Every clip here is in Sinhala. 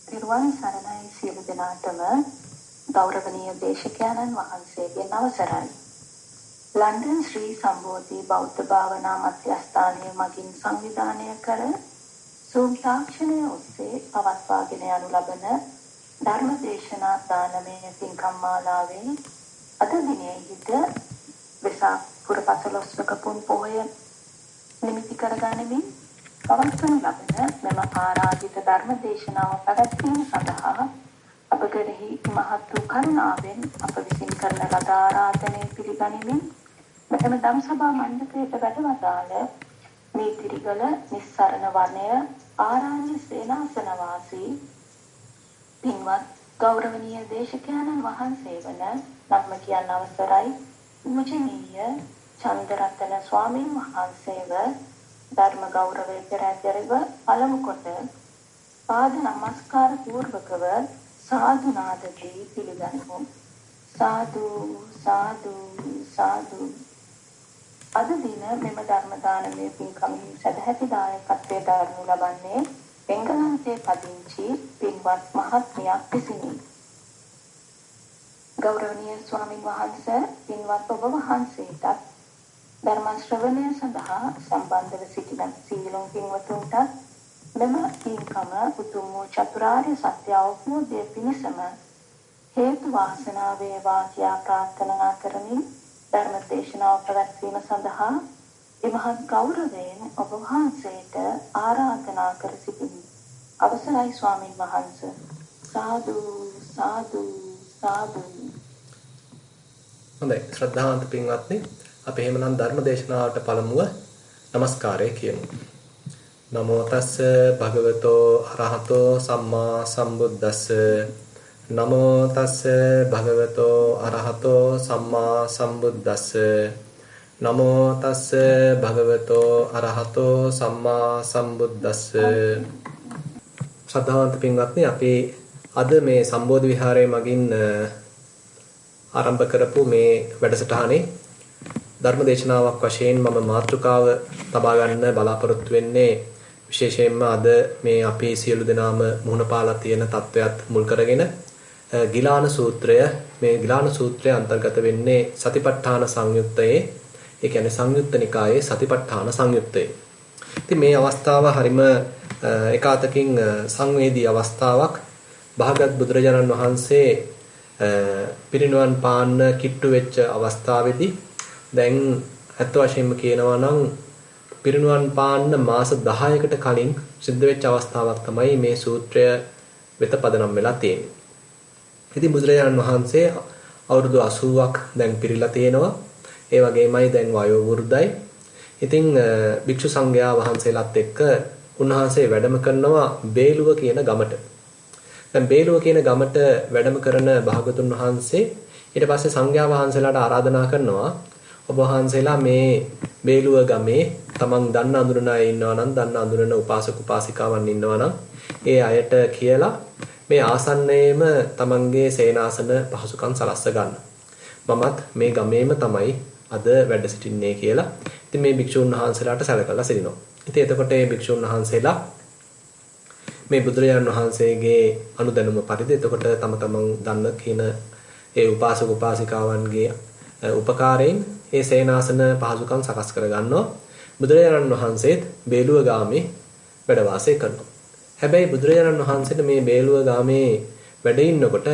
තිරුවන් සරණයි සියලු දෙනාටම ගෞරවනීය දේශකයන්න් වහන්සේගෙන් අවසරයි. ලන්ඩන් ශ්‍රී සම්බෝධි බෞද්ධ භාවනා මධ්‍යස්ථානය මගින් සංවිධානය කර සූම් තාක්ෂණය ඔස්සේ පවත්වාගෙන යනු ලබන ධර්ම දේශනා දානමය පින්කම් මාලාවේ අද දිනයේදී වෙසක් පුර පසළොස්වක පුන් පොහොය නිමිති කරගනිමින් පවත්වනු ලබන මෙම ආරාධිත ධර්ම දේශනාව පැවැත්වීම සඳහා අප කෙරෙහි මහත් වූ කරුණාවෙන් අප විසින් කරන ලද ආරාධනය පිළිගනිමින් මෙතන ධම්සභා මණ්ඩපයට වැඩවදාළ නීතිරිගල නිස්සරණ වනය ආරණ්‍ය සේනාසන වාසී පින්වත් ගෞරවනීය දේශකයන්න් වහන්සේ වන නම කියන්න අවසරයි පූජනීය චන්දරත්න ස්වාමීන් වහන්සේව ධර්ම ගෞරවය පෙරදරව පළමු කොට පාද නමස්කාර පූර්වකව සාදු නාදදී පිළිගනිමු. සාදු සාදු සාදු. අද දින මෙම ධර්ම දානමය පින්කමෙහි සදැහැති දායකත්වයේ දරනු ලබන්නේ එංගලන්තයේ පදිංචි පින්වත් මහත්මියක් විසිනි. ගෞරවනීය ස්වාමීන් වහන්සේ පින්වත් ඔබ වහන්සේට ධර්ම ශ්‍රවණය සඳහා සම්බන්ධව සිටින සීලොන් පින්වතුන්ට මෙම පින්කම උතුම් වූ චතුරාර්ය සත්‍ය අවබෝධය පිණිසම හේතු වාසනා වේවා කියා ප්‍රාර්ථනා කරමින් ධර්ම දේශනාව පැවැත්වීම සඳහා ඉමහත් ගෞරවයෙන් ඔබ වහන්සේට ආරාධනා කර සිටිමි. අවසරයි ස්වාමින් වහන්සේ. සාදු සාදු සාදු. හොඳයි ශ්‍රද්ධාවන්ත පින්වත්නි අපි එහෙමනම් ධර්ම දේශනාවට පළමුව নমස්කාරය කියමු. නමෝ තස්ස භගවතෝ අරහතෝ සම්මා සම්බුද්දස්ස. නමෝ තස්ස භගවතෝ අරහතෝ සම්මා සම්බුද්දස්ස. නමෝ තස්ස භගවතෝ අරහතෝ සම්මා සම්බුද්දස්ස. ශ්‍රද්ධාවන්ත පින්වත්නි අපි අද මේ සම්බෝධි විහාරයේ මගින් ආරම්භ කරපු මේ වැඩසටහනේ ධර්ම දේශනාවක් වශයෙන් මම මාතෘකාව තබා ගන්න බලාපොරොත්තු වෙන්නේ විශේෂයෙන්ම අද මේ අපි සියලු දෙනාම මුහුණ පාලා තියෙන තත්වයක් මුල් කරගෙන ගිලාන සූත්‍රය මේ ගිලාන සූත්‍රය අන්තර්ගත වෙන්නේ සතිපට්ඨාන සංයුත්තයේ ඒ කියන්නේ සංයුත්ත නිකායේ සතිපට්ඨාන සංයුත්තයේ. ඉතින් මේ අවස්ථාව හරිම එකාතකින් සංවේදී අවස්ථාවක්. භාග්‍යවත් බුදුරජාණන් වහන්සේ පිරිනුවන් පාන්න කිට්ටු වෙච්ච අවස්ථාවේදී දැන් අත් වශයෙන්ම කියනවා නම් පිරිනුවන් පාන්න මාස 10කට කලින් සිද්ධ වෙච්ච අවස්ථාවක් තමයි මේ සූත්‍රය වෙත පදනම් වෙලා තියෙන්නේ. ඉතින් බුදුරජාණන් වහන්සේ අවුරුදු 80ක් දැන් පිරීලා තියෙනවා. ඒ වගේමයි දැන් වයෝ වෘද්ධයි. ඉතින් භික්ෂු සංඝයා වහන්සේලාත් එක්ක උන්වහන්සේ වැඩම කරනවා බේලුව කියන ගමට. දැන් බේලුව කියන ගමට වැඩම කරන භාගතුන් වහන්සේ ඊට පස්සේ සංඝයා වහන්සේලාට ආරාධනා කරනවා ඔබ වහන්සේලා මේ බේලුව ගමේ තමන් දන්න අඳුරන අය ඉන්නවා නම් දන්න අඳුරන උපාසක උපාසිකාවන් ඉන්නවා නම් ඒ අයට කියලා මේ ආසන්නයේම තමන්ගේ සේනාසන පහසුකම් සලස්ස ගන්න. මමත් මේ ගමේම තමයි අද වැඩ සිටින්නේ කියලා. ඉතින් මේ භික්ෂුන් වහන්සේලාට සැලකලා සිටිනවා. ඉතින් එතකොට මේ භික්ෂුන් වහන්සේලා මේ බුදුරජාණන් වහන්සේගේ අනුදැනුම පරිදි එතකොට තම තමන් දන්න කියන ඒ උපාසක උපාසිකාවන්ගේ උපකාරයෙන් ඒ සේනාසන පහසුකම් සකස් කර ගන්නවා. බුදුරජාණන් වහන්සේත් බේලුව ගාමේ වැඩ වාසය කරනවා. හැබැයි බුදුරජාණන් වහන්සේට මේ බේලුව ගාමේ වැඩ ඉන්නකොට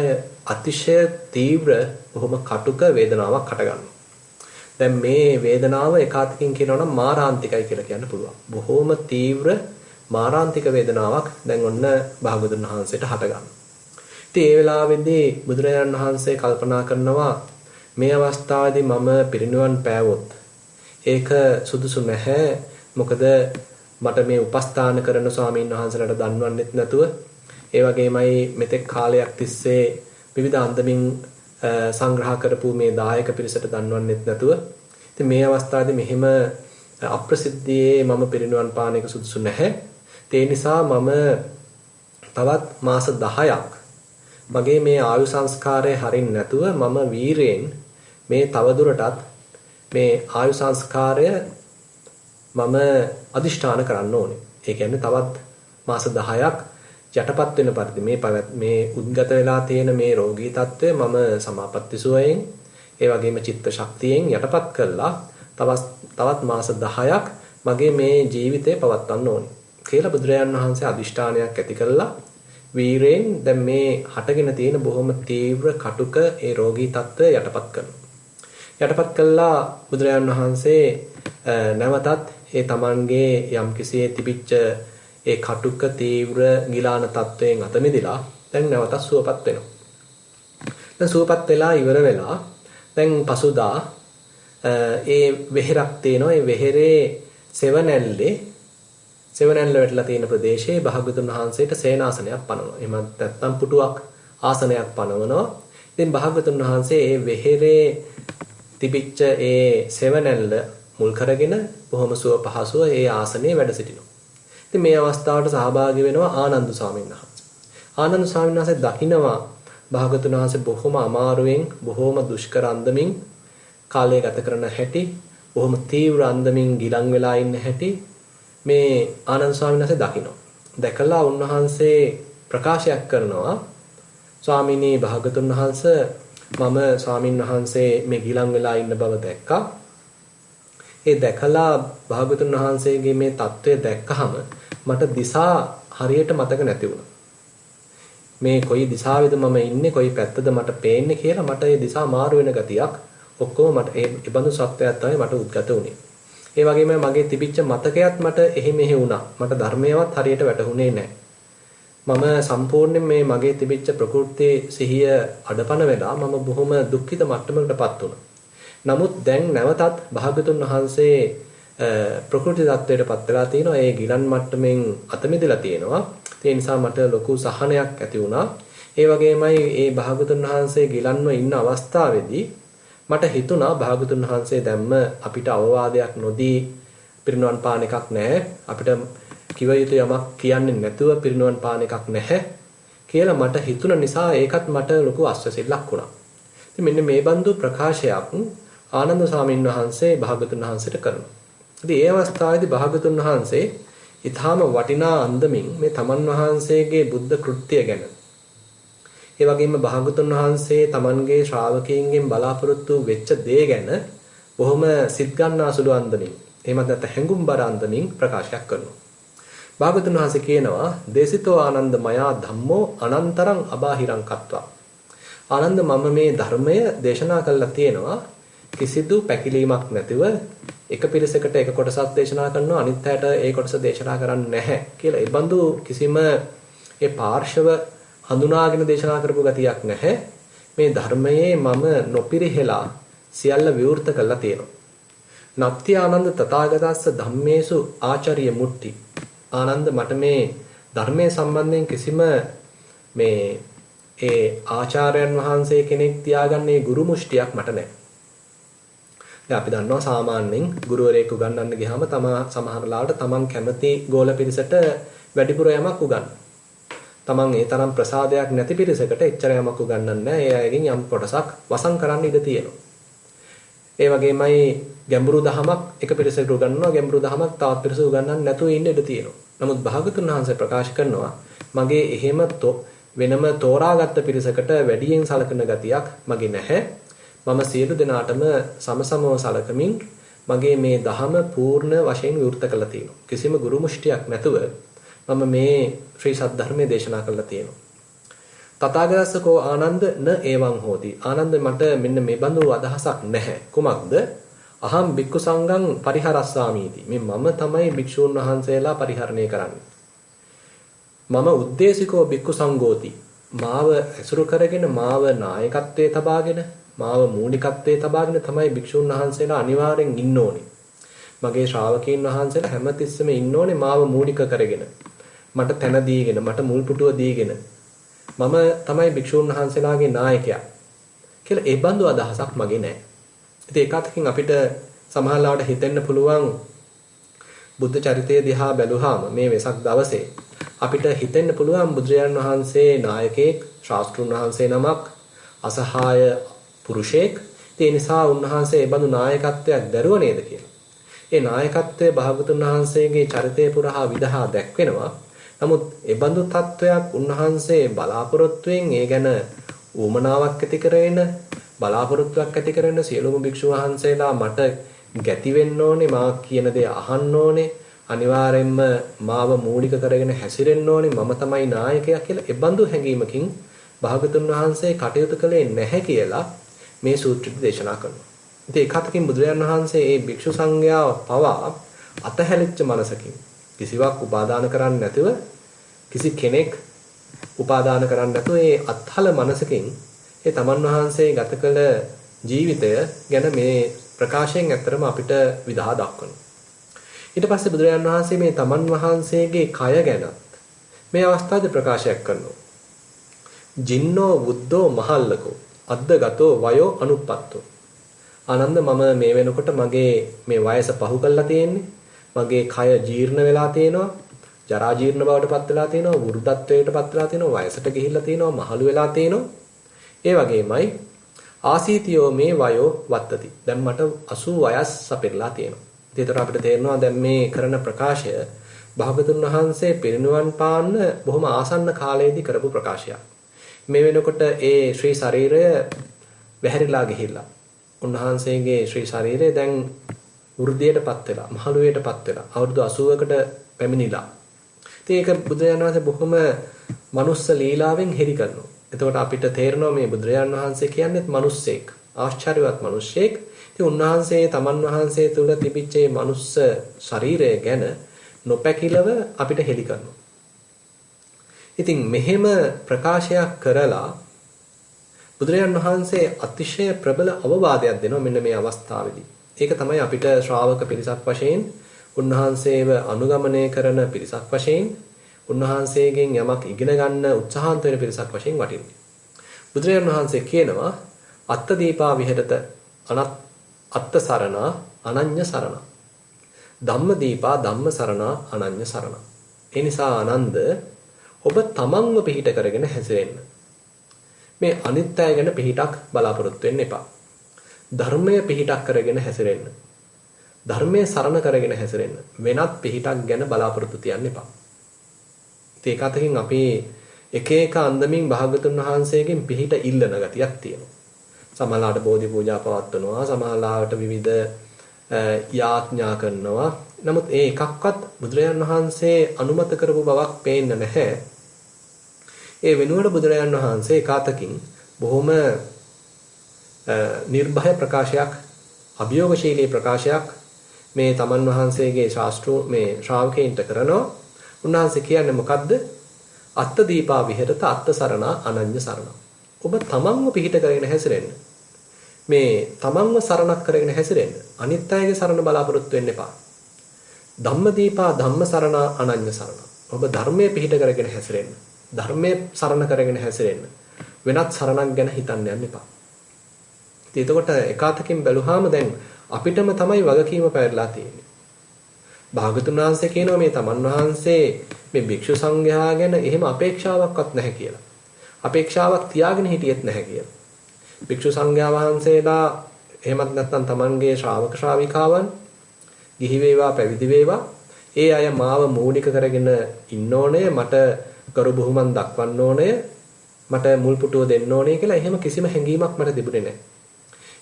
අතිශය තීව්‍ර බොහොම කටුක වේදනාවක් හටගන්නවා. දැන් මේ වේදනාව එකාතකින් කියනවා නම් මාරාන්තිකයි කියලා කියන්න පුළුවන්. බොහොම තීව්‍ර මාරාන්තික වේදනාවක් දැන් ඔන්න භාගතුන් වහන්සේට හටගන්නවා. ඉතින් ඒ වෙලාවේදී බුදුරජාණන් වහන්සේ කල්පනා කරනවා මේ අවස්ථාවේදී මම පිරිනිවන් පෑවොත් ඒක සුදුසු නැහැ. මොකද මට මේ උපස්ථාන කරන ස්වාමීන් වහන්සේලාට දන්වන්නෙත් නැතුව ඒ වගේමයි මෙතෙක් කාලයක් තිස්සේ විවිධ අන්දමින් සංග්‍රහ කරපු මේ දායක පිරිසට දන්වන්නෙත් නැතුව ඉතින් මේ අවස්ථාවේදී මෙහිම අප්‍රසිද්ධියේ මම පිරිනිවන් පාන එක සුදුසු නැහැ. ඒ නිසා මම තවත් මාස 10ක් මගේ මේ ආයු සංස්කාරය හරින්න නැතුව මම වීරයෙන් මේ තවදුරටත් මේ ආයු සංස්කාරය මම අදිෂ්ඨාන කරන්න ඕනේ. ඒ කියන්නේ තවත් මාස 10ක් යටපත් වෙන පරිදි මේ උද්ගත වෙලා තියෙන මේ රෝගී తত্ত্বය මම සමාපatti සුවයෙන් ඒ වගේම චිත්ත ශක්තියෙන් යටපත් කළා තවත් මාස 10ක් මගේ මේ ජීවිතේ පවත්වන්න ඕනේ කියලා බුදුරජාණන් වහන්සේ අදිෂ්ඨානයක් ඇති කළා. වීරයෙන් දැන් මේ හටගෙන තියෙන බොහොම තීව්‍ර කටුක ඒ රෝගී తত্ত্বය යටපත් කරනවා. යටපත් කළා බුදුරජාණන් වහන්සේ නැවතත් ඒ තමන්ගේ යම්කිසි තිබිච්ච ඒ කටුක තීව්‍ර ගිලාන තත්වයෙන් අත මිදලා දැන් නැවතත් සුවපත් වෙනවා. දැන් සුවපත් වෙලා ඉවර වෙලා දැන් පසුදා ඒ වෙහෙරක් තියෙනවා. ඒ වෙහෙරේ සෙවණැල්ල වැටලා තියෙන ප්‍රදේශයේ භාග්‍යවතුන් වහන්සේට සේනාසනයක් පනවනවා. එහෙමත් නැත්නම් පුටුවක් ආසනයක් පනවනවා. ඉතින් භාග්‍යවතුන් වහන්සේ ඒ වෙහෙරේ තිබිච්ච ඒ සෙවණැල්ල මුල් කරගෙන බොහොම සුව පහසුව ඒ ආසනයේ වැඩ සිටිනවා. ඉතින් මේ අවස්ථාවට සහභාගී වෙනවා ආනන්ද ස්වාමීන් වහන්සේ. ආනන්ද ස්වාමීන් වහන්සේ දකිනවා භාග්‍යවතුන් වහන්සේ බොහොම අමාරුවෙන් බොහොම දුෂ්කර අන්දමින් කාලය ගත කරන හැටි, බොහොම තීව්‍ර අන්දමින් ගිලන් වෙලා ඉන්න හැටි මේ ආනන්ද ස්වාමීන් වහන්සේ දකිනවා. දැකලා උන්වහන්සේ ප්‍රකාශයක් කරනවා ස්වාමීනි භාග්‍යවතුන් වහන්සේ මම ස්වාමීන් වහන්සේ මේ ගිලන් වෙලා ඉන්න බව දැක්කා. ඒ දැකලා භාග්‍යවතුන් වහන්සේගේ මේ தত্ত্বය දැක්කහම මට දිසා හරියට මතක නැති වුණා. මේ කොයි දිශාවෙද මම ඉන්නේ, කොයි පැත්තද මට පේන්නේ කියලා මට ඒ දිශා මාරු වෙන ගතියක් ඔක්කොම මට ඒ බඳු සත්‍යයක් තමයි මට උද්ගත වුණේ. ඒ වගේම මගේ තිබිච්ච මතකයත් මට එහෙ මෙහෙ වුණා. මට ධර්මයවත් හරියට වැටහුනේ නැහැ. මම සම්පූර්ණයෙන් මේ මගේ තිබිච්ච ප්‍රകൃතියේ සිහිය අඩපණ වෙලා මම බොහොම දුක්ඛිත මට්ටමකටපත් වුණා. නමුත් දැන් නැවතත් භාග්‍යතුන් වහන්සේ ප්‍රകൃති தත්වයටපත් වෙලා තිනවා. ඒ ගිලන් මට්ටමින් අත මිදලා තියෙනවා. ඒ නිසා මට ලොකු සහනයක් ඇති වුණා. ඒ වගේමයි ඒ භාග්‍යතුන් වහන්සේ ගිලන්ව ඉන්න අවස්ථාවේදී මට හිතුණා භාග්‍යතුන් වහන්සේ දැම්ම අපිට අවවාදයක් නොදී පිරිනවන් පාන එකක් නැහැ. අපිට කිව යුතු යමක් කියන්නේ නැතුව පිරිනවන් පාන එකක් නැහැ කියලා මට හිතුණ නිසා ඒකත් මට ලොකු අස්වැසිල්ලක් වුණා. ඉතින් මෙන්න මේ බඳු ප්‍රකාශයක් ආනන්ද ස්වාමීන් වහන්සේ භාග්‍යතුන් වහන්සේට කරනවා. ඉතින් ඒ අවස්ථාවේදී භාග්‍යතුන් වහන්සේ ඊටාම වටිනා අන්දමින් මේ තමන් වහන්සේගේ බුද්ධ කෘත්‍ය ගැන ඒ වගේම භාග්‍යතුන් වහන්සේ තමන්ගේ ශ්‍රාවකයන්ගෙන් බලාපොරොත්තු වෙච්ච දේ ගැන බොහොම සිත් ගන්නාසුළු අන්දමින් එහෙමත් නැත්නම් හැඟුම්බර අන්දමින් ප්‍රකාශයක් කරනවා. භාග්‍යතුන් වහන්සේ කියනවා දේසිතෝ ආනන්ද මයා ධම්මෝ අනන්තරං අබාහිරං කତ୍වා. ආනන්ද මම මේ ධර්මය දේශනා කළා තියෙනවා කිසිදු පැකිලීමක් නැතිව එක පිරිසකට එක කොටසක් දේශනා කරනවා අනිත් අයට ඒ කොටස දේශනා කරන්නේ නැහැ කියලා. ඒ බඳු කිසිම ඒ පාර්ශව හඳුනාගෙන දේශනා කරපු ගතියක් නැහැ. මේ ධර්මයේ මම නොපිරිහෙලා සියල්ල විවෘත කළා තියෙනවා. නත්ති ආනන්ද තථාගතස්ස ධම්මේසු ආචාර්ය මුට්ටි. ආනන්ද මට මේ ධර්මයේ සම්බන්ධයෙන් කිසිම මේ ඒ ආචාර්යයන් වහන්සේ කෙනෙක් තියාගන්නේ ගුරු මුෂ්ටියක් මට නැහැ. දැන් අපි දන්නවා සාමාන්‍යයෙන් ගුරුවරයෙක් උගන්වන්න ගියාම සමහර ලාවට තමන් කැමති ගෝල පිරිසට වැඩිපුර යමක් උගන්වනවා. තමන් ඒ තරම් ප්‍රසාදයක් නැති පිරිසකට එච්චර යමක් උගන්වන්නේ නැහැ. ඒ අයගෙන් යම් කොටසක් වසන් කරන්න ඉඩ තියෙනවා. ඒ වගේමයි ගැඹුරු දහමක් එක පිරිසකට උගන්වනවා, ගැඹුරු දහමක් තවත් පිරිසකට උගන්වන්න නැතුව ඉන්න ඉඩ තියෙනවා. නමුත් භාග්‍යවතුන් වහන්සේ ප්‍රකාශ කරනවා මගේ එහෙම වෙනම තෝරාගත්ත පිරිසකට වැඩියෙන් සලකන ගතියක් මගේ නැහැ. මම සියලු දෙනාටම සමසමව සලකමින් මගේ මේ දහම පූර්ණ වශයෙන් විවෘත කළා තියෙනවා. කිසිම ගුරු මුෂ්ටියක් නැතුව මම මේ ශ්‍රී සද්ධර්මයේ දේශනා කළා තියෙනවා. තථාගතස්සකෝ ආනන්ද න එවං හෝති. ආනන්ද මට මෙන්න මේ බඳු අදහසක් නැහැ. කුමක්ද? අහම් භික්ඛු සංඝං පරිහරස්සාමීති. මේ මම තමයි භික්ෂූන් වහන්සේලා පරිහරණය කරන්නේ. මම උද්දේශිකෝ භික්ඛු සංඝෝති. මාව ඇසුරු කරගෙන මාව නායකත්වයේ තබාගෙන මාව මූලිකත්වයේ තබාගෙන තමයි භික්ෂුන් වහන්සේලා අනිවාර්යෙන් ඉන්න ඕනේ. මගේ ශ්‍රාවකයන් වහන්සේලා හැමතිස්සෙම ඉන්න ඕනේ මාව මූලික කරගෙන. මට තැන දීගෙන, මට මුල් පුටුව දීගෙන. මම තමයි භික්ෂුන් වහන්සේලාගේ නායකයා. කියලා ඒ බඳු අදහසක් මගේ නැහැ. ඉතින් ඒකතකින් අපිට සමහරවිට හිතෙන්න පුළුවන් බුද්ධ චරිතය දිහා බැලුවාම මේ වෙසක් දවසේ අපිට හිතෙන්න පුළුවන් බුදුරජාණන් වහන්සේ නායකයෙක්, ශාස්ත්‍රුන් වහන්සේ නමක්, අසහාය පුරුෂයෙක්. ඒ නිසා උන්වහන්සේ ඒ බඳු නායකත්වයක් දරුව නේද කියලා. ඒ නායකත්වයේ භාගතුන් වහන්සේගේ චරිතය පුරා විදහා දැක්වෙනවා. නමුත් ඒ බඳු තත්වයක් උන්වහන්සේ බලාපොරොත්තුෙන් ඒ ගැන උමනාවක් ඇති කරගෙන බලාපොරොත්තුවක් ඇති කරගෙන සියලුම භික්ෂු වහන්සේලා මට ගැති වෙන්න ඕනේ, මා කියන දේ අහන්න ඕනේ, අනිවාර්යෙන්ම මාව මූලික කරගෙන හැසිරෙන්න ඕනේ, මම තමයි නායකයා කියලා ඒ බඳු හැඟීමකින් භාගතුන් වහන්සේ කටයුතු කළේ නැහැ කියලා මේ සූත්‍රය දේශනා කරනවා. ඉතින් ඒකතකින් බුදුරජාණන් වහන්සේ මේ භික්ෂු සංඝයා පවා අතහැලිච්ච මනසකින් කිසිවක් උපාදාන කරන්නේ නැතුව කිසි කෙනෙක් උපාදාන කරන්නේ නැතුව ඒ අත්හල මනසකින් ඒ තමන් වහන්සේ ගත කළ ජීවිතය ගැන මේ ප්‍රකාශයෙන් ඇත්තරම අපිට විදහා දක්වනවා. ඊට පස්සේ බුදුරජාණන් වහන්සේ මේ තමන් වහන්සේගේ කය ගැන මේ අවස්ථාවේ ප්‍රකාශයක් කරනවා. ජින්නෝ බුද්ධෝ මහල්ලකෝ අද්දගතෝ වයෝ අනුප්පත්තෝ. ආනන්ද මම මේ වෙනකොට මගේ මේ වයස පහු කරලා තියෙන්නේ. මගේ කය ජීර්ණ වෙලා තියෙනවා. ජරා ජීර්ණ බවට පත් වෙලා තියෙනවා. වෘද්ධත්වයට පත් වෙලා තියෙනවා. වයසට ගිහිල්ලා තියෙනවා. මහලු වෙලා තියෙනවා. ඒ වගේමයි ආසීතියෝ මේ වයෝ වත්තති. දැන් මට 80 වයස් සපිරලා තියෙනවා. ඒතර අපිට තේරෙනවා දැන් මේ කරන ප්‍රකාශය භාගතුන් වහන්සේ පිරිනුවන් පාන්න බොහොම ආසන්න කාලයේදී කරපු ප්‍රකාශයක්. මේ වෙනකොට ඒ ශ්‍රී ශරීරය වැහැරිලා ගිහිල්ලා උන්වහන්සේගේ ශ්‍රී ශරීරය දැන් වෘද්ධියටපත් වෙලා මහලුවේටපත් වෙලා අවුරුදු 80කට පැමිණිලා. ඉතින් ඒක බුදුරජාණන් වහන්සේ බොහොම මනුස්ස ලීලාවෙන් හෙළි කරනවා. එතකොට අපිට තේරෙනවා මේ බුදුරජාණන් වහන්සේ කියන්නේත් මිනිස්සෙක්, ආශ්චර්යවත් මිනිස්සෙක්. ඉතින් උන්වහන්සේ තමන් වහන්සේ තුල තිබිච්ච මේ මනුස්ස ශරීරය ගැන නොපැකිලව අපිට හෙළි කරනවා. ඉතින් මෙහෙම ප්‍රකාශයක් කරලා බුදුරජාණන් වහන්සේ අතිශය ප්‍රබල අවවාදයක් දෙනවා මෙන්න මේ අවස්ථාවේදී. ඒක තමයි අපිට ශ්‍රාවක පිරිසක් වශයෙන් උන්වහන්සේව අනුගමනය කරන පිරිසක් වශයෙන් උන්වහන්සේගෙන් යමක් ඉගෙන ගන්න උත්සාහන්ත වෙන පිරිසක් වශයෙන් වටින්නේ. බුදුරජාණන් වහන්සේ කියනවා අත්ත දීපා විහෙරත අත්ත සරණා අනඤ්‍ය සරණා. ධම්ම දීපා ධම්ම සරණා අනඤ්‍ය සරණා. ඒ නිසා ආනන්ද ඔබ තමන්ව පිහිට කරගෙන හැසිරෙන්න. මේ අනිත්‍යය ගැන පිහිටක් බලාපොරොත්තු වෙන්න එපා. ධර්මය පිහිටක් කරගෙන හැසිරෙන්න. ධර්මයේ සරණ කරගෙන හැසිරෙන්න. වෙනත් පිහිටක් ගැන බලාපොරොත්තු තියන්න එපා. ඒක අතකින් අපි එක එක අන්දමින් භාගතුන් වහන්සේගෙන් පිහිට ඉල්ලන ගතියක් තියෙනවා. සමහරලාට බෝධි පූජා පවත්වනවා, සමහරලාට විවිධ යාඥා කරනවා. නමුත් ඒ එකක්වත් බුදුරජාණන් වහන්සේ අනුමත කරපු බවක් පේන්න නැහැ. ඒ වෙනුවට බුදුරජාණන් වහන්සේ ඒකාතකින් බොහොම නිර්භය ප්‍රකාශයක්, අභියෝගශීලී ප්‍රකාශයක් මේ තමන් වහන්සේගේ මේ ශ්‍රාවකයන්ට කරනවා. උන්වහන්සේ කියන්නේ මොකද්ද? අත්ත දීපා විහෙරත අත්ත සරණා අනඤ්‍ය සරණා. ඔබ තමන්ව පිහිට කරගෙන හැසිරෙන්න. මේ තමන්ව සරණක් කරගෙන හැසිරෙන්න. අනිත් අයගේ සරණ බලාපොරොත්තු වෙන්න එපා. ධම්ම දීපා ධම්ම සරණා අනඤ්‍ය සරණා. ඔබ ධර්මයේ පිහිට කරගෙන හැසිරෙන්න. ධර්මයේ සරණ කරගෙන හැසිරෙන්න. වෙනත් සරණක් ගැන හිතන්න යන්න එපා. ඉතින් එතකොට එකාතකින් බැලුවාම දැන් අපිටම තමයි වගකීම පැවරලා තියෙන්නේ. භාගතුන් වහන්සේ කියනවා මේ තමන් වහන්සේ මේ භික්ෂු සංඝයා ගැන එහෙම අපේක්ෂාවක්වත් නැහැ කියලා. අපේක්ෂාවක් තියාගෙන හිටියෙත් නැහැ කියලා. භික්ෂු සංඝයා වහන්සේලා එහෙමත් නැත්නම් තමන්ගේ ශ්‍රාවක ශ්‍රාවිකාවන් ගිහි වේවා පැවිදි වේවා ඒ අය මාව මූලික කරගෙන ඉන්න ඕනේ, මට කරු බුහුමන් දක්වන්න ඕනේ, මට මුල් පුටුව දෙන්න ඕනේ කියලා එහෙම කිසිම හැඟීමක් මට තිබුණේ නැහැ.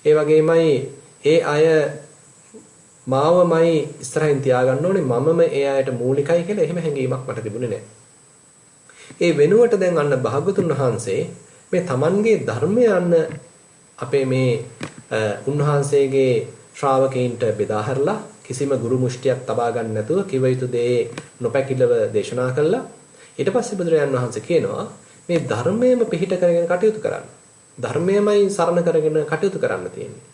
ඒ වගේමයි ඒ අය මාවමයි ඉස්සරහින් තියාගන්න ඕනේ, මමම ඒ අයට මූලිකයි කියලා එහෙම හැඟීමක් මට තිබුණේ නැහැ. ඒ වෙනුවට දැන් අන්න භාගතුන් වහන්සේ මේ Tamanගේ ධර්මය අන්න අපේ මේ උන්වහන්සේගේ ශ්‍රාවකයන්ට බෙදා හැරලා කිසිම ගුරු මුෂ්ටියක් තබා ගන්න නැතුව කිව යුතු දේ නොපැකිලව දේශනා කළා. ඊට පස්සේ බුදුරජාන් වහන්සේ කියනවා මේ ධර්මයේම පිහිට කරගෙන කටයුතු කරන්න. ධර්මයමයි සරණ කරගෙන කටයුතු කරන්න තියෙන්නේ.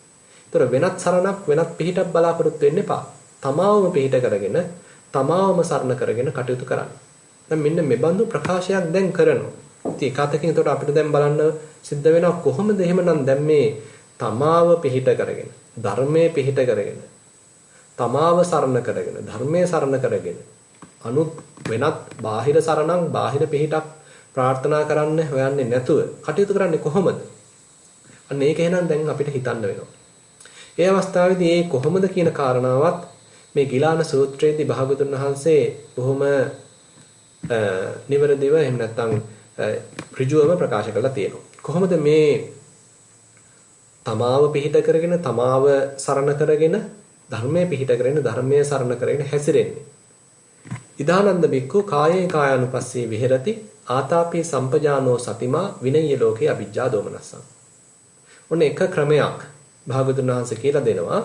ඒතර වෙනත් සරණක් වෙනත් පිහිටක් බලාපොරොත්තු වෙන්න එපා. තමාවම පිහිට කරගෙන තමාවම සරණ කරගෙන කටයුතු කරන්න. දැන් මෙන්න මේ බඳු ප්‍රකාශයක් දැන් කරනවා. ඉතින් ඒකතකින් ඒතර අපිට දැන් බලන්න සිද්ධ වෙනවා කොහොමද එහෙමනම් දැන් මේ තමාව පිහිට කරගෙන ධර්මයේ පිහිට කරගෙන තමාව සරණ කරගෙන ධර්මයේ සරණ කරගෙන අනුත් වෙනත් බාහිර සරණක් බාහිර පිහිටක් ප්‍රාර්ථනා කරන්න හොයන්නේ නැතුව කටයුතු කරන්නේ කොහොමද? අන්න ඒක එහෙනම් දැන් අපිට හිතන්න වෙනවා. ඒ අවස්ථාවේදී මේ කොහොමද කියන කාරණාවත් මේ ගිලාන සූත්‍රයේදී භාගතුන් වහන්සේ බොහොම නිවැරදිව එහෙම නැත්නම් ඍජුවම ප්‍රකාශ කරලා තියෙනවා. කොහොමද මේ තමාව පිහිට කරගෙන තමාව සරණ කරගෙන ධර්මයේ පිහිට කරගෙන ධර්මයේ සරණ කරගෙන හැසිරෙන්නේ? ඉදානන්ද බික්ඛු කායේ කායානුපස්සී විහෙරති ආතාපි සම්පජානෝ සතිමා විනය්‍ය ලෝකේ අවිජ්ජා දෝමනස්සං. ඔන්න එක ක්‍රමයක් භාගතුන් වහන්සේ කියලා දෙනවා.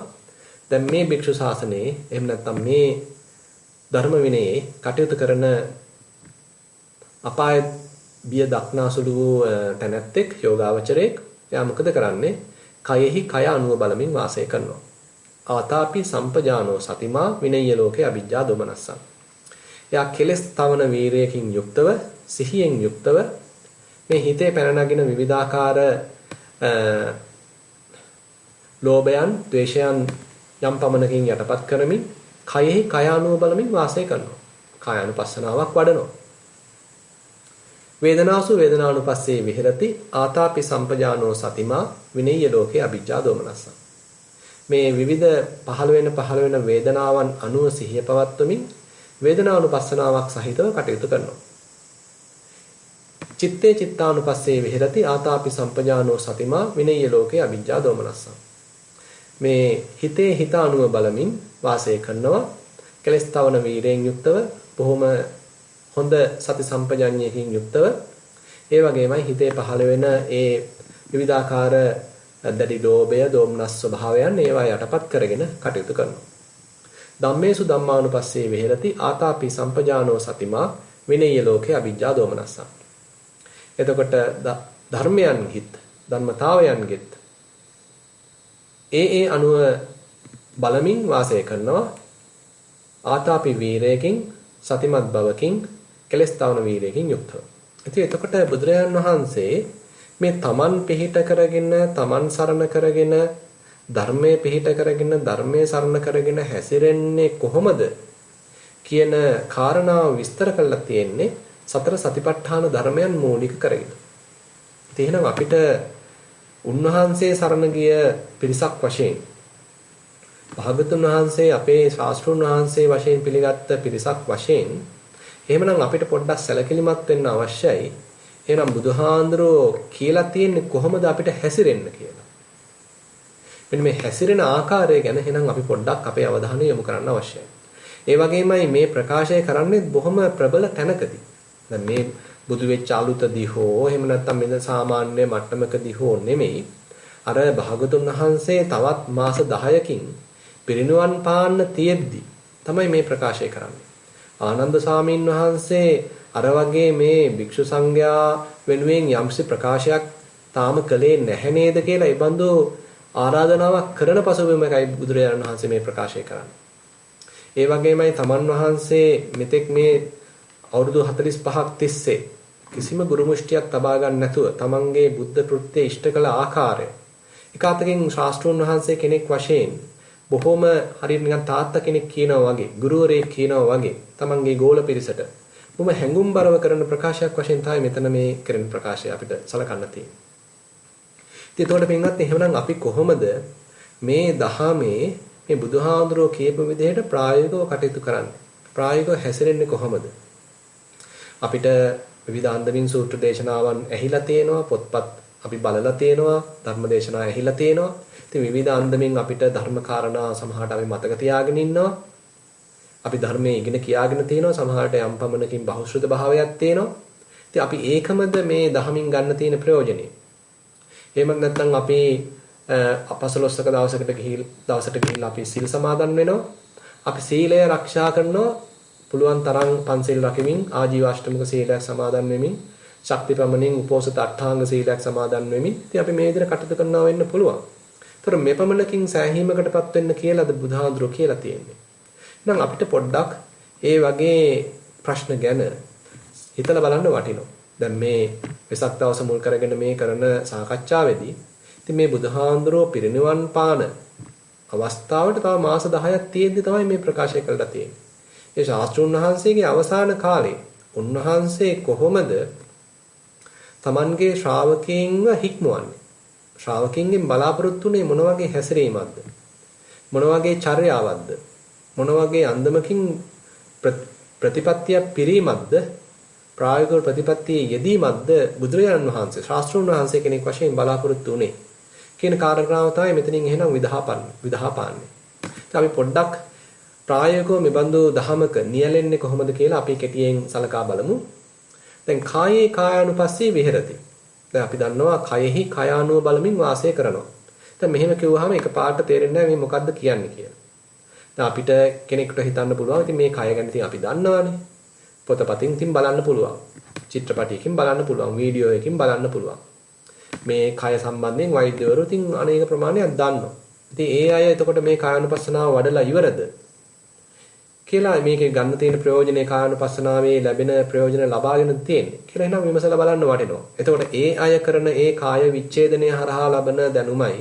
දැන් මේ භික්ෂු ශාසනයේ එහෙම නැත්නම් මේ ධර්ම විනයේ කටයුතු කරන අපාය බිය දක්නාසුළු වූ තැනැත්තෙක් යෝගාවචරයෙක් එයා මොකද කරන්නේ? කයෙහි කය අනුව බලමින් වාසය කරනවා. ආතාපි සම්පජානෝ සතිමා විනය්‍ය ලෝකේ අවිජ්ජා දෝමනස්සං. එයා කෙලස් තවන වීරයකින් යුක්තව සිහියෙන් යුක්තව මේ හිතේ පැන නගින විවිධාකාර ලෝභයන්, ද්වේෂයන් යම් පමණකින් යටපත් කරමින් කයෙහි කය අනුව බලමින් වාසය කරනවා. කායානුපස්සනාවක් වඩනවා. වේදනාසු වේදනානුපස්සේ විහෙරති ආතාපි සම්පජානෝ සතිමා විනය්‍ය ලෝකේ අවිජ්ජා දෝමනස්සං. මේ විවිධ පහළ වෙන වේදනාවන් අනුව සිහිය පවත්වමින් වේදනානුපස්සනාවක් සහිතව කටයුතු කරනවා. චිත්තේ චිත්තානුපස්සේ විහෙරති ආතාපි සම්පජානෝ සතිමා විනය්‍ය ලෝකේ අවිජ්ජා දෝමනස්සං. මේ හිතේ හිත අනුව බලමින් වාසය කරනවා. කෙලස් තවන වීරයෙන් යුක්තව බොහොම හොඳ සති සම්පජඤ්ඤයකින් යුක්තව ඒ වගේමයි හිතේ පහළ වෙන ඒ විවිධාකාර දැඩි ලෝභය, දෝමනස් ස්වභාවයන් ඒවා යටපත් කරගෙන කටයුතු කරනවා. ධම්මේසු ධම්මානුපස්සේ විහෙරති ආතාපි සම්පජානෝ සතිමා විනය්‍ය ලෝකේ අවිජ්ජා දෝමනස්සං. එතකොට ධර්මයන්හිත් ධර්මතාවයන්ගෙත් ඒ අනුව බලමින් වාසය කරනවා. ආතාපි වීරයකින් සතිමත් බවකින් කෙලස් තවන වීරයකින් යුක්තව. ඉතින් එතකොට බුදුරජාන් වහන්සේ මේ තමන් පිහිට කරගෙන තමන් සරණ කරගෙන ධර්මයේ පිහිට කරගෙන ධර්මයේ සරණ කරගෙන හැසිරෙන්නේ කොහොමද කියන කාරණාව විස්තර කරලා තියෙන්නේ සතර සතිපට්ඨාන ධර්මයන් මූලික කරගෙන. එහෙනම් අපිට උන්වහන්සේ සරණ ගිය පිරිසක් වශයෙන් භාගතුන් වහන්සේ අපේ ශාස්ත්‍රඥ වහන්සේ වශයෙන් පිළිගත්ත පිරිසක් වශයෙන් එහෙමනම් අපිට පොඩ්ඩක් සැලකිලිමත් වෙන්න අවශ්‍යයි. එහෙනම් බුදුහාඳුරෝ කියලා තියෙන්නේ කොහොමද අපිට හැසිරෙන්න කියලා. මෙන්න මේ හැසිරෙන ආකාරය ගැන එහෙනම් අපි පොඩ්ඩක් අපේ අවධානය යොමු කරන්න අවශ්‍යයි. ඒ වගේමයි මේ ප්‍රකාශය කරන්නේ බොහොම ප්‍රබල තැනකදී. දැන් මේ බුදු වෙච්ච අලුතදී හෝ එහෙම නැත්නම් මෙන්න සාමාන්‍ය මට්ටමකදී හෝ නෙමෙයි. අර භාගතුන් වහන්සේ තවත් මාස 10කින් පිරිනුවන් පාන්න තියෙද්දි තමයි මේ ප්‍රකාශය කරන්නේ. ආනන්ද සාමීන් වහන්සේ අර වගේ මේ භික්ෂු සංඝයා වෙනුවෙන් යම්සි ප්‍රකාශයක් තාම කළේ නැහැ නේද කියලා ඒ බඳු ආරාධනාවක් කරන පසුබිමකයි බුදුරජාණන් වහන්සේ මේ ප්‍රකාශය කරන්නේ. ඒ වගේමයි තමන් වහන්සේ මෙතෙක් මේ අවුරුදු 45ක් තිස්සේ කිසිම ගුරු මුෂ්ටියක් තබා ගන්න නැතුව තමන්ගේ බුද්ධ කෘත්‍ය ඉෂ්ට කළ ආකාරය එකwidehatකින් ශාස්ත්‍රඥ වහන්සේ කෙනෙක් වශයෙන් බොහොම හරියට නිකන් තාත්තා කෙනෙක් කියනවා වගේ ගුරුවරයෙක් කියනවා වගේ තමන්ගේ ගෝල පිරිසට බොහොම හැඟුම්බරව කරන ප්‍රකාශයක් වශයෙන් තමයි මෙතන මේ කරන ප්‍රකාශය අපිට සලකන්න තියෙන්නේ. ඉතින් ඒතකොට පින්වත් එහෙමනම් අපි කොහොමද මේ දහමේ මේ බුදුහාඳුරෝ කියපු විදිහට ප්‍රායෝගිකව කටයුතු කරන්නේ? ප්‍රායෝගිකව හැසිරෙන්නේ කොහොමද? අපිට විවිධ අන්දමින් සූත්‍ර දේශනාවන් ඇහිලා තියෙනවා, පොත්පත් අපි බලලා තියෙනවා, ධර්ම දේශනා ඇහිලා තියෙනවා. ඉතින් විවිධ අන්දමින් අපිට ධර්ම කාරණා සමහරට අපි මතක තියාගෙන ඉන්නවා. අපි ධර්මයේ ඉගෙන කියාගෙන තියෙනවා, සමහරට යම් පමණකින් බහුශ්‍රృత භාවයක් තියෙනවා. ඉතින් අපි ඒකමද මේ දහමින් ගන්න තියෙන ප්‍රයෝජනෙ. එහෙම නැත්නම් අපි අපසලොස්සක දවසට ගිහිල්ලා අපි සීල් සමාදන් වෙනවා. අපි සීලය ආරක්ෂා කරනවා. පුළුවන් තරම් පන්සිල් රකිමින් ආජීවාෂ්ටමක සීලයක් සමාදන් වෙමින් ශක්ති ප්‍රමණයෙන් උපෝසත අට්ඨාංග සීලයක් සමාදන් වෙමින් ඉතින් අපි මේ විදිහට කටයුතු කරනවා වෙන්න පුළුවන්. ඒතර මේ පමණකින් සෑහීමකටපත් වෙන්න කියලාද බුදුහාඳුරෝ කියලා තියෙන්නේ. එහෙනම් අපිට පොඩ්ඩක් ඒ වගේ ප්‍රශ්න ගැන හිතලා බලන්න වටිනවා. දැන් මේ වෙසක් දවස මුල් කරගෙන මේ කරන සාකච්ඡාවේදී ඉතින් මේ බුදුහාඳුරෝ පිරිනිවන් පාන අවස්ථාවට තව මාස 10ක් තියෙද්දි තමයි මේ ප්‍රකාශය කළා තියෙන්නේ. ඒ ශාස්ත්‍රඥ වහන්සේගේ අවසාන කාලේ උන්වහන්සේ කොහොමද තමන්ගේ ශ්‍රාවකයන්ව හික්මවන්නේ? ශ්‍රාවකයන්ගෙන් බලාපොරොත්තු වෙන්නේ මොන වගේ හැසිරීමක්ද? මොන වගේ චර්යාවක්ද? මොන වගේ අන්දමකින් ප්‍රතිපත්තිය පිරීමක්ද ප්‍රායෝගික ප්‍රතිපත්තියේ යෙදීමක්ද බුදුරජාණන් වහන්සේ ශාස්ත්‍රඥ වහන්සේ කෙනෙක් වශයෙන් බලාපොරොත්තු වුණේ කියන කාරණාව තමයි මෙතනින් එහෙනම් විදහාපාන්නේ. අපි පොඩ්ඩක් ප්‍රායෝගිකව මෙබඳු දහමක නියැලෙන්නේ කොහොමද කියලා අපි කෙටියෙන් සලකා බලමු. දැන් කායේ කායානුපස්සී විහෙරති. දැන් අපි දන්නවා කයෙහි කයානුව බලමින් වාසය කරනවා. දැන් මෙහෙම කිව්වහම එකපාරට තේරෙන්නේ නැහැ මේ මොකද්ද කියන්නේ කියලා. දැන් අපිට කෙනෙකුට හිතන්න පුළුවන් ඉතින් මේ කය ගැන ඉතින් අපි දන්නවනේ. පොතපතින් ඉතින් බලන්න පුළුවන්. චිත්‍රපටයකින් බලන්න පුළුවන්. වීඩියෝ එකකින් බලන්න පුළුවන්. මේ කය සම්බන්ධයෙන් වෛද්‍යවරු ඉතින් අනේක ප්‍රමාණයක් දන්නවා. ඉතින් ඒ අය එතකොට මේ කායानुපස්සනාව වඩලා ඉවරද කියලා මේකේ ගන්න තියෙන ප්‍රයෝජනේ කායानुපස්සනාවේ ලැබෙන ප්‍රයෝජන ලබාගෙන තියෙන්නේ කියලා එහෙනම් විමසලා බලන්න වටිනවා. එතකොට ඒ අය කරන ඒ කාය විච්ඡේදනය හරහා ලබන දැනුමයි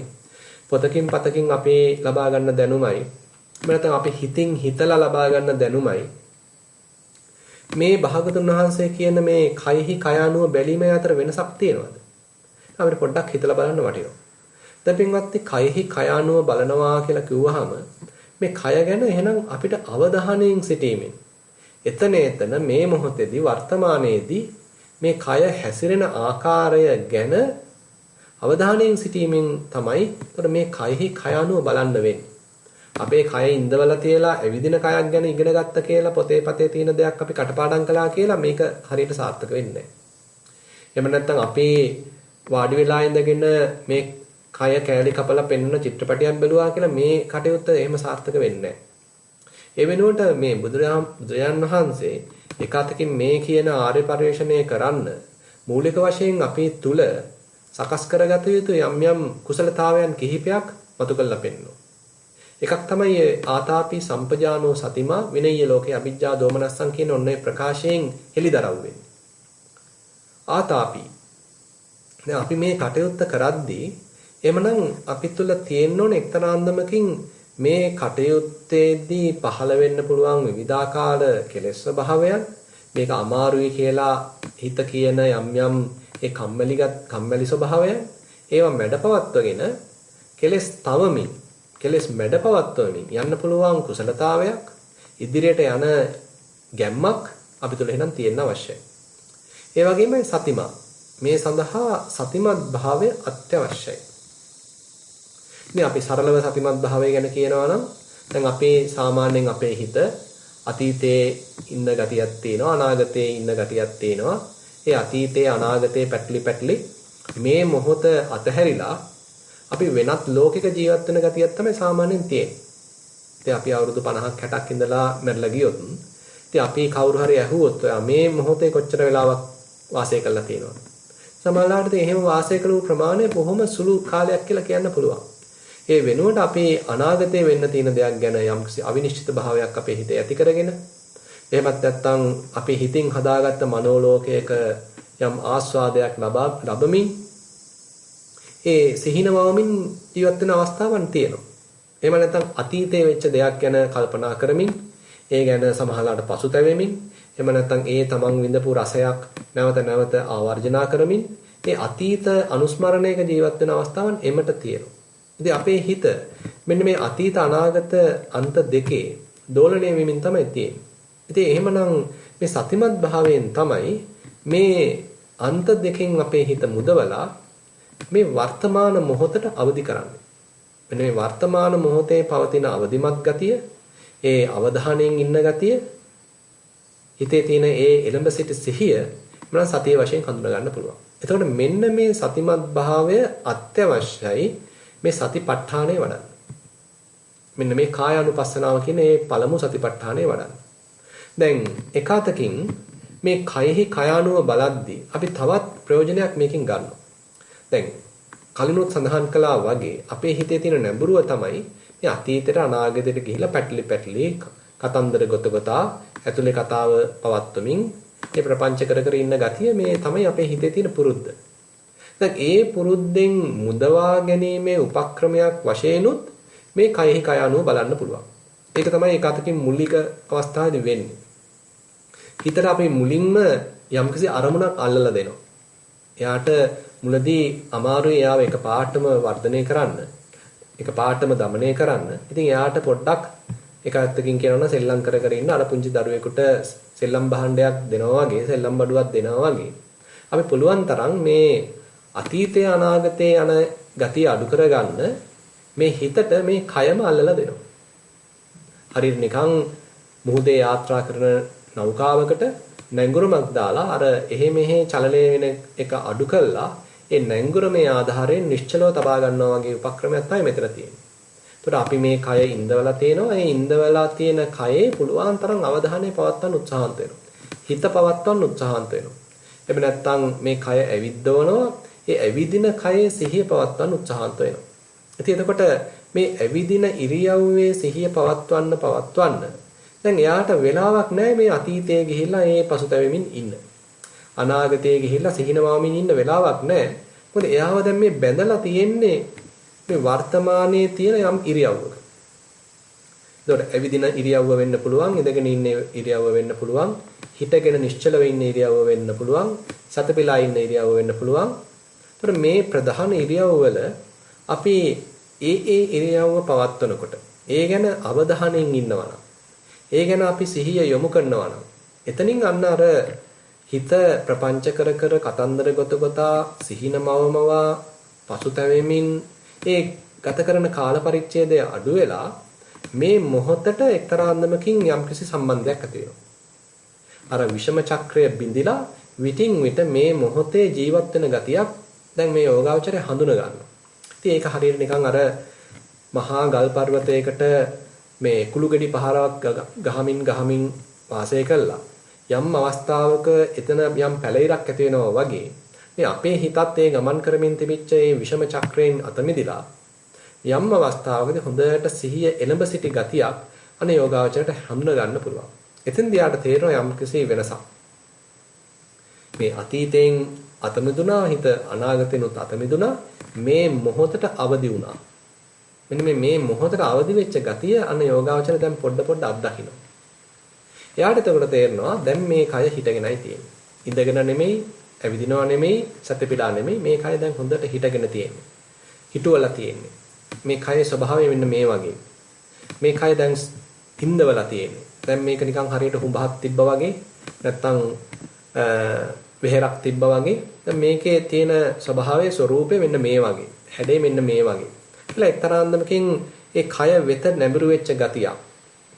පොතකින් පතකින් අපි ලබා ගන්න දැනුමයි නැත්නම් අපි හිතින් හිතලා ලබා ගන්න දැනුමයි මේ භාගතුන් වහන්සේ කියන මේ කයෙහි කයානුව බැලීම අතර වෙනසක් තියෙනවද? අපිට පොඩ්ඩක් හිතලා බලන්න වටිනවා. දැන් පින්වත්නි කයෙහි කයානුව බලනවා කියලා කිව්වහම මේ කය ගැන එහෙනම් අපිට අවධානයෙන් සිටීමෙන් එතන මේ මොහොතේදී වර්තමානයේදී මේ කය හැසිරෙන ආකාරය ගැන අවධානයෙන් සිටීමෙන් තමයි එතකොට මේ කයෙහි කයානුව බලන්න වෙන්නේ. අපේ කය ඉඳවලා තියලා ඇවිදින කයක් ගැන ඉගෙන ගත්ත කියලා පොතේ පතේ තියෙන දෙයක් අපි කටපාඩම් කළා කියලා මේක හරියට සාර්ථක වෙන්නේ නැහැ. එහෙම නැත්නම් අපි වාඩි වෙලා ඉඳගෙන මේ කය කෑලි කපලා පෙන්වන චිත්‍රපටයක් බැලුවා කියලා මේ කටයුත්ත එහෙම සාර්ථක වෙන්නේ නැහැ. ඒ වෙනුවට මේ බුදුරජාණන් වහන්සේ එකතකින් මේ කියන ආර්ය පරිශ්‍රණය කරන්න මූලික වශයෙන් අපි තුල සකස් කරගත යුතු යම් කුසලතාවයන් කිහිපයක් මතු කරලා පෙන්නනවා. එකක් තමයි ආතාපි සම්පජානෝ සතිමා විනය්‍ය ලෝකේ අවිජ්ජා දෝමනස්සං කියන ඔන්නේ ප්‍රකාශයෙන් හෙළිදරව් වෙන්නේ. ආතාපි. දැන් අපි මේ කටයුත්ත කරද්දී එමනම් අපි තුල තියෙන්න ඕන එක්තරා අන්දමකින් මේ කටයුත්තේදී පහළ වෙන්න පුළුවන් විවිධාකාර කෙලෙස් ස්වභාවයන් මේක අමාරුයි කියලා හිත කියන යම් ඒ කම්මැලි ස්වභාවයන් ඒවා මැඩපවත්වගෙන කෙලෙස් තවමින් කෙලෙස් මැඩපවත්වමින් යන්න පුළුවන් කුසලතාවයක් ඉදිරියට යන ගැම්මක් අපි තුල එහෙනම් තියෙන්න අවශ්‍යයි. ඒ වගේමයි සතිමා මේ සඳහා සතිමත් භාවය අත්‍යවශ්‍යයි. මේ අපි සරලව සතිමත් භාවය ගැන කියනවා නම් දැන් අපේ සාමාන්‍යයෙන් අපේ හිත අතීතයේ ඉන්න ගතියක් තියෙනවා අනාගතයේ ඉන්න ගතියක් තියෙනවා. ඒ අතීතයේ අනාගතයේ පැටලි මේ මොහොත අතහැරිලා අපි වෙනත් ලෝකික ජීවත් වෙන ගතියක් තමයි සාමාන්‍යයෙන් තියෙන්නේ. ඉතින් අපි අවුරුදු 50ක් 60ක් ඉඳලා මැරලා ගියොත් ඉතින් අපි කවුරු හරි ඇහුවොත් මේ මොහොතේ කොච්චර වෙලාවක් වාසය කරලා තියෙනවද? සමහරවිට එහෙම වාසය කළ ප්‍රමාණය බොහොම සුළු කාලයක් කියලා කියන්න පුළුවන්. ඒ වෙනුවට අපි අනාගතයේ වෙන්න තියෙන දෙයක් ගැන යම්කිසි අවිනිශ්චිත භාවයක් අපේ හිතේ ඇති කරගෙන එහෙමත් නැත්නම් අපි හිතින් හදාගත්ත මනෝලෝකයක යම් ආස්වාදයක් ලබමින් ඒ සිහිනවමින් ජීවත් වෙන අවස්ථාවක් තියෙනවා. එහෙම නැත්නම් අතීතයේ වෙච්ච දෙයක් ගැන කල්පනා කරමින් ඒ ගැන සමහරවිට පසුතැවෙමින් එහෙම නැත්නම් ඒ තමන් විඳපු රසයක් නැවත ආවර්ජනා කරමින් ඒ අතීත අනුස්මරණයක ජීවත් වෙන අවස්ථාවන් එමට තියෙනවා. ඉතින් අපේ හිත මෙන්න මේ අතීත අනාගත අන්ත දෙකේ දෝලණය වෙමින් තමයි තියෙන්නේ. ඉතින් එහෙමනම් මේ සතිමත් භාවයෙන් තමයි මේ අන්ත දෙකෙන් අපේ හිත මුදවලා මේ වර්තමාන මොහොතට අවදි කරන්නේ. මෙන්න මේ වර්තමාන මොහොතේ පවතින අවදිමත් ගතිය, ඒ අවධානයෙන් ඉන්න ගතිය, හිතේ තියෙන ඒ එළඹ සිට සිහිය මන සතිය වශයෙන් හඳුනා ගන්න පුළුවන්. එතකොට මෙන්න මේ සතිමත් භාවය අත්‍යවශ්‍යයි මේ සතිපට්ඨානය වඩන්න. මෙන්න මේ කායානුපස්සනාව කියන මේ පළමු සතිපට්ඨානය වඩන්න. දැන් එකතකින් මේ කයෙහි කයානුව බලද්දී අපි තවත් ප්‍රයෝජනයක් මේකෙන් ගන්නවා. දැන් කලිනුත් සඳහන් කළා වගේ අපේ හිතේ තියෙන නැඹුරුව තමයි මේ අතීතයට අනාගතයට ගිහිලා පැටලි කතන්දර ගොතා ඇතුලේ කතාව පවත්වමින් මේ ප්‍රපංච කර ඉන්න ගතිය මේ තමයි අපේ හිතේ තියෙන පුරුද්ද. දැන් ඒ පුරුද්දෙන් මුදවා ගැනීමේ උපක්‍රමයක් වශයෙන්ුත් මේ කයෙහි කයානුව බලන්න පුළුවන්. ඒක තමයි ඒකතකින් මූලික අවස්ථාවේදී වෙන්නේ. හිතට අපි මුලින්ම යම්කිසි අරමුණක් අල්ලලා දෙනවා. එයාට මුලදී අමාරුයි එයාව එකපාරටම වර්ධනය කරන්න. එකපාරටම দমনය කරන්න. ඉතින් එයාට පොඩ්ඩක් එක අත්තකින් කියනවා සෙල්ලම් කර ඉන්න අර පුංචි දරුවෙකුට සෙල්ලම් භාණ්ඩයක් දෙනවා වගේ සෙල්ලම් බඩුවක් දෙනවා වගේ අපි පුළුවන් තරම් මේ අතීතය අනාගතයේ යන ගතිය අඩු කරගන්න මේ හිතට මේ කයම අල්ලලා දෙනවා. හරියට නිකන් මුහුදේ යාත්‍රා කරන නෞකාවකට නැංගුරමක් දාලා අර එහෙ මෙහෙ චලනය වෙන එක අඩු කළා ඒ නැංගුරමේ ආධාරයෙන් නිශ්චලව තබා ගන්නවා වගේ උපක්‍රමයක් තමයි මෙතන තියෙන්නේ. ඒතකොට අපි මේ කය ඉඳවලා තියෙනවා. ඒ ඉඳවලා තියෙන කයේ පුළුවන් තරම් අවධානය පවත්වන්න උත්සාහන්ත වෙනවා. හිත පවත්වන්න උත්සාහන්ත වෙනවා. එහෙම නැත්නම් මේ කය ඇවිද්දවනවා. ඒ ඇවිදින කයේ සිහිය පවත්වන්න උත්සාහන්ත වෙනවා. ඉතින් එතකොට මේ ඇවිදින ඉරියව්වේ සිහිය පවත්වන්න දැන් එයාට වෙලාවක් නැහැ මේ අතීතයේ ගිහිල්ලා ඒ පසුතැවෙමින් ඉන්න. අනාගතයේ ගිහිල්ලා සිහිනවමින් ඉන්න වෙලාවක් නැහැ. මොකද එයාව දැන් මේ බැඳලා තියෙන්නේ මේ වර්තමානයේ තියෙන යම් ඉරියව්වක. ඒකට ඇවිදින ඉරියව්ව වෙන්න පුළුවන්, ඉඳගෙන ඉන්න ඉරියව්ව වෙන්න පුළුවන්, හිටගෙන නිශ්චලව ඉන්න ඉරියව්ව වෙන්න පුළුවන්, සතපිලා ඉන්න ඉරියව්ව වෙන්න පුළුවන්. ඒතර මේ ප්‍රධාන ඉරියව්වල අපි ඒ ඉරියව්ව පවත්වනකොට ඒ ගැන අවධානයෙන් ඉන්නවා නම් ඒ ගැන අපි සිහිය යොමු කරනවා නම් එතනින් අන්න අර හිත ප්‍රපංච කර කතන්දර ගොතා සිහිනමවමවා පසුතැවෙමින් ඒ ගත කරන කාල පරිච්ඡේදය අඩු වෙලා මේ මොහොතට එක්තරා අන්දමකින් යම්කිසි සම්බන්ධයක් ඇති වෙනවා. අර විෂම චක්‍රය බිඳිලා විටින් විට මේ මොහොතේ ජීවත් වෙන ගතියක් දැන් මේ යෝගාවචරය හඳුන ගන්නවා. ඉතින් ඒක හරියට නිකන් අර මහා ගල් පර්වතයකට මේ කුළු ගෙඩි පහරක් ගහමින් වාසය කළා. යම් අවස්ථාවක එතන යම් පැලිරක් ඇති වෙනවා වගේ මේ අපේ හිතත් ඒ ගමන් කරමින් තිබිච්ච මේ විෂම චක්‍රයෙන් අත මිදලා යම් අවස්ථාවකදී හොඳට සිහිය එළඹ සිටි ගතියක් අනේ යෝගාවචරයට හඳුනා ගන්න පුළුවන්. එතෙන්දී යාට තේරෙනවා යම් කිසි වෙනසක්. මේ අතීතයෙන් අත මිදුණා හිත අනාගතෙනුත් අත මිදුණා මේ මොහොතට අවදි වුණා. මෙන්න මේ මොහොතට අවදි වෙච්ච ගතිය අන්න යෝගාවචරය දැන් පොඩ අත්දකින්න. එයාට එතකොට තේරෙනවා දැන් මේ කය හිටගෙනයි තියෙන්නේ. ඉඳගෙන නෙමෙයි, ඇවිදිනවා නෙමෙයි, සතපිලා නෙමෙයි මේ කය දැන් හොඳට හිටගෙන තියෙන්නේ. හිටුවලා තියෙන්නේ. මේ කයේ ස්වභාවය මෙන්න මේ වගේ. මේ කය දැන් ඉඳවලා තියෙන්නේ. දැන් මේක නිකන් හරියට හුඹහක් තිබ්බා වගේ නැත්තම් වෙහෙරක් තිබ්බා වගේ. දැන් මේකේ තියෙන ස්වභාවයේ ස්වરૂපය මෙන්න මේ වගේ. හැඩය මෙන්න මේ වගේ. කියලා එක්තරා අන්දමකින් ඒ කය වෙත නැඹුරු වෙච්ච ගතියක්.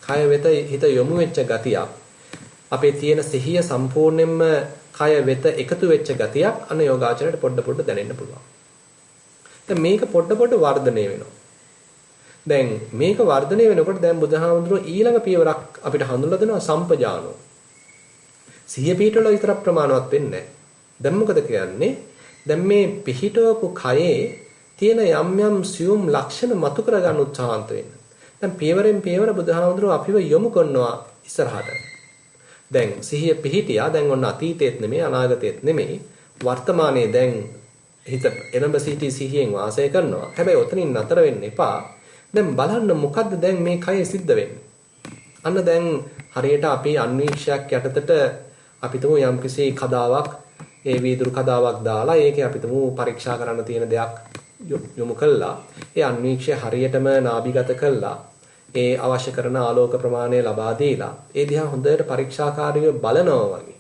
කය වෙත හිත යොමු වෙච්ච ගතියක්. අපේ තියෙන සිහිය සම්පූර්ණයෙන්ම කය වෙත එකතු වෙච්ච ගතියක් අන යෝගාචරයට පොඩ දැනෙන්න පුළුවන්. දැන් මේක පොඩ වර්ධනය වෙනවා. දැන් මේක වර්ධනය වෙනකොට දැන් බුදුහාමුදුරුවෝ ඊළඟ පියවරක් අපිට හඳුන්වලා දෙනවා සම්පජානෝ. සිහිය පිටවල විතර ප්‍රමාණවත් වෙන්නේ නැහැ. දැන් මොකද කියන්නේ? දැන් මේ පිහිටවපු කයේ තියෙන යම් සියුම් ලක්ෂණ මතු කරගන්න උත්සාහන්ත වෙන්න. දැන් පියවරෙන් පියවර බුදුහාමුදුරුවෝ අපිව යොමු කරනවා ඉස්සරහට. දැන් සිහිය පිහිටියා. දැන් ඔන්න අතීතයේත් නෙමෙයි අනාගතයේත් නෙමෙයි වර්තමානයේ දැන් හිත එළඹ සිටි සිහියෙන් වාසය කරනවා. හැබැයි ඔතනින් නතර වෙන්න එපා. දැන් බලන්න මොකද්ද දැන් මේ කයේ සිද්ධ වෙන්නේ. අන්න දැන් හරියට අපි අන්වීක්ෂයක් යටතට අපිටම යම්කිසි කදාවක් ඒ වීදුරු කදාවක් දාලා ඒකේ අපිටම පරීක්ෂා කරන්න තියෙන දෙයක් යොමු කළා. ඒ අන්වීක්ෂය හරියටම නාභිගත කළා. ඒ අවශ්‍ය කරන ආලෝක ප්‍රමාණය ලබා දීලා ඒ දිහා හොඳට පරීක්ෂාකාරීව බලනවා වගේ.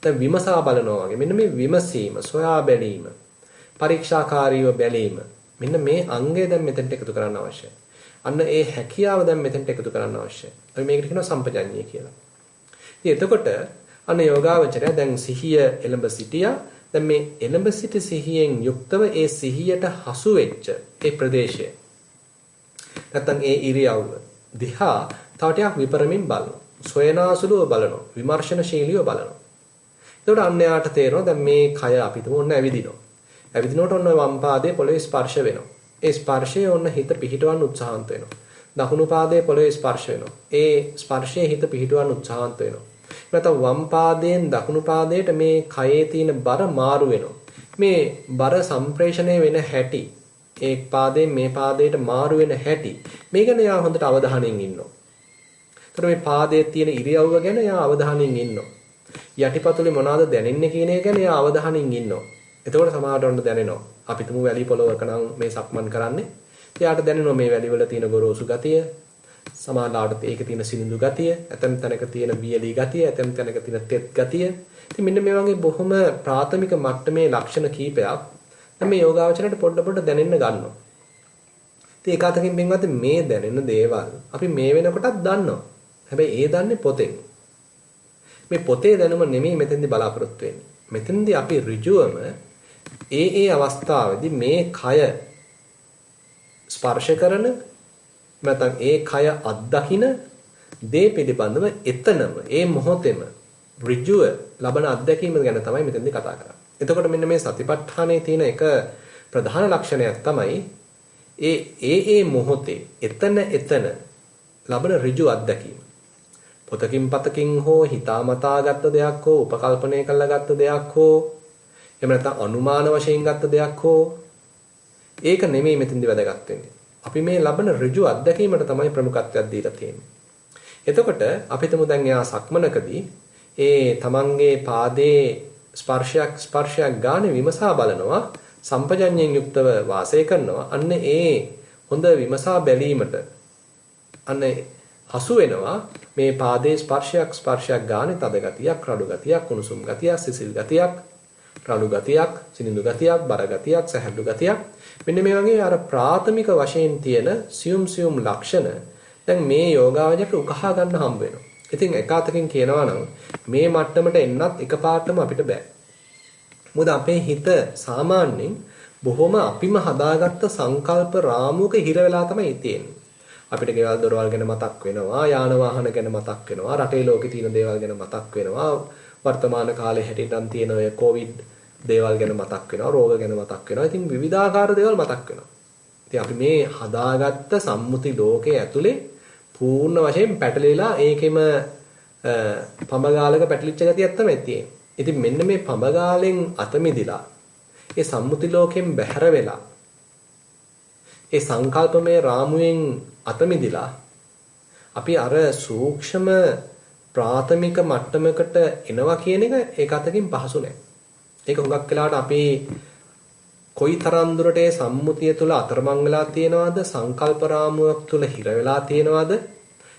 දැන් විමසා බලනවා වගේ. මෙන්න මේ විමසීම, සොයා බැලීම, පරීක්ෂාකාරීව බැලීම. මෙන්න මේ අංගය දැන් මෙතෙන්ට එකතු කරන්න අවශ්‍යයි. අන්න ඒ හැකියාව දැන් මෙතෙන්ට එකතු කරන්න අවශ්‍යයි. අපි මේකට කියනවා සම්පජඤ්ඤය කියලා. ඉතින් එතකොට අන්න යෝගාවචරය දැන් සිහිය එළඹ සිටියා. දැන් මේ එළඹ සිටි සිහියෙන් යුක්තව ඒ සිහියට හසු වෙච්ච ඒ ප්‍රදේශය නැත්තම් ඒ ඉරියව්ව දිහා තව ටිකක් විපරමින් බලනවා. සොයනාසුලුව බලනවා. විමර්ශනශීලීව බලනවා. එතකොට අන්න යාට තේරෙනවා දැන් මේ කය අපිටම ඔන්න ඇවිදිනවා. ඇවිදිනකොට ඔන්න වම් පාදයේ පොළවේ ස්පර්ශ වෙනවා. ඒ ස්පර්ශය ඔන්න හිත පිහිටවන්න උත්සාහන්ත වෙනවා. දකුණු පාදයේ පොළවේ ස්පර්ශ වෙනවා. ඒ ස්පර්ශයේ හිත පිහිටවන්න උත්සාහන්ත වෙනවා. නැත්නම් වම් පාදයෙන් දකුණු පාදයට මේ කයේ තියෙන බර මාරු වෙනවා. මේ බර සම්ප්‍රේෂණය වෙන හැටි ඒ පාදයෙන් මේ පාදයට මාරු වෙන හැටි මේ ගැන යා හොඳට අවධානයෙන් ඉන්නවා. ඒතර මේ පාදයේ තියෙන ඉරියව්ව ගැන යා අවධානයෙන් ඉන්නවා. යටිපතුලේ මොනවාද දැනෙන්නේ කියන එක ගැන යා අවධානයෙන් ඉන්නවා. එතකොට සමහරට ඔන්න දැනෙනවා. අපි තුමු වැලි පොලවක නම් මේ සක්මන් කරන්නේ. එයාට දැනෙනවා මේ වැලි වල තියෙන ගොරෝසු ගතිය. සමාලාවට ඒකේ තියෙන සිනිඳු ගතිය, ඇතැම් තැනක තියෙන වියලි ගතිය, ඇතැම් තැනක තියෙන තෙත් ගතිය. ඉතින් මෙන්න මේ වගේ බොහොම ප්‍රාථමික මට්ටමේ ලක්ෂණ කීපයක් දැන් මේ යෝගාවචරයට පොඩ දැනෙන්න ගන්නවා. ඉතින් ඒක අතකින් පින්වත් මේ දැනෙන දේවල් අපි මේ වෙනකොටත් දන්නවා. හැබැයි ඒ දන්නේ පොතෙන්. මේ පොතේ දැනුම නෙමෙයි මෙතෙන්දී බලාපොරොත්තු වෙන්නේ. මෙතෙන්දී අපි ඍජුවම ඒ අවස්ථාවේදී මේ කය ස්පර්ශ කරන නැත්නම් ඒ කය අත්දකින දේ පිළිබඳව එතනම ඒ මොහොතේම ඍජුව ලබන අත්දැකීම ගැන තමයි මෙතෙන්දී කතා කරන්නේ. එතකොට මෙන්න මේ සතිපට්ඨානයේ තියෙන එක ප්‍රධාන ලක්ෂණයක් තමයි ඒ මොහොතේ එතන ලබන ඍජු අත්දැකීම. පොතකින් පතකින් හෝ හිතාමතා ගත්ත දෙයක් හෝ උපකල්පනය කරලා ගත්ත දෙයක් හෝ එහෙම නැත්නම් අනුමාන වශයෙන් ගත්ත දෙයක් හෝ ඒක නෙමෙයි මෙතෙන්දී වැදගත් වෙන්නේ. අපි මේ ලබන ඍජු අත්දැකීමට තමයි ප්‍රමුඛත්වයක් දීලා තියෙන්නේ. එතකොට අපි හිතමු දැන් යා සක්මනකදී ඒ තමන්ගේ පාදයේ ස්පර්ශයක් ගානේ විමසා බලනවා සම්පජඤ්ඤයෙන් යුක්තව වාසය කරනවා. අන්න ඒ හොඳ විමසා බැලීමට අන්න හසු වෙනවා මේ පාදයේ ස්පර්ශයක් ගානේ තද ගතියක්, රළු ගතියක්, කුණුසුම් ගතියක්, සිසිල් ගතියක්, රළු ගතියක්, සිනිඳු ගතියක්, බර ගතියක්, සැහැල්ලු ගතියක්. මෙන්න මේ වගේ අර ප්‍රාථමික වශයෙන් තියෙන සියුම් ලක්ෂණ දැන් මේ යෝගාවචරයට උකහා ගන්න හම්බ වෙනවා. ඉතින් එක අතකින් කියනවා නම් මේ මට්ටමට එන්නත් එකපාරටම අපිට බෑ. මොකද අපේ හිත සාමාන්‍යයෙන් බොහොම අපිම හදාගත්ත සංකල්ප රාමුවක හිර වෙලා තමයි තියෙන්නේ. අපිට ගෙවල් දොරවල් ගැන මතක් වෙනවා, යාන වාහන ගැන මතක් වෙනවා, රටේ ලෝකේ තියෙන දේවල් ගැන මතක් වෙනවා, වර්තමාන කාලේ හැටියටන් තියෙන ඔය කොවිඩ් දේවල් ගැන මතක් වෙනවා, රෝග ගැන මතක් වෙනවා. ඉතින් විවිධාකාර දේවල් මතක් වෙනවා. ඉතින් අපි මේ හදාගත්ත සම්මුති ලෝකයේ ඇතුලේ පූර්ණ වශයෙන් පැටලෙලා ඒකෙම පඹගාලක පැටලිච්ච ගතියක් තමයි තියෙන්නේ. ඉතින් මෙන්න මේ පඹගාලෙන් අත මිදිලා ඒ සම්මුති ලෝකෙන් බැහැර වෙලා ඒ සංකල්පමය රාමුවෙන් අත මිදිලා අපි අර සූක්ෂම ප්‍රාථමික මට්ටමකට එනවා කියන එක ඒක අතකින් පහසු නෑ. ඒක හුඟක් වෙලාවට අපි කොයිතරම් දුරට ඒ සම්මුතිය තුළ අතරමං වෙලා තියෙනවද සංකල්ප රාමුවක් තුළ හිර වෙලා තියෙනවද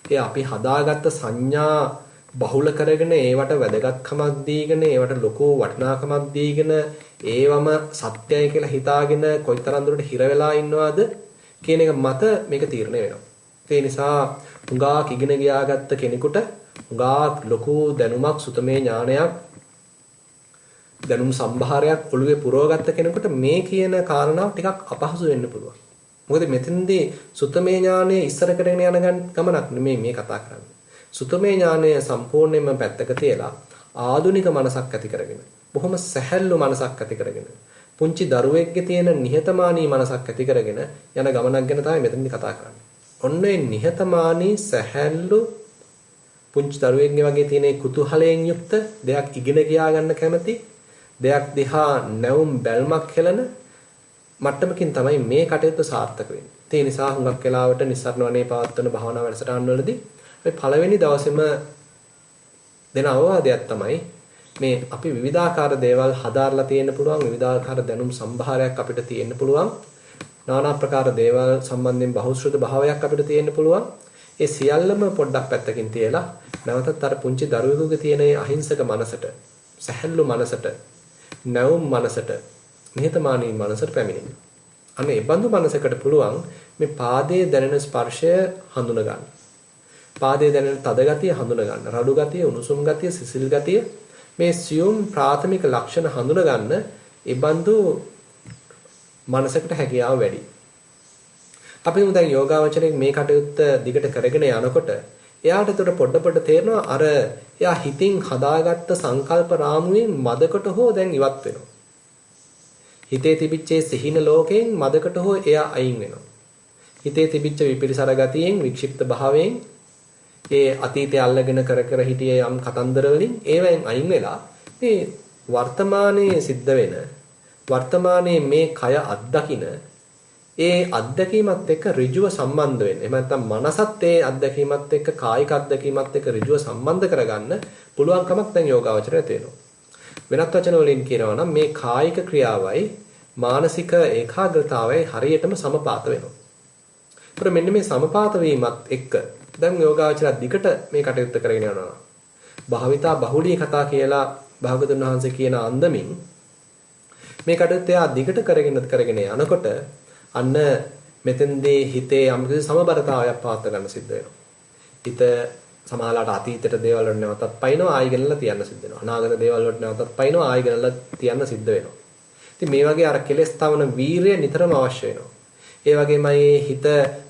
ඒ අපි හදාගත්ත සංඥා බහුල කරගෙන ඒවට වැදගත්කමක් දීගෙන ඒවට ලොකු වටිනාකමක් දීගෙන ඒවම සත්‍යයි කියලා හිතාගෙන කොයිතරම් දුරට හිර වෙලා ඉන්නවද කියන එක මත මේක තීරණය වෙනවා. ඒ නිසා හුඟක් ඉගෙන ගියාගත්ත කෙනෙකුට හුඟක් ලොකු දැනුමක් සුතමේ ඥානයක් දැනුම් සම්භාරයක් ඔළුවේ පුරවගත්ත කෙනෙකුට මේ කියන කාරණාව ටිකක් අපහසු වෙන්න පුළුවන්. මොකද මෙතනදී සුතමේ ඥානය ඉස්සර කරගෙන යන ගමනක් නෙමෙයි මේ කතා කරන්නේ. සුතමේ ඥානය සම්පූර්ණයෙන්ම පැත්තක තියලා ආධුනික මනසක් ඇති කරගෙන, බොහොම සැහැල්ලු මනසක් ඇති කරගෙන, පුංචි දරුවෙක්ගේ තියෙන නිහතමානී මනසක් ඇති කරගෙන යන ගමනක් ගැන තමයි මෙතනදී කතා කරන්නේ. ඔන්න ඒ නිහතමානී සැහැල්ලු පුංචි දරුවෙක්ගේ වගේ තියෙන කුතුහලයෙන් යුක්ත දෙයක් ඉගෙන ගියා ගන්න කැමති දෙයක් දිහා නැවුම් බැල්මක් හෙලන මට්ටමකින් තමයි මේ කටයුත්ත සාර්ථක වෙන්නේ. ඒ නිසා හුඟක් වෙලාවට නිස්සාරණ වනේ පවත්වන භාවනා වැඩසටහන් වලදී අපි පළවෙනි දවසේම දෙන අවවාදයක් තමයි මේ අපි විවිධාකාර දේවල් හදාarලා තියෙන්න පුළුවන්, විවිධාකාර දැනුම් සම්භාරයක් අපිට තියෙන්න පුළුවන්, নানা ප්‍රකාර දේවල් සම්බන්ධයෙන් බහුශ්‍රృత භාවයක් අපිට තියෙන්න පුළුවන්. ඒ සියල්ලම පොඩ්ඩක් පැත්තකින් තියලා නැවතත් අර පුංචි දරුවෙකුගේ තියෙන අහිංසක මනසට, සැහැල්ලු මනසට, නැවුම් මනසට, නිහතමානී මනසට පැමිණෙන්න. අන්න ඒ බඳු මනසකට පුළුවන් මේ පාදයේ දැනෙන ස්පර්ශය හඳුන ගන්න. පාදයේ දැනෙන තද ගතිය හඳුන ගන්න. රළු ගතිය, උණුසුම් ගතිය, සිසිල් ගතිය මේ සියුම් ප්‍රාථමික ලක්ෂණ හඳුන ගන්න ඒ බඳු මනසකට හැකියාව වැඩි. අපි දැන් යෝගාවචරයෙන් මේ කටයුත්ත දිගට කරගෙන යනකොට එයාට උතර පොඩ තේරෙනවා අර එයා හිතින් හදාගත්ත සංකල්ප රාමුවෙන් මදකට හෝ දැන් ඉවත් වෙනවා. හිතේ තිබිච්ච සිහින ලෝකයෙන් මදකට හෝ එයා අයින් වෙනවා. හිතේ තිබිච්ච විපිරිසර ගතියෙන්, වික්ෂිප්ත භාවයෙන්, ඒ අතීතය අල්ලගෙන කර හිටියේ යම් කතන්දර වලින් ඒවෙන් අයින් වෙලා මේ වර්තමානයේ සිද්ධ වෙන වර්තමානයේ මේ කය අත්දකින ඒ අත්දැකීමත් එක්ක ඍජුව සම්බන්ධ වෙන්න. එහෙම නැත්නම් මනසත් ඒ අත්දැකීමත් එක්ක කායික අත්දැකීමත් එක්ක ඍජුව සම්බන්ධ කරගන්න පුළුවන්කමක් දැන් යෝගාවචරයට තියෙනවා. වෙනත් වචන වලින් කියනවා නම් මේ කායික ක්‍රියාවයි මානසික ඒකාග්‍රතාවයි හරියටම සමපාත වෙනවා. ඒතර මෙන්න මේ සමපාත වීමත් එක්ක දැන් යෝගාවචර දිගට මේ කටයුත්ත කරගෙන යනවා. භාවිතා බහුලී කතා කියලා භාගතුන් වහන්සේ කියන අන්දමින් මේ කටයුත්ත එයා දිගට කරගෙන යනකොට අන්න මෙතෙන්දී හිතේ යම්කිසි සමබරතාවයක් පවත්වා ගන්න සිද්ධ වෙනවා. හිත සමාලාට අතීතයට දේවල් වලට නැවතත් පයින්නවා ආයෙ ගෙනල්ලා තියන්න සිද්ධ වෙනවා. අනාගත දේවල් වලට නැවතත් පයින්නවා ආයෙ ගෙනල්ලා තියන්න සිද්ධ වෙනවා. ඉතින් මේ වගේ අර කෙලෙස් තවන වීරිය නිතරම අවශ්‍ය වෙනවා. ඒ වගේමයි හිත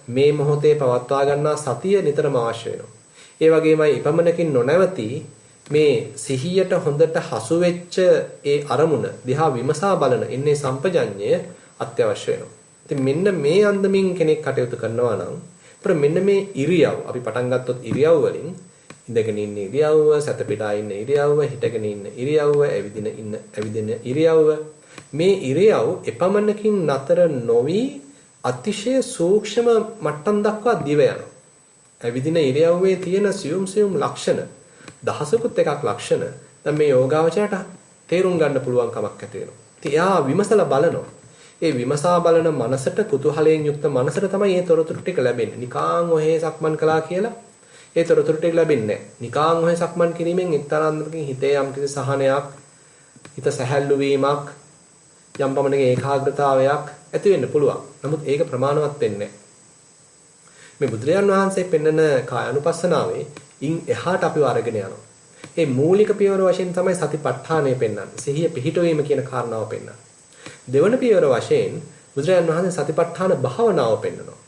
මේ මොහොතේ පවත්වා ගන්නා සතිය නිතරම අවශ්‍ය වෙනවා. ඒ වගේමයි ඉපමණකින් නොනැවති මේ සිහියට හොඳට හසු වෙච්ච ඒ අරමුණ දිහා විමසා බලන ඉන්නේ සම්පජඤ්ඤය අත්‍යවශ්‍ය වෙනවා. ඉතින් මෙන්න මේ අන්දමින් කෙනෙක් කටයුතු කරනවා නම් මෙන්න මේ ඉරියව් අපි පටන් ගත්තොත් ඉරියව් වලින් ඉඳගෙන ඉන්න ඉරියව්ව, සැතපීඩා ඉන්න ඉරියව්ව, හිටගෙන ඉන්න ඉරියව්ව, ඇවිදින ඉරියව්ව මේ ඉරියව් එපමණකින් නතර නොවි අතිශය සූක්ෂම මට්ටම් දක්වා දිව යනවා. ඇවිදින ඉරියව්වේ තියෙන සියුම් ලක්ෂණ දහසකුත් එකක් ලක්ෂණ දැන් මේ යෝගාවචරයට තේරුම් ගන්න පුළුවන් කමක් ඇති වෙනවා. ඉතින් එයා විමසලා බලනවා. ඒ විමසා බලන මනසට කුතුහලයෙන් යුක්ත මනසට තමයි මේ තොරතුරු ටික ලැබෙන්නේ. නිකාං ඔහේ සක්මන් කළා කියලා ඒ තොරතුරු ටික ලැබෙන්නේ නැහැ. නිකාං ඔහේ සක්මන් කිරීමෙන් එක්තරාන්දමකින් හිතේ යම්කිසි සහනයක්, හිත සැහැල්ලු වීමක්, යම් පමණක ඒකාග්‍රතාවයක් ඇති වෙන්න පුළුවන්. නමුත් ඒක ප්‍රමාණවත් වෙන්නේ නැහැ. මේ බුදුරජාන් වහන්සේ පෙන්වන කායानुපස්සනාවේ ඉන් එහාට අපිව අරගෙන යනවා. මේ මූලික පියවර වශයෙන් තමයි සතිපට්ඨානය පෙන්වන්නේ. සිහිය පිහිටවීම කියන කාරණාව පෙන්වන්නේ. දෙවන පියවර වශයෙන් බුදුරජාන් වහන්සේ සතිපට්ඨාන භාවනාව පෙන්වනවා.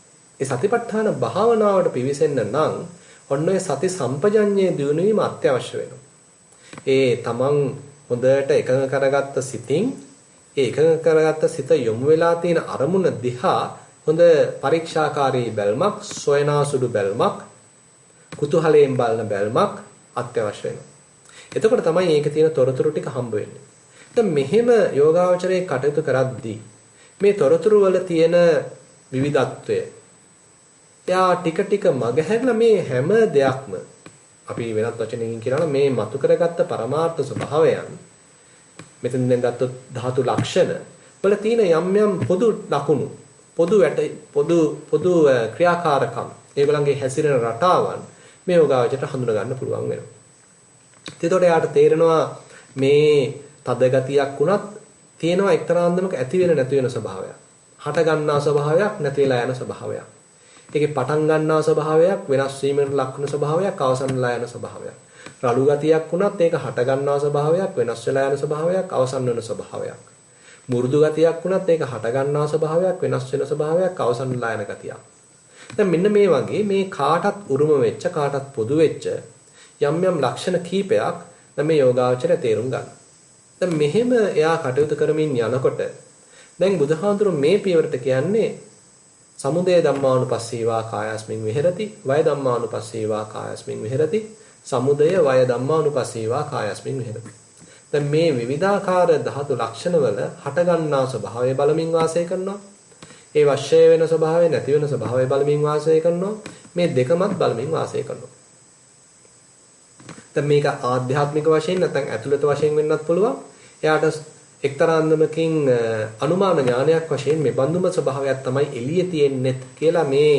ඒ සතිපට්ඨාන භාවනාවට පිවිසෙන්න නම් ඔන්න ඔය සති සම්පජඤ්ඤයේ දියුණු වීම අත්‍යවශ්‍ය වෙනවා. ඒ තමන් හොඳට එකඟ කරගත්ත සිතින් ඒ එකඟ කරගත්ත සිත යොමු වෙලා තියෙන අරමුණ දිහා හොඳ පරීක්ෂාකාරී බැල්මක්, සොයනාසුඩු බැල්මක්, කුතුහලයෙන් බලන බැල්මක් අත්‍යවශ්‍ය වෙනවා. එතකොට තමයි මේකේ තියෙන තොරතුරු ටික හම්බ වෙන්නේ. දැන් මෙහෙම යෝගාවචරයේ කටයුතු කරද්දී මේ තොරතුරු වල තියෙන විවිධත්වය එයා ටික මගහැරලා මේ හැම දෙයක්ම අපි වෙනත් වචනකින් කියනවා මේ මතු කරගත්ත පරමාර්ථ ස්වභාවයන් මෙතෙන් දැන් ගත්තොත් ධාතු ලක්ෂණ වල තියෙන යම් පොදු ලක්ෂණ පොදු ක්‍රියාකාරකම් ඒගොල්ලන්ගේ හැසිරෙන රටාවන් මේ යෝගාවචරයට හඳුනා ගන්න පුළුවන් වෙනවා. එතකොට යාට තේරෙනවා මේ තද ගතියක් වුණත් තියෙනවා එක්තරා අන්දමක ඇති වෙන නැති වෙන ස්වභාවයක්. හට ගන්නා ස්වභාවයක් නැති වෙලා යන ස්වභාවයක්. ඒකේ පටන් ගන්නා ස්වභාවයක් වෙනස් වීමකට ලක් වෙන ස්වභාවයක් අවසන් වෙලා යන ස්වභාවයක්. රළු ගතියක් වුණත් ඒක හට ගන්නා ස්වභාවයක් වෙනස් වෙලා යන ස්වභාවයක් අවසන් වෙන ස්වභාවයක්. මුරුදු ගතියක් වුණත් ඒක හට ගන්නා ස්වභාවයක් වෙනස් වෙන ස්වභාවයක් අවසන් වෙලා යන ගතියක්. දැන් මෙන්න මේ වගේ මේ කාටත් උරුම වෙච්ච කාටත් පොදු වෙච්ච යම් ලක්ෂණ කීපයක් දැන් මේ යෝගාවචරය තේරුම් ගන්න. දැන් මෙහෙම එයා කටයුතු කරමින් යනකොට දැන් බුදුහාඳුරු මේ පියවරට කියන්නේ සමුදය ධම්මානුපස්සීවා කායස්මින් විහෙරති වය ධම්මානුපස්සීවා කායස්මින් විහෙරති සමුදය වය ධම්මානුපස්සීවා කායස්මින් විහෙරති. දැන් මේ විවිධාකාර ධාතු ලක්ෂණවල හටගන්නා ස්වභාවය බලමින් වාසය කරනවා. ඒ වශය වෙන ස්වභාවය නැති වෙන ස්වභාවය බලමින් වාසය කරනවා. මේ දෙකමත් බලමින් වාසය කරනවා. දැන් මේක ආධ්‍යාත්මික වශයෙන් නැත්නම් ඇතුළත වශයෙන් වෙන්නත් පුළුවන්. එයාට එක්තරා අන්දමකින් අනුමාන ඥානයක් වශයෙන් මේ බඳුම ස්වභාවයක් තමයි එළියේ තියෙන්නේ කියලා මේ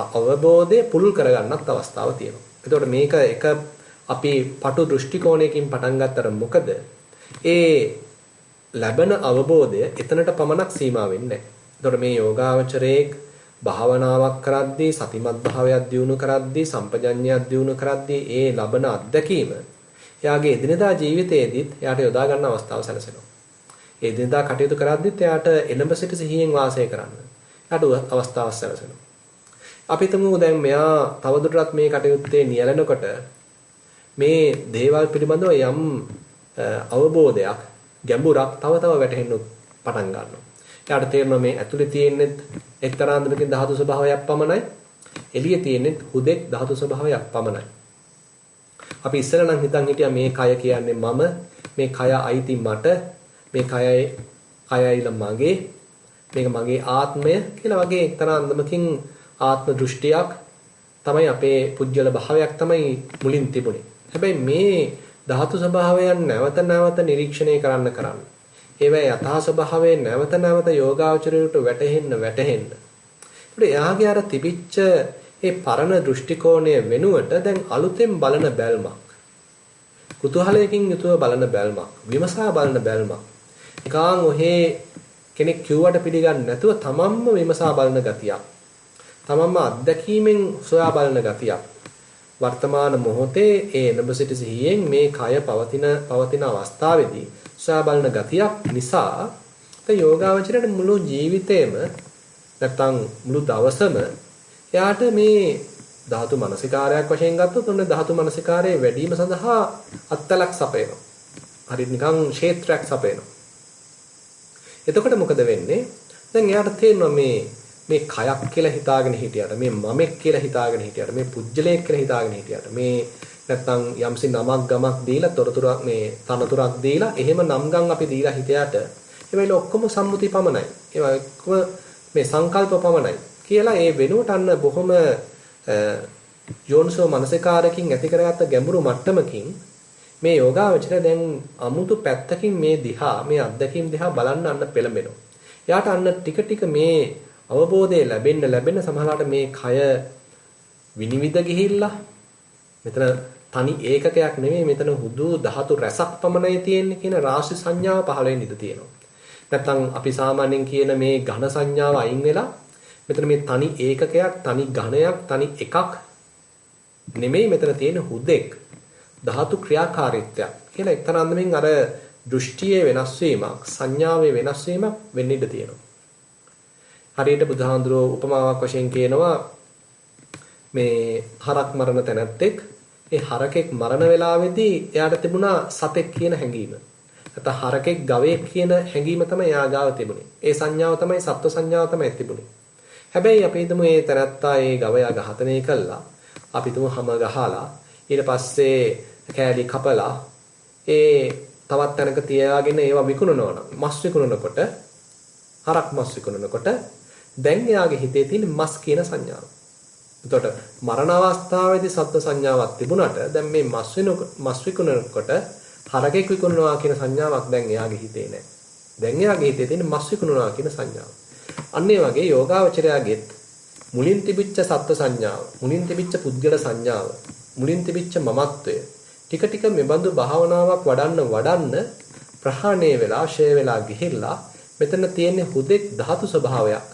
අවබෝධය පුළුල් කරගන්නත් අවස්ථාවක් තියෙනවා. එතකොට මේක එක අපි පටු දෘෂ්ටි කෝණයකින් පටන් ගත්තට මොකද ඒ ලැබෙන අවබෝධය එතනට පමණක් සීමා වෙන්නේ නැහැ. එතකොට මේ යෝගාවචරයේ භාවනාවක් කරද්දී සතිමත් භාවයක් දියුණු කරද්දී සම්පජඤ්ඤයක් දියුණු කරද්දී ඒ ලබන අත්දැකීම එයාගේ එදිනදා ජීවිතයේදීත් එයාට යොදා ගන්න අවස්ථාව සැලසෙනවා. ඒ එදිනදා කටයුතු කරද්දීත් එයාට එළඹ සිට සිහියෙන් වාසය කරන්න එයාට අවස්ථාවක් සැලසෙනවා. අපි හිතමු දැන් මෙයා තවදුරටත් මේ කටයුත්තේ නියැලෙනකොට මේ දේවල් පිළිබඳව යම් අවබෝධයක් ගැඹුරක් තව වැටහෙන්න පටන් ගන්නවා. එයාට තේරෙනවා මේ ඇතුලේ තියෙන්නේ එක්තරා අන්දමකින් ධාතු ස්වභාවයක් පමණයි. එළියේ තියෙන්නේ හුදෙක් ධාතු ස්වභාවයක් පමණයි. අපි ඉස්සෙල්ලා නම් හිතන් හිටියා මේ කය කියන්නේ මම, මේ කය අයිති මට, මේ කයයිල මගේ, මේක මගේ ආත්මය කියලා වගේ එක්තරා අන්දමකින් ආත්ම දෘෂ්ටියක් තමයි අපේ පුජ්‍යල භාවයක් තමයි මුලින් තිබුණේ. හැබැයි මේ ධාතු ස්වභාවයන් නැවත නිරීක්ෂණය කරන්න. ඒවැ යථා ස්වභාවයෙන් නැවත යෝගාචරයට වැටෙන්න. ඒකට එයාගේ අර තිබිච්ච ඒ පරණ දෘෂ්ටි කෝණය වෙනුවට දැන් අලුතෙන් බලන බැල්මක්. කුතුහලයකින් යුතුව බලන බැල්මක්. විමසා බලන බැල්මක්. නිකං ඔහේ කෙනෙක් කිව්වට පිළිගන්නේ නැතුව තමන්ම විමසා බලන ගතියක්. තමන්ම අත්දැකීමෙන් සොයා බලන ගතියක්. වර්තමාන මොහොතේ ඒ එළඹ සිටි සිහියෙන් මේ කය පවතින අවස්ථාවේදී සොයා බලන ගතියක් නිසා යෝගාවචරයට මුළු ජීවිතේම නැත්තම් මුළු දවසම එයාට මේ ධාතු මනසිකාරයක් වශයෙන් ගත්තොත් ඔන්න ධාතු මනසිකාරයේ වැඩිම සඳහා අත්තලක් සපයනවා. හරියට නිකන් ක්ෂේත්‍රයක් සපයනවා. එතකොට මොකද වෙන්නේ? දැන් එයාට තේරෙනවා මේ කයක් කියලා හිතාගෙන හිටියට, මේ මමෙක් කියලා හිතාගෙන හිටියට, මේ පුජ්‍යලයක් කියලා හිතාගෙන හිටියට, මේ නැත්තම් යම්සි නමක් ගමක් දීලා තොරතුරක් මේ තනතුරක් දීලා එහෙම නම් ගම් අපි දීලා හිතයට ඒවල ඔක්කොම සම්මුති පමණයි. ඒවා ඔක්කොම මේ සංකල්ප පමණයි කියලා ඒ වෙනුවට අන්න බොහොම යෝනිසෝ මනසිකාරකින් ඇති කරගත්ත ගැඹුරු මට්ටමකින් මේ යෝගාවචරය දැන් අමුතු පැත්තකින් මේ දිහා මේ අත්දැකීම් දිහා බලන්න අන්න පෙළඹෙනවා. එයාට අන්න ටික ටික මේ අවබෝධය ලැබෙන්න සමහරවිට මේ කය විනිවිද ගිහිල්ලා මෙතන තනි ඒකකයක් නෙමෙයි මෙතන හුදු ධාතු රසක් පමණයි තියෙන්නේ කියන රාශි සංඥාව පහළ වෙන්න ඉඩ තියෙනවා. නැත්නම් අපි සාමාන්‍යයෙන් කියන මේ ඝන සංඥාව අයින් වෙලා මෙතන මේ තනි ඒකකයක්, තනි ඝනයක්, තනි එකක් නෙමෙයි මෙතන තියෙන හුදෙක් ධාතු ක්‍රියාකාරීත්වයක් කියලා එක්තරා අන්දමින් අර දෘෂ්ටියේ වෙනස් වීමක්, සංඥාවේ වෙනස් වීමක් වෙන්න ඉඩ තියෙනවා. හරියට බුදුහාඳුරෝ උපමාවක් වශයෙන් කියනවා මේ හරක් මරණ තැනැත්තෙක් ඒ හරකෙක් මරණ වෙලාවේදී එයාට තිබුණා සතෙක් කියන හැඟීම. නැත්නම් හරකෙක් ගවයෙක් කියන හැඟීම තමයි එයා ගාව තිබුණේ. ඒ සංඥාව තමයි සත්ව සංඥාව තමයි තිබුණේ. හැබැයි අපි හිතමු මේ තැනැත්තා ඒ ගවයා ඝාතනය කළා. අපි හිතමු හැම ගහලා ඊට පස්සේ කෑලි කපලා ඒ තවත් තැනක තියාගෙන ඒවා විකුණනවා නම් මස් විකුණනකොට හරක් මස් විකුණනකොට දැන් එයාගේ හිතේ තියෙන මස් කියන සංඥාව. එතකොට මරණ අවස්ථාවේදී සත්ව සංඥාවක් තිබුණාට දැන් මේ මස් විකුණනකොට හරකෙක් විකුණනවා කියන සංඥාවක් දැන් එයාගේ හිතේ නැහැ. දැන් එයාගේ හිතේ තියෙන මස් විකුණනවා කියන සංඥාව. අන්න ඒ වගේ යෝගාවචරයාගෙත් මුලින් තිබිච්ච සත්ව සංඥාව, මුලින් තිබිච්ච පුද්ගල සංඥාව, මුලින් තිබිච්ච මමත්වය ටික ටික මෙබඳු භාවනාවක් වඩන්න ප්‍රහාණය වෙලා, ෂේ වෙලා ගිහිල්ලා මෙතන තියෙන හුදෙක් ධාතු ස්වභාවයක්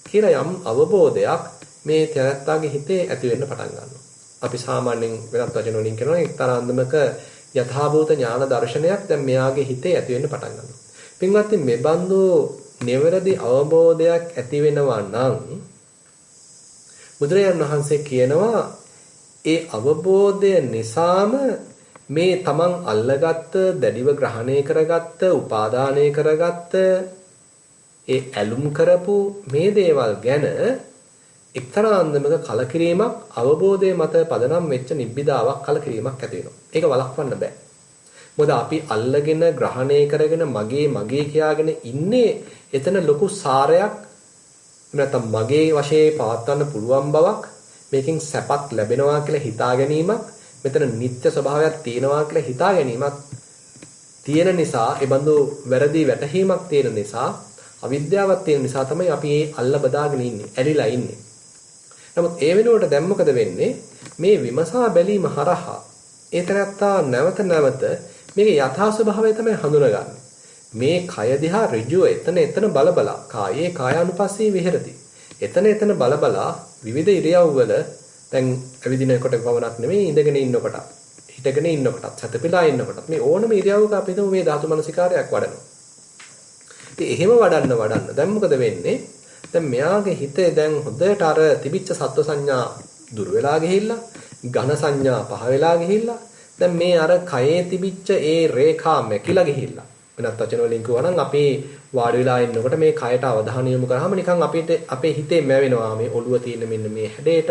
කියලා යම් අවබෝධයක් මේ තැනත්තාගේ හිතේ ඇති වෙන්න පටන් ගන්නවා. අපි සාමාන්‍යයෙන් වෙනත් වචන වලින් කියනවා එක්තරා අන්දමක යථාභූත ඥාන දර්ශනයක් දැන් මෙයාගේ හිතේ ඇති වෙන්න පටන් ගන්නවා. පින්වත්නි මෙබඳු නිවැරදි අවබෝධයක් ඇති වෙනවා නම් බුදුරජාණන් වහන්සේ කියනවා ඒ අවබෝධය නිසාම මේ තමන් අල්ලගත්ත, දැඩිව ග්‍රහණය කරගත්ත, උපාදානය කරගත්ත ඒ ඇලුම් කරපු මේ දේවල් ගැන එක්තරා අන්දමක කලකිරීමක් අවබෝධයේ මත පදනම් වෙච්ච නිබ්බිදාවක් කලකිරීමක් ඇති වෙනවා. ඒක වළක්වන්න බෑ. මොකද අපි අල්ලගෙන ග්‍රහණය කරගෙන මගේ කියාගෙන ඉන්නේ එතන ලොකු සාරයක් නැත්නම් මගේ වශයෙන් පවත්වන්න පුළුවන් බවක් මේකෙන් සැපක් ලැබෙනවා කියලා හිතා ගැනීමක් මෙතන නිත්‍ය ස්වභාවයක් තියෙනවා කියලා හිතා ගැනීමක් තියෙන නිසා ඒ බඳු වැරදි වැටහීමක් තියෙන නිසා අවිද්‍යාවක් තියෙන නිසා තමයි අපි මේ අල්ල බදාගෙන ඉන්නේ ඇලිලා ඉන්නේ. නමුත් ඒ වෙනුවට දැන් මොකද වෙන්නේ මේ විමසා බැලීම හරහා ඒ තැනත්තා නැවත මේක යථා ස්වභාවය තමයි හඳුනගන්නේ. මේ කය දිහා ඍජුව එතන බලබලා කායේ කායානුපස්සී විහෙරති. එතන බලබලා විවිධ ඉරියව්වල දැන් ඇවිදිනකොට පවණක් නෙමෙයි ඉඳගෙන ඉන්නකොට හිටගෙන ඉන්නකොට සතපිලා ඉන්නකොට මේ ඕනම ඉරියව්වක අපි හිතමු මේ ධාතු මනසිකාරයක් වඩනවා. ඉතින් එහෙම වඩන්න දැන් මොකද වෙන්නේ? දැන් මෙයාගේ හිතේ දැන් හොඳට අර තිබිච්ච සත්ව සංඥා දුර වෙලා ගිහිල්ලා ඝන සංඥා පහ වෙලා ගිහිල්ලා දැන් මේ අර කයේ තිබිච්ච ඒ රේඛා මැකිලා ගිහිල්ලා වෙනත් වචන වලින් කියනවා නම් අපි වාඩි වෙලා ඉන්නකොට මේ කයට අවධානය යොමු කරාම නිකන් අපේ හිතේ මැවෙනවා මේ ඔළුව තියෙන මෙන්න මේ හැඩයට,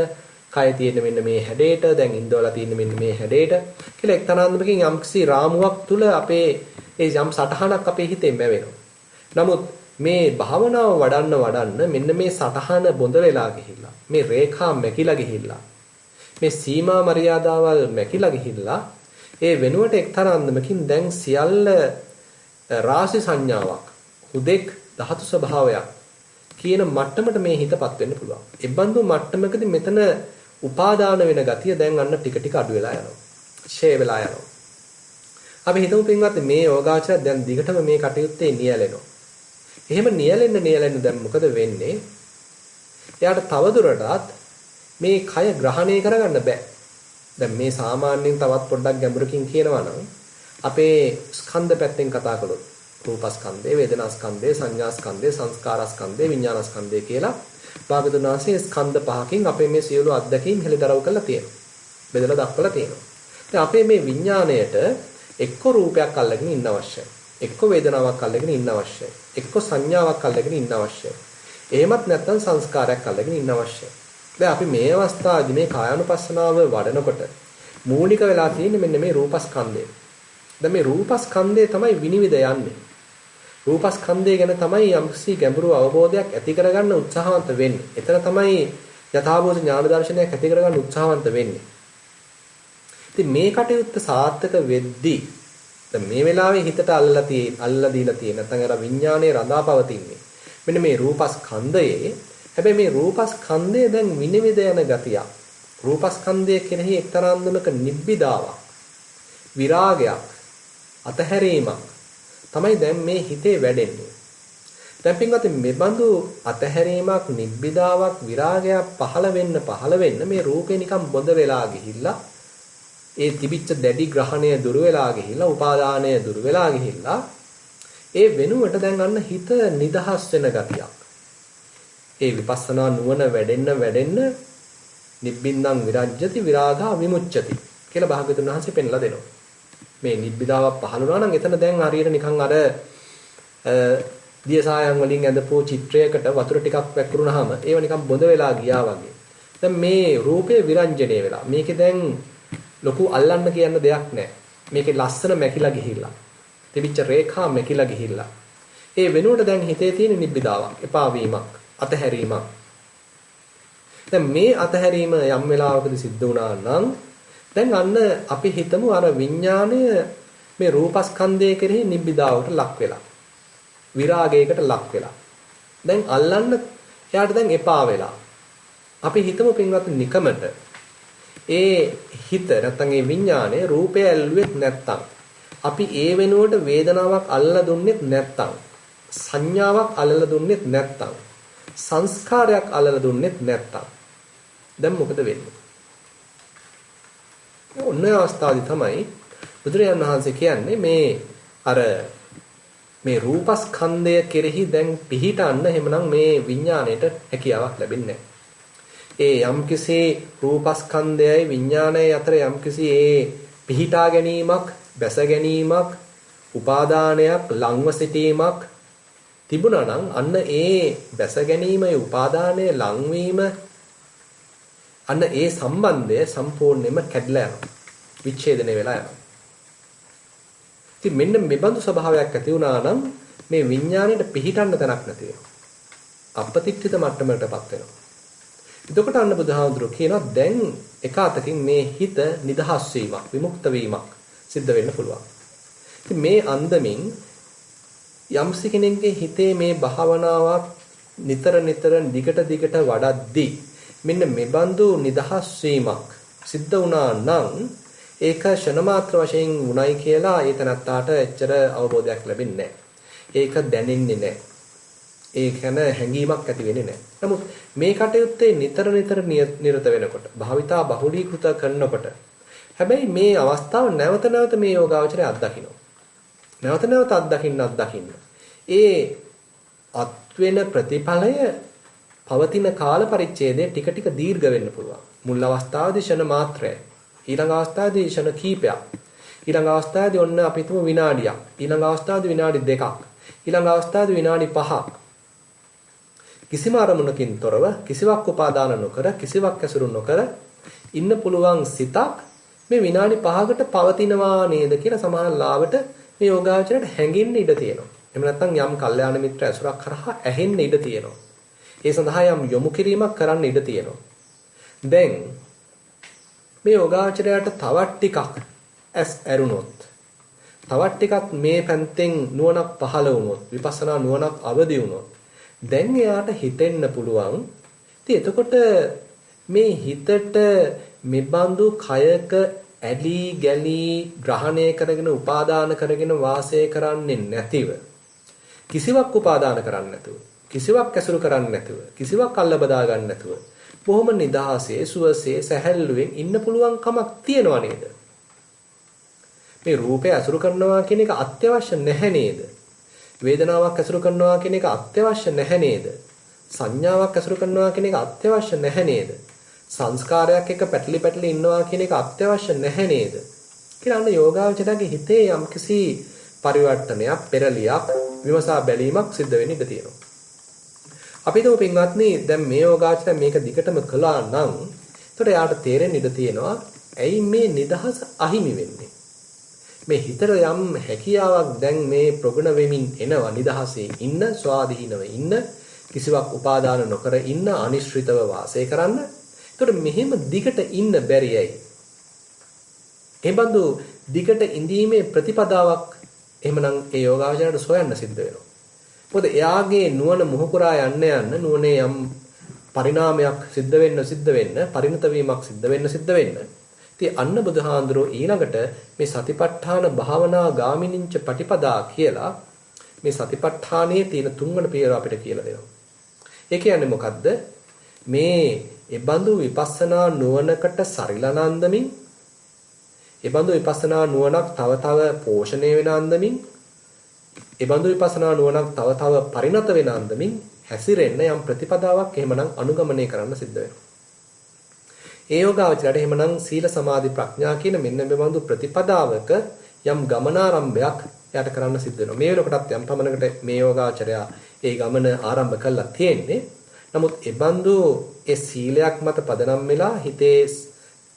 කය තියෙන මෙන්න මේ හැඩයට, දැන් ඉන්දවලා තියෙන මෙන්න මේ හැඩයට කියලා එක්තරා අන්දමකින් යම්කිසි රාමුවක් තුල අපේ ඒ යම් සටහනක් අපේ හිතේ මැවෙනවා. නමුත් මේ භාවනාව වඩන්න මෙන්න මේ සටහන බොඳ වෙලා ගිහිල්ලා මේ රේඛා මැකිලා ගිහිල්ලා මේ සීමා මරියාදාවල් මැකිලා ගිහිල්ලා ඒ වෙනුවට එක්තරා අන්දමකින් දැන් සියල්ල රාශි සංඥාවක් හුදෙක් ධාතු ස්වභාවයක් කියන මට්ටමට මේ හිතපත් වෙන්න පුළුවන්. ඒ බඳු මට්ටමකදී මෙතන උපාදාන වෙන ගතිය දැන් අන්න ටික ටික අඩු වෙලා යනවා. ෂේ වෙලා යනවා. අපි හිතමු පින්වත් මේ යෝගාචරය දැන් දිගටම මේ කටයුත්තේ නියැලෙනවා. එහෙම නියැලෙන්න දැන් මොකද වෙන්නේ? එයාට තවදුරටත් මේ කය ග්‍රහණය කරගන්න බෑ. දැන් මේ සාමාන්‍යයෙන් තවත් පොඩ්ඩක් ගැඹුරකින් කියනවා නම් අපේ ස්කන්ධ පැත්තෙන් කතා කළොත් රූපස්කන්ධය, වේදනාස්කන්ධය, සංඥාස්කන්ධය, සංස්කාරස්කන්ධය, විඥානස්කන්ධය කියලා භාගතුන් වහන්සේ ස්කන්ධ පහකින් අපේ මේ සියලු අත්දැකීම් හෙළිදරව් කරලා තියෙනවා. බෙදලා දක්වලා තියෙනවා. දැන් අපේ මේ විඥාණයට එක්ක රූපයක් අල්ලගෙන ඉන්න අවශ්‍යයි. එක්ක වේදනාවක් අල්ලගෙන ඉන්න අවශ්‍යයි. එක්ක සංඥාවක් අල්ලගෙන ඉන්න අවශ්‍යයි. එහෙමත් නැත්නම් සංස්කාරයක් අල්ලගෙන ඉන්න අවශ්‍යයි. දැන් අපි මේ අවස්ථාවේදී මේ කායानुපස්සනාව වඩනකොට මූලික වෙලා තියෙන්නේ මෙන්න මේ රූපස්කන්ධය. දැන් මේ රූපස්කන්ධය තමයි විනිවිද යන්නේ. රූපස්කන්ධය ගැන තමයි යම්කිසි ගැඹුරු අවබෝධයක් ඇති කරගන්න උත්සාහවන්ත වෙන්නේ. එතන තමයි යථාභූත ඥාන දර්ශනයක් ඇති කරගන්න උත්සාහවන්ත වෙන්නේ. ඉතින් මේ කටයුත්ත සාර්ථක වෙද්දී දැන් මේ වෙලාවේ හිතට අල්ලලා දීලා තියෙන නැත්නම් අර විඥානයේ රඳාපවතින්නේ. මෙන්න මේ රූපස්කන්ධයේ හැබැයි මේ රූපස්කන්ධය දැන් විනිවිද යන ගතියක්. රූපස්කන්ධය කෙරෙහි එක්තරා අන්දමක නිබ්බිදාවක්, විරාගයක්, අතහැරීමක් තමයි දැන් මේ හිතේ වැඩෙන්නේ. දැන් පින්වත්නි මේ බඳු අතහැරීමක්, නිබ්බිදාවක්, විරාගයක් පහළ වෙන්න මේ රූපේ නිකන් බොඳ වෙලා ගිහිල්ලා ඒ තිබිච්ච දැඩි ග්‍රහණය දුර වෙලා ගිහිල්ලා, උපාදානය දුර වෙලා ගිහිල්ලා ඒ වෙනුවට දැන් අන්න හිත නිදහස් වෙන ගතියක්. ඒ විපස්සනා නුවණ වැඩෙන්න නිබ්බින්දං විරජ්‍යති විරාගා විමුච්ඡති කියලා භාගතුන් වහන්සේ පෙන්ලා දෙනවා. මේ නිබ්බිදාවක් පහළ වුණා නම් එතන දැන් හරියට නිකන් අර දියසායන් වලින් ඇඳපු චිත්‍රයකට වතුර ටිකක් වැක්කුරුනහම ඒව නිකන් බොඳ වෙලා ගියා වගේ. දැන් මේ රූපේ විරංජනය වෙලා. මේකේ දැන් ලොකු අල්ලන්න කියන්න දෙයක් නැහැ. මේකේ ලස්සන මැකිලා ගිහිල්ලා. තිබිච්ච රේඛා මැකිලා ගිහිල්ලා. ඒ වෙනුවට දැන් හිතේ තියෙන නිබ්බිදාවක්, එපා වීමක්, අතහැරීමක්. දැන් මේ අතහැරීම යම් වෙලාවකදී සිද්ධ වුණා නම් දැන් අන්න අපි හිතමු අර විඥාණය මේ රූපස්කන්ධය කෙරෙහි නිබ්බිදාවට ලක් වෙලා. විරාගයකට ලක් වෙලා. දැන් අල්ලන්න එයාට දැන් එපා වෙලා. අපි හිතමු පින්වත් නිකමට ඒ හිත නැත්නම් ඒ විඥානයේ රූපය ඇල්ලුවෙත් නැත්නම් අපි ඒ වෙනුවට වේදනාවක් අල්ලලා දුන්නෙත් නැත්නම් සංඥාවක් අල්ලලා දුන්නෙත් නැත්නම් සංස්කාරයක් අල්ලලා දුන්නෙත් නැත්නම් දැන් මොකද වෙන්නේ? ඔන්න අවස්ථාවේදී තමයි බුදුරජාණන් වහන්සේ කියන්නේ මේ රූපස්කන්ධය කෙරෙහි දැන් පිහිටන්න එහෙමනම් මේ විඥාණයට හැකියාවක් ලැබෙන්නේ නැහැ. ඒ යම්කිසි රූපස්කන්ධයයි විඥානයයි අතර යම්කිසි ඒ පිහිටා ගැනීමක්, බැස ගැනීමක්, උපාදානයක්, ලංව සිටීමක් තිබුණා නම් අන්න ඒ බැස ගැනීමයි, උපාදානයේ ලංවීම අන්න ඒ සම්බන්ධය සම්පූර්ණයෙන්ම කැඩලා යනවා. විච්ඡේදනය වෙලා යනවා. ඉතින් මෙන්න මේ බඳු ස්වභාවයක් ඇති වුණා නම් මේ විඥාණයට පිහිටන්න තැනක් නැති වෙනවා. අපපතිත්‍ිත මට්ටමකටපත් වෙනවා. එතකොට අන්න බුදුහාමුදුරුවෝ කියනවා දැන් එක අතකින් මේ හිත නිදහස් වීමක්, විමුක්ත වීමක් සිද්ධ වෙන්න පුළුවන්. ඉතින් මේ අන්දමින් යම්සි කෙනෙක්ගේ හිතේ මේ භාවනාවක් නිතර දිගට වඩද්දී මෙන්න මෙබඳු නිදහස් වීමක් සිද්ධ වුණා නම් ඒක ෂණ මාත්‍ර වශයෙන් වුණයි කියලා ඒ තනත්තාට එච්චර අවබෝධයක් ලැබෙන්නේ නැහැ. ඒක දැනෙන්නේ නැහැ. ඒ කියන්නේ හැඟීමක් ඇති වෙන්නේ නැහැ. නමුත් මේ කටයුත්තේ නිතර නිරත වෙනකොට, භාවිතා බහුලීකృత කරනකොට හැබැයි මේ අවස්ථාව නැවත මේ යෝගාවචරය අත්දකින්න. නැවත අත්දකින්න. ඒ අත් වෙන ප්‍රතිඵලය පවතින කාල පරිච්ඡේදය ටික දීර්ඝ වෙන්න පුළුවන්. මුල් අවස්ථාවේදී ෂණ මාත්‍රයයි. ඊළඟ අවස්ථාවේදී ෂණ කීපයක්. ඊළඟ අවස්ථාවේදී ඔන්න අපි හිතමු විනාඩියක්. ඊළඟ අවස්ථාවේදී විනාඩි 2ක්. ඊළඟ අවස්ථාවේදී විනාඩි 5ක්. කිසිම අරමුණකින් තොරව, කිසිවක් උපාදාන නොකර, කිසිවක් ඇසුරු නොකර ඉන්න පුළුවන් සිතක් මේ විනාඩි 5කට පවතිනවා නේද කියලා සමහර ලාවට මේ යෝගාචරයට හැඟෙන්න ඉඩ තියෙනවා. එහෙම නැත්නම් යම් කල්යාණ මිත්‍ර ඇසුරක් කරහා ඇහෙන්න ඉඩ තියෙනවා. ඒ සඳහා යම් යොමු කිරීමක් කරන්න ඉඩ තියෙනවා. දැන් මේ යෝගාචරයට තවත් ටිකක් ඇස් ඇරුණොත්, තවත් ටිකක් මේ පැන්තෙන් නුවණක් පහළ වුණොත්, විපස්සනා නුවණක් අවදි වුණොත්, දැන් එයාට හිතෙන්න පුළුවන්. ඉතින් එතකොට මේ හිතට මෙබඳු කයක ඇලි ගැලි ග්‍රහණය කරගෙන උපාදාන කරගෙන වාසය කරන්නේ නැතිව කිසිවක් උපාදාන කරන්නේ නැතුව කිසිවක් ඇසුරු කරන්නේ නැතුව කිසිවක් අල්ල බදා ගන්න නැතුව බොහොම නිදහසේ සුවසේ සැහැල්ලුවෙන් ඉන්න පුළුවන් කමක් තියනවා නේද? මේ රූපය ඇසුරු කරනවා කියන එක අත්‍යවශ්‍ය නැහැ නේද? වේදනාවක් ඇසුරු කරනවා කියන එක අත්‍යවශ්‍ය නැහැ නේද? සංඥාවක් ඇසුරු කරනවා කියන එක අත්‍යවශ්‍ය නැහැ නේද? සංස්කාරයක් එක්ක පැටලි ඉන්නවා කියන එක අත්‍යවශ්‍ය නැහැ නේද? කියලා අන්න යෝගාවචරයේ හිතේ යම්කිසි පරිවර්තනයක්, පෙරලියක්, විමසා බැලීමක් සිද්ධ වෙන්න ඉඩ තියෙනවා. අපි හිතමු පින්වත්නි දැන් මේ යෝගාචරය මේක දිගටම කළා නම් එතකොට යාට තේරෙන්න ඉඩ තියෙනවා ඇයි මේ නිදහස අහිමි වෙන්නේ? මේ හිතට යම් හැකියාවක් දැන් මේ ප්‍රගුණ වෙමින් එනවා නිදහසේ ඉන්න, ස්වාධීනව ඉන්න, කිසිවක් උපාදාන නොකර ඉන්න, අනිශ්චිතව වාසය කරන්න. එතකොට මෙහෙම දිගට ඉන්න බැරි ඇයි? එබඳු දිගට ඉඳීමේ ප්‍රතිපදාවක් එහෙමනම් ඒ යෝගාචරයට සොයන්න සිද්ධ වෙනවා. මොකද එයාගේ නුවණ මුහුකුරා යන්න නුවණේ යම් පරිණාමයක් සිද්ධ වෙන්න පරිණත වීමක් සිද්ධ වෙන්න. ඉතින් අන්න බුදුහාඳුරෝ ඊළඟට මේ සතිපට්ඨාන භාවනා ගාමිනින්ච පටිපදා කියලා මේ සතිපට්ඨානයේ තියෙන තුන්වන පියවර අපිට කියලා දෙනවා. ඒ කියන්නේ මොකද්ද? මේ එබඳු විපස්සනා නුවණකට සරිලන අන්දමින් එබඳු විපස්සනා නුවණක් තව තව පෝෂණය වෙන අන්දමින් එබඳු විපස්සනා නුවණක් තව තව පරිණත වෙන අන්දමින් හැසිරෙන්න යම් ප්‍රතිපදාවක් එහෙමනම් අනුගමනය කරන්න සිද්ධ වෙනවා. ඒ යෝගාවචරයට එහෙමනම් සීල සමාධි ප්‍රඥා කියන මෙන්න මෙබඳු ප්‍රතිපදාවක යම් ගමනාරම්භයක් යට කරන්න සිද්ධ වෙනවා. මේ වෙනකොටත් යම් පමණකට මේ යෝගාචරය ඒ ගමන ආරම්භ කළා තියෙන්නේ. නමුත් එබඳු ඒ සීලයක් මත පදනම් වෙලා හිතේ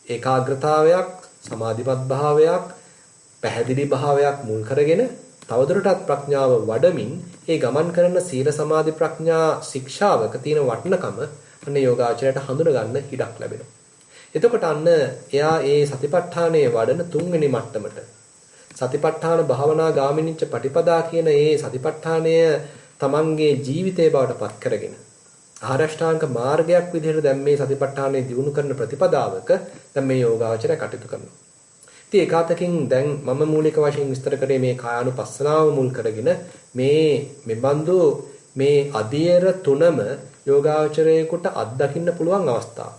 ඒකාග්‍රතාවයක්, සමාධිමත් භාවයක්, පැහැදිලි භාවයක් මුල් කරගෙන තවදුරටත් ප්‍රඥාව වඩමින් ඒ ගමන් කරන සීල සමාධි ප්‍රඥා ශික්ෂාවක තියෙන වටිනකම අන්න යෝගාචරයට හඳුන ගන්න ඉඩක් ලැබෙනවා. එතකොට අන්න එයා ඒ සතිපට්ඨානයේ වඩන තුන්වෙනි මට්ටමට සතිපට්ඨාන භාවනා ගාමිනිච්ච පටිපදා කියන ඒ සතිපට්ඨානය තමන්ගේ ජීවිතේ බවට පත් කරගෙන ආරෂ්ඨාංග මාර්ගයක් විදිහට දැන් මේ සතිපට්ඨානයේ දියුණු කරන ප්‍රතිපදාවක දැන් මේ යෝගාචරය කටයුතු කරනවා. ඉතින් ඒකාතකින් දැන් මම මූලික වශයෙන් විස්තර කරේ මේ කායානුපස්සනාව මුල් කරගෙන මෙබඳු මේ අධීර තුනම යෝගාචරයේකට අත්දකින්න පුළුවන් අවස්ථාව.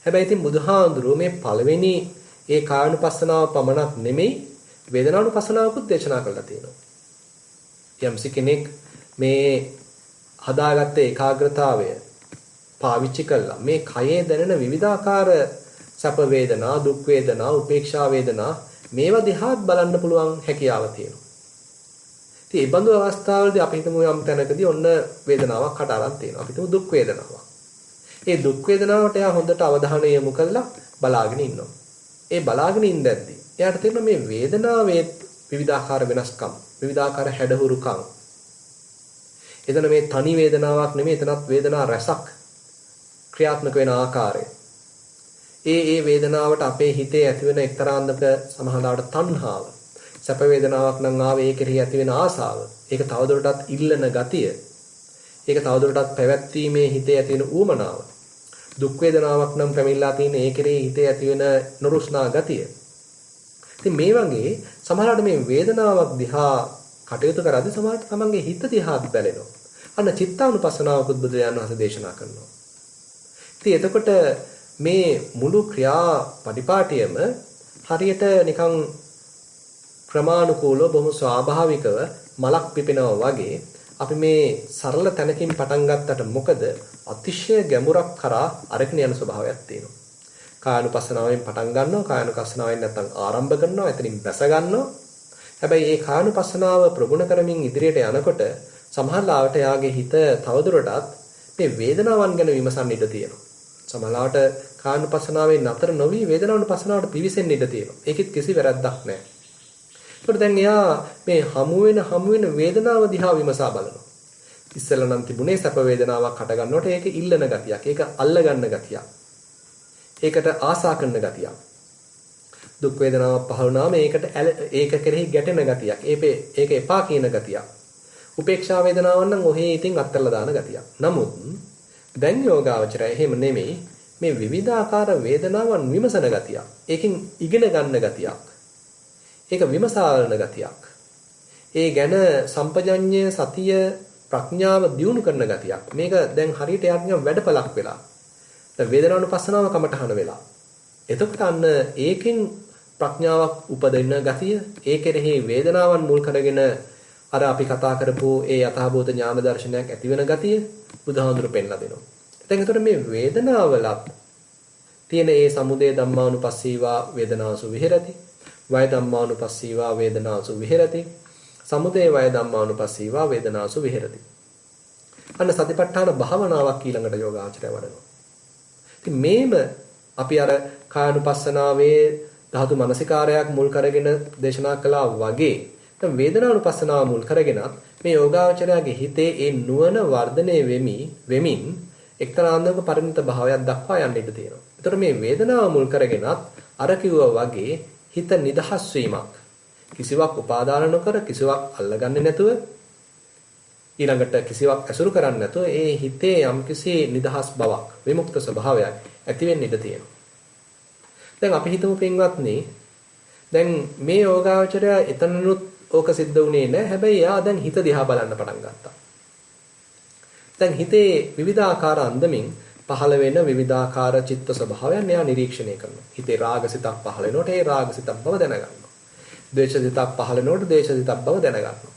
හැබැයි ඉතින් බුදුහාඳුරෝ මේ පළවෙනි ඒ කායානුපස්සනාව පමණක් නෙමෙයි වේදනානුපස්සනාවකුත් දේශනා කරලා තියෙනවා. යම්සි කෙනෙක් මේ හදාගත්ත ඒකාග්‍රතාවය පාවිච්චි කළා මේ කයේ දැනෙන විවිධාකාර සැප වේදනා, දුක් වේදනා, උපේක්ෂා වේදනා මේවා දිහාත් බලන්න පුළුවන් හැකියාව තියෙනවා. ඉතින් මේ බඳු අවස්ථාවලදී අපි හිතමු යම් තැනකදී ඔන්න වේදනාවක් හට අරන් තියෙනවා. අපි හිතමු දුක් වේදනාවක්. ඒ දුක් වේදනාවට එයා හොඳට අවධානය යොමු කරලා බලාගෙන ඉන්නවා. ඒ බලාගෙන ඉඳද්දී එයාට තේරෙන මේ වේදනාවේ විවිධාකාර වෙනස්කම්, විවිධාකාර හැඩහුරුකම්. එතන මේ තනි වේදනාවක් නෙමෙයි එතනත් වේදනා රසක් ක්‍රියාත්මක වෙන ආකාරය. ඒ වේදනාවට අපේ හිතේ ඇතිවෙන එක්තරාන්දක සමහරවිට තණ්හාව. සැප වේදනාවක් නම් ආවේ ඒ කෙරෙහි ඇතිවෙන ආසාව. ඒක තවදුරටත් ඉල්ලන ගතිය. ඒක තවදුරටත් පැවැත්වීමේ හිතේ ඇතිවෙන ඌමනාව. දුක් වේදනාවක් නම් පැමිණලා තියෙන ඒ කෙරෙහි හිතේ ඇතිවෙන නොරුස්නා ගතිය. ඉතින් මේ වගේ සමහරවිට මේ වේදනාවක් දිහා කටයුතු කරද්දී සමහරවිට තමන්ගේ හිත දිහාත් බැලෙනවා. අන්න චිත්තානුපස්සනාවකුත් බුදුරජාණන් වහන්සේ දේශනා කරනවා. ඉතින් එතකොට මේ මුළු ක්‍රියා පටිපාටියම හරියට නිකන් ක්‍රමානුකූලව බොහොම ස්වාභාවිකව මලක් පිපෙනවා වගේ අපි මේ සරල තැනකින් පටන් ගත්තට මොකද අතිශය ගැඹුරක් කරා අරගෙන යන ස්වභාවයක් තියෙනවා. කායानुපස්සනාවෙන් පටන් ගන්නවා, කායानुපස්සනාවෙන් නැත්තම් ආරම්භ කරනවා, එතනින් බැස ගන්නවා. හැබැයි මේ කායानुපස්සනාව ප්‍රගුණ කරමින් ඉදිරියට යනකොට සමහරවිට යාගේ හිත තවදුරටත් මේ වේදනාවන් ගැන විමසන්න ඉඩ තියෙනවා. සමහරවිට කායानुපස්සනාවෙන් නතර නොවි වේදනානුපස්සනාවට පිවිසෙන්න ඉඩ තියෙනවා. ඒකෙත් කිසි වැරද්දක් නැහැ. ඒකට දැන් එයා මේ හමු වෙන වේදනාව දිහා විමසා බලනවා. ඉස්සෙල්ලා නම් තිබුණේ සැප වේදනාවක් හට ගන්නකොට ඒක ඉල්ලන ගතියක්, ඒක අල්ල ගන්න ගතියක්. ඒකට ආසා කරන ගතියක්. දුක් වේදනාවක් පහළ වුණාම ඒක කෙරෙහි ගැටෙන ගතියක්. ඒක එපා කියන ගතියක්. උපේක්ෂා වේදනාවක් නම් ඔහේ ඉතින් අත්හැරලා දාන ගතියක්. නමුත් දැන් යෝගාවචරය එහෙම නෙමෙයි. මේ විවිධාකාර වේදනාවන් විමසන ගතියක්. ඒකෙන් ඉගෙන ගන්න ගතියක්. ඒක විමසාලන ගතියක්. ඒ ගැන සම්පජඤ්ඤය සතිය ප්‍රඥාව දියුණු කරන ගතියක්. මේක දැන් හරියට යාඥා වැඩපලක් වෙලා. දැන් වේදනානුපස්සනාව කමටහන වෙලා. එතකොට අන්න ඒකෙන් ප්‍රඥාවක් උපදින ගතිය, ඒ කෙරෙහි වේදනාවන් මුල් කරගෙන අර අපි කතා කරපු ඒ යථාභූත ඥාන දර්ශනයක් ඇති වෙන ගතිය බුදුහාඳුර පෙන්ලා දෙනවා. දැන් එතකොට මේ වේදනාවලත් තියෙන ඒ සමුදය ධම්මානුපස්සීවා වේදනාසු විහෙරති, වය ධම්මානුපස්සීවා වේදනාසු විහෙරති, සමුදය වය ධම්මානුපස්සීවා වේදනාසු විහෙරති. අන්න සතිපට්ඨාන භාවනාවක් ඊළඟට යෝගාචරය වඩනවා. ඉතින් මේම අපි අර කායानुපස්සනාවේ ධාතු මනසිකාරයක් මුල් කරගෙන දේශනා කළා වගේ දැන් වේදනානුපස්සනාව මුල් කරගෙනත් මේ යෝගාචරයාගේ හිතේ ඒ නුවණ වර්ධනය වෙමින් එක්තරා අන්දමක පරිණත භාවයක් දක්වා යන්න ඉඩ තියෙනවා. ඒතර මේ වේදනාව මුල් කරගෙනත් අර කිව්වා වගේ හිත නිදහස් වීමක්. කිසිවක් උපාදාන නොකර කිසිවක් අල්ලගන්නේ නැතුව ඊළඟට කිසිවක් ඇසුරු කරන්නේ නැතුව ඒ හිතේ යම්කිසි නිදහස් බවක් විමුක්ත ස්වභාවයක් ඇති වෙන්න ඉඩ තියෙනවා. දැන් අපි හිතමු පින්වත්නි දැන් මේ යෝගාචරය එතනනුත් ඕක සිද්ධ වුණේ නැහැ. හැබැයි එයා දැන් හිත දිහා බලන්න පටන් ගත්තා. දැන් හිතේ විවිධාකාර අන්දමින් පහළ වෙන විවිධාකාර චිත්ත ස්වභාවයන් එයා නිරීක්ෂණය කරනවා. හිතේ රාගසිතක් පහළ වෙනකොට ඒ රාගසිතක් බව දැනගන්නවා. ද්වේෂසිතක් පහළ වෙනකොට ද්වේෂසිතක් බව දැනගන්නවා.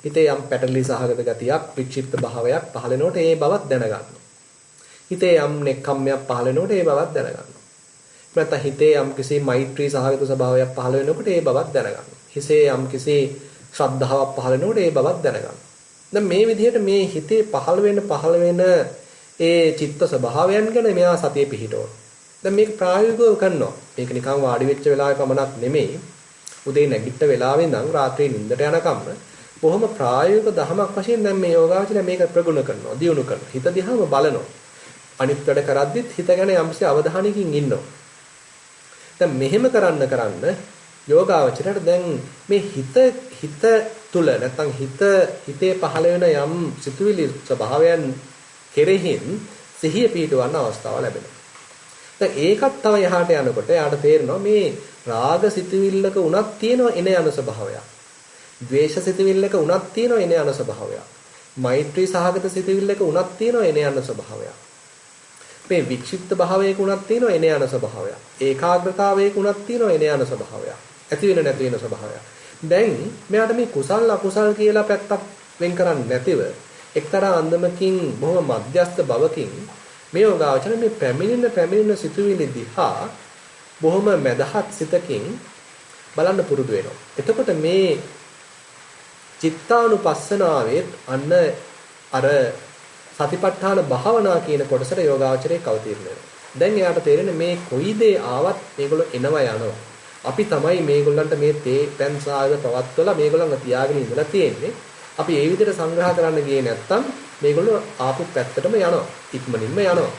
හිතේ යම් පැටලි සහගත ගතියක්, වික්ෂිප්ත භාවයක් පහළ වෙනකොට ඒ බවත් දැනගන්නවා. හිතේ යම් නෙක්ඛම්මයක් පහළ වෙනකොට ඒ බවත් දැනගන්නවා. නැත්නම් හිතේ යම් කිසි මෛත්‍රී සහගත ස්වභාවයක් පහළ වෙනකොට ඒ බවත් දැනගන්නවා. හිසේ යම් කිසි ශ්‍රද්ධාවක් පහළ වෙනකොට ඒ බවත් දැනගන්නවා. දැන් මේ විදිහට මේ හිතේ පහළ වෙන ඒ චිත්ත ස්වභාවයන් ගැන මෙයා සතිය පිහිටවනවා. දැන් මේක ප්‍රායෝගිකව කරනවා. මේක නිකන් වාඩි වෙච්ච වෙලාවේ පමණක් නෙමෙයි. උදේ නැගිට වෙලාවෙ ඉඳන් රාත්‍රියේ නිින්දට යනකම් බොහොම ප්‍රායෝගික දහමක් වශයෙන් දැන් මේ යෝගාවචරය මේක ප්‍රගුණ කරනවා, දියුණු කරනවා. හිත දිහාම බලනවා. අනිත් වැඩ කරද්දිත් හිත ගැන යම්සි අවධානයකින් ඉන්නවා. දැන් මෙහෙම කරන්න යෝගාවචරයට දැන් මේ හිත තුල නැත්නම් හිතේ පහළ වෙන යම් සිතුවිලි ස්වභාවයන් කෙරෙහින් සිහිය පිහිටවන්න අවස්ථාව ලැබෙනවා. දැන් ඒකත් තව යහට යනකොට යාට තේරෙනවා මේ රාග සිතුවිල්ලක උනත් තියෙන එන යන ස්වභාවයක්. ද්වේෂ සිතුවිල්ලක උනත් තියෙන එන යන ස්වභාවයක්. මෛත්‍රී සහගත සිතුවිල්ලක උනත් තියෙන එන යන ස්වභාවයක්. මේ වික්ෂිප්ත භාවයක උනත් තියෙන එන යන ස්වභාවයක්. ඒකාග්‍රතාවයක උනත් තියෙන එන යන ස්වභාවයක්. ඇති වෙන නැති වෙන ස්වභාවයක්. දැන් මෙයාට මේ කුසල් අකුසල් කියලා පැත්තක් වෙන් කරන්නේ නැතිව එක්තරා අන්දමකින් බොහොම මධ්‍යස්ථ බවකින් මේ යෝගාවචර මේ පැමිණෙන සිතුවිලි දිහා බොහොම මදහත් සිතකින් බලන්න පුරුදු වෙනවා. එතකොට මේ චිත්තානුපස්සනාවේ අන්න අර සතිපට්ඨාන භාවනා කියන කොටසට යෝගාචරයේ කවතිරණ වෙනවා. දැන් එයාට තේරෙන්නේ මේ කොයි දේ ආවත් මේගොල්ලෝ එනවා යනවා. අපි තමයි මේගොල්ලන්ට මේ තැන් සාග පවත්වලා මේගොල්ලන්ව තියාගෙන ඉඳලා තියෙන්නේ. අපි ඒ විදිහට සංග්‍රහ කරන්න ගියේ නැත්තම් මේගොල්ලෝ ආපු පැත්තටම යනවා. ඉක්මනින්ම යනවා.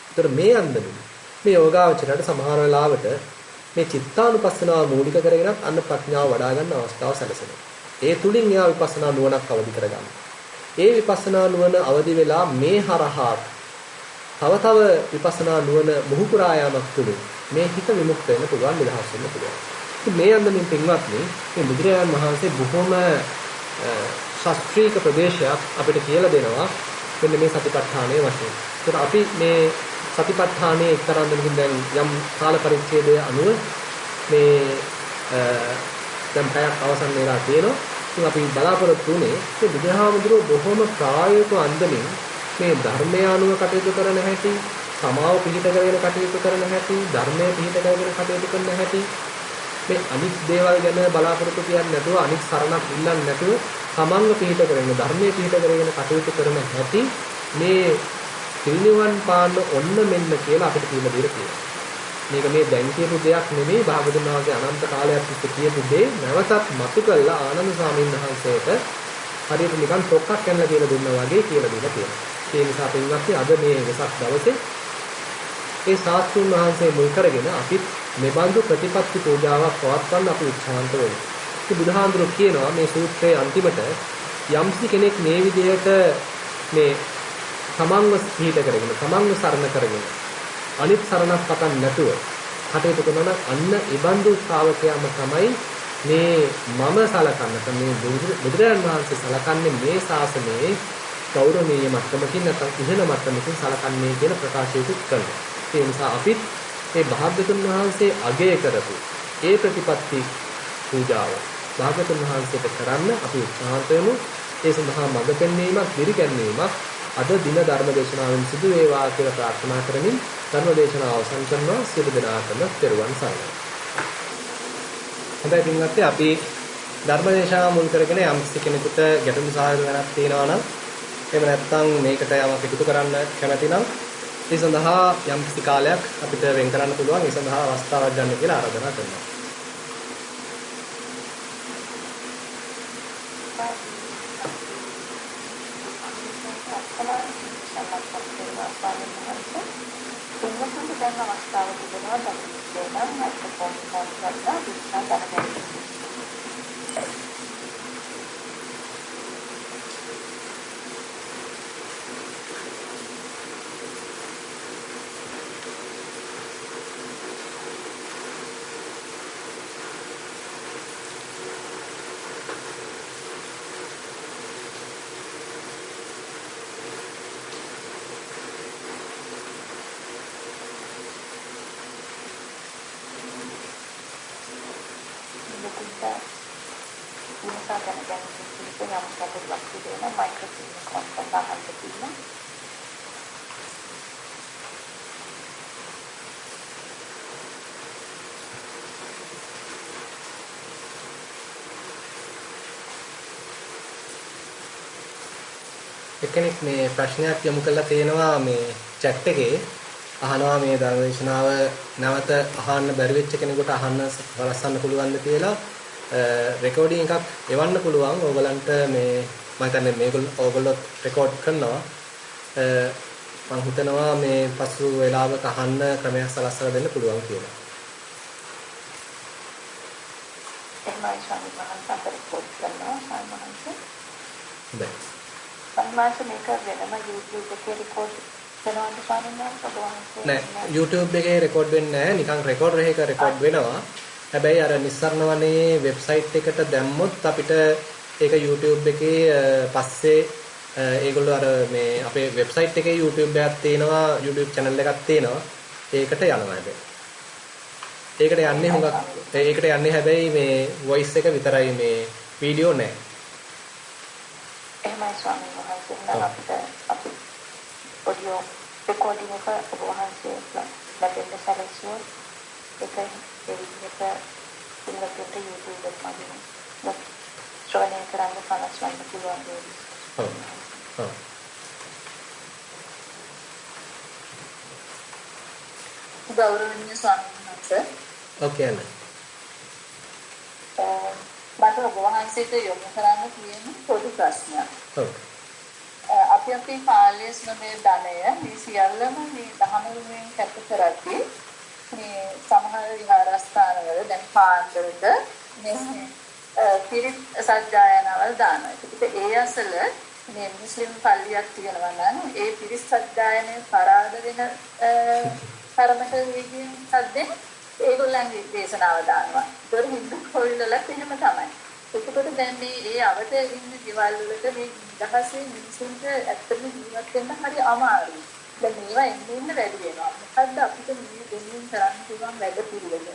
ඒතර මේ අන්දමින් මේ යෝගාචරයට සමහර වෙලාවට මේ චිත්තානුපස්සනාව මූලික කරගෙනත් අන්න ප්‍රඥාව වඩා ගන්න අවස්ථාව සැලසෙනවා. ඒ තුලින් එයා විපස්සනා නුවණක් අවදි කරගන්නවා. ඒ විපස්සනා නුවණ අවදි වෙලා මේ හරහා තව විපස්සනා නුවණ මුහු පුරා යාමක් තුලින් මේ හිත විමුක්ත වෙන්න පුළුවන්, නිදහස් වෙන්න පුළුවන්. ඉතින් මේ අන්දමින් පින්වත්නි මේ බුදුරජාණන් වහන්සේ බොහොම ශාස්ත්‍රීය ප්‍රදේශයක් අපිට කියලා දෙනවා මෙන්න මේ සතිපට්ඨානයේ වශයෙන්. ඒකට අපි මේ සතිපට්ඨානයේ එක්තරා අන්දමකින් දැන් යම් කාල පරිච්ඡේදය අනුව මේ දැන් පැයක් අවසන් වෙලා තියෙනවා. ඉතින් අපි බලාපොරොත්තු වෙන්නේ මේ බුදුහාමුදුරුවෝ බොහොම ප්‍රායෝගික අන්දමින් මේ ධර්මය අනුව කටයුතු කරන හැටි, සමාව පිළිපද කරගෙන කටයුතු කරන හැටි, ධර්මයේ පිළිපද කරගෙන කටයුතු කරන හැටි, මේ අනිත් දේවල් ගැන බලාපොරොත්තු කියන්නේ නැතුව අනිත් සරණක් ඉල්ලන්නේ නැතුව සමංග පිළිපද කරගෙන ධර්මයේ පිළිපද කරගෙන කටයුතු කරන හැටි මේ පිරිනිවන් පාන්න ඔන්න මෙන්න කියලා අපිට කියලා දෙන්න තියෙනවා. මේක මේ දැන් කියපු දෙයක් නෙමෙයි, භාගතුන් වහන්සේ අනන්ත කාලයක් තිස්සේ කියපු දේ නැවතත් මතු කළා ආනන්ද ස්වාමීන් වහන්සේට හරියට නිකන් තොක්කක් කන්නලා කියලා දුන්නා වගේ කියලා දීලා තියෙනවා. ඒ නිසා පින්වත්නි අද මේ වෙසක් දවසේ ඒ ශාස්ත්‍රඥ වහන්සේ මුල් කරගෙන අපිත් මෙබඳු ප්‍රතිපත්ති පූජාවක් පවත්වන්න අපි උත්සාහන්ත වෙමු. ඉතින් බුදුහාඳුරෝ කියනවා මේ සූත්‍රයේ අන්තිමට යම්සි කෙනෙක් මේ විදිහට මේ තමන්ව පිළිහිට කරගෙන තමන්ව සරණ කරගෙන අනිත් සරණක් පතන් නැතුව කටයුතු කරනවා නම් අන්න ඉබඳු ශ්‍රාවකයාම තමයි මේ මම සලකන්නට මේ බුදුරජාණන් වහන්සේ සලකන්නේ මේ ශාසනයේ ගෞරවනීය මට්ටමකින් නැත්නම් ඉහළ මට්ටමකින් සලකන්නේ කියන ප්‍රකාශයකුත් කරනවා. ඒ නිසා අපිත් මේ භාග්‍යවතුන් වහන්සේ අගය කරපු ඒ ප්‍රතිපත්ති පූජාව භාග්‍යවතුන් වහන්සේට කරන්න අපි උත්සාහන්ත වෙමු. ඒ සඳහා මඟ පෙන්වීමක්, දිරිගැන්වීමක් අද දින ධර්ම දේශනාවෙන් සිදු වේවා කියලා ප්‍රාර්ථනා කරමින් ධර්ම දේශනාව අවසන් කරනවා. සියලු දෙනාටම තෙරුවන් සරණයි. හොඳයි පින්වත්නි, අපි ධර්ම දේශනාව මුල් කරගෙන යම් කෙනෙකුට ගැටළු සහාය ගණක් තියෙනවා නම් එහෙම නැත්නම් මේකට යමක් එකතු කරන්න කැමති නම් ඒ සඳහා යම් කිසි කාලයක් අපිට වෙන් කරන්න පුළුවන්. ඒ සඳහා අවස්ථාවක් ගන්න කියලා ආරාධනා කරනවා. එක්කෙනෙක් මේ ප්‍රශ්නයක් යොමු කරලා තියෙනවා මේ chat එකේ අහනවා මේ ධර්මදේශනාව නැවත අහන්න බැරි වෙච්ච කෙනෙකුට අහන්න වලස්සන්න පුළුවන්ද කියලා රෙකෝඩින් එකක් එවන්න පුළුවන්. ඕගලන්ට මේ මම හිතන්නේ මේගොල්ලෝ ඕගොල්ලෝ රෙකෝඩ් කරනවා. මම හිතනවා මේ පසු වෙලාවක අහන්න ක්‍රමයක් සලස්සලා දෙන්න පුළුවන් කියලා. එහෙමයි ස්වාමීන් වහන්සේ අපිට රෙකෝඩ් කරනවා ස්වාමීන් වහන්සේ. හොඳයි. සම්මාස මේක වෙනම YouTube එකේ රෙකෝඩ් කරනවාද ස්වාමීන් වහන්සේ? නෑ YouTube එකේ රෙකෝඩ් වෙන්නේ නැහැ. නිකන් රෙකෝඩර් එකක රෙකෝඩ් වෙනවා. හැබැයි අර නිස්සරණ වනේ වෙබ්සයිට් එකට දැම්මොත් අපිට ඒක YouTube එකේ පස්සේ ඒගොල්ලෝ අර මේ අපේ වෙබ්සයිට් එකේ YouTube එකක් තියෙනවා, YouTube channel එකක් තියෙනවා. ඒකට යනවා හැබැයි. ඒකට යන්නේ හුඟක් ඒකට යන්නේ හැබැයි මේ voice එක විතරයි, මේ වීඩියෝ නෑ. එහෙමයි ස්වාමීන් වහන්සේ. අපිට අපි ඔඩියෝ රෙකෝඩින් එක ඔබ වහන්සේ ලැබෙන්න සැලසුවොත් ඒක ඒ විදිහට ඉන්නකොට YouTube එක මගින් ශ්‍රවණය කරන්න සලස්වන්න පුළුවන් වේවි. ඔව්. ඔව්. ගෞරවනීය ස්වාමීන් වහන්සේ. ඔකේ නේද? මට ඔබ වහන්සේට යොමු කරන්න තියෙන පොදු ප්‍රශ්නයක්. ඔව්. අපි අපේ කාලයේ මේ ධනය මේ සියල්ලම මේ දහමෙන් කැප කරද්දී මේ සමහර විහාරස්ථානවල දැන් පාන්දරට මේ පිරිත් සජ්ජායනාවල් දානවා. ඒකට ඒ අසල මේ මුස්ලිම් පල්ලියක් තියෙනවා නම් ඒ පිරිත් සජ්ජායනය පරාද වෙන කර්මක වේගයෙන් සද්දෙන් ඒගොල්ලන්ගේ දේශනාව දානවා. ඒතර හින්දු කොල්ලලත් එහෙම තමයි. එතකොට දැන් මේ අවට ඉන්න දේවල් වලට මේ දහසේ මිනිසුන්ට ඇත්තම ජීවත් වෙන්න හරි අමාරුයි. දැන් මේවා එන්න වැඩි වෙනවා. මොකද්ද අපිට මේ දෙන්නින් කරන්න පුළුවන් වැඩ පිළිවෙල?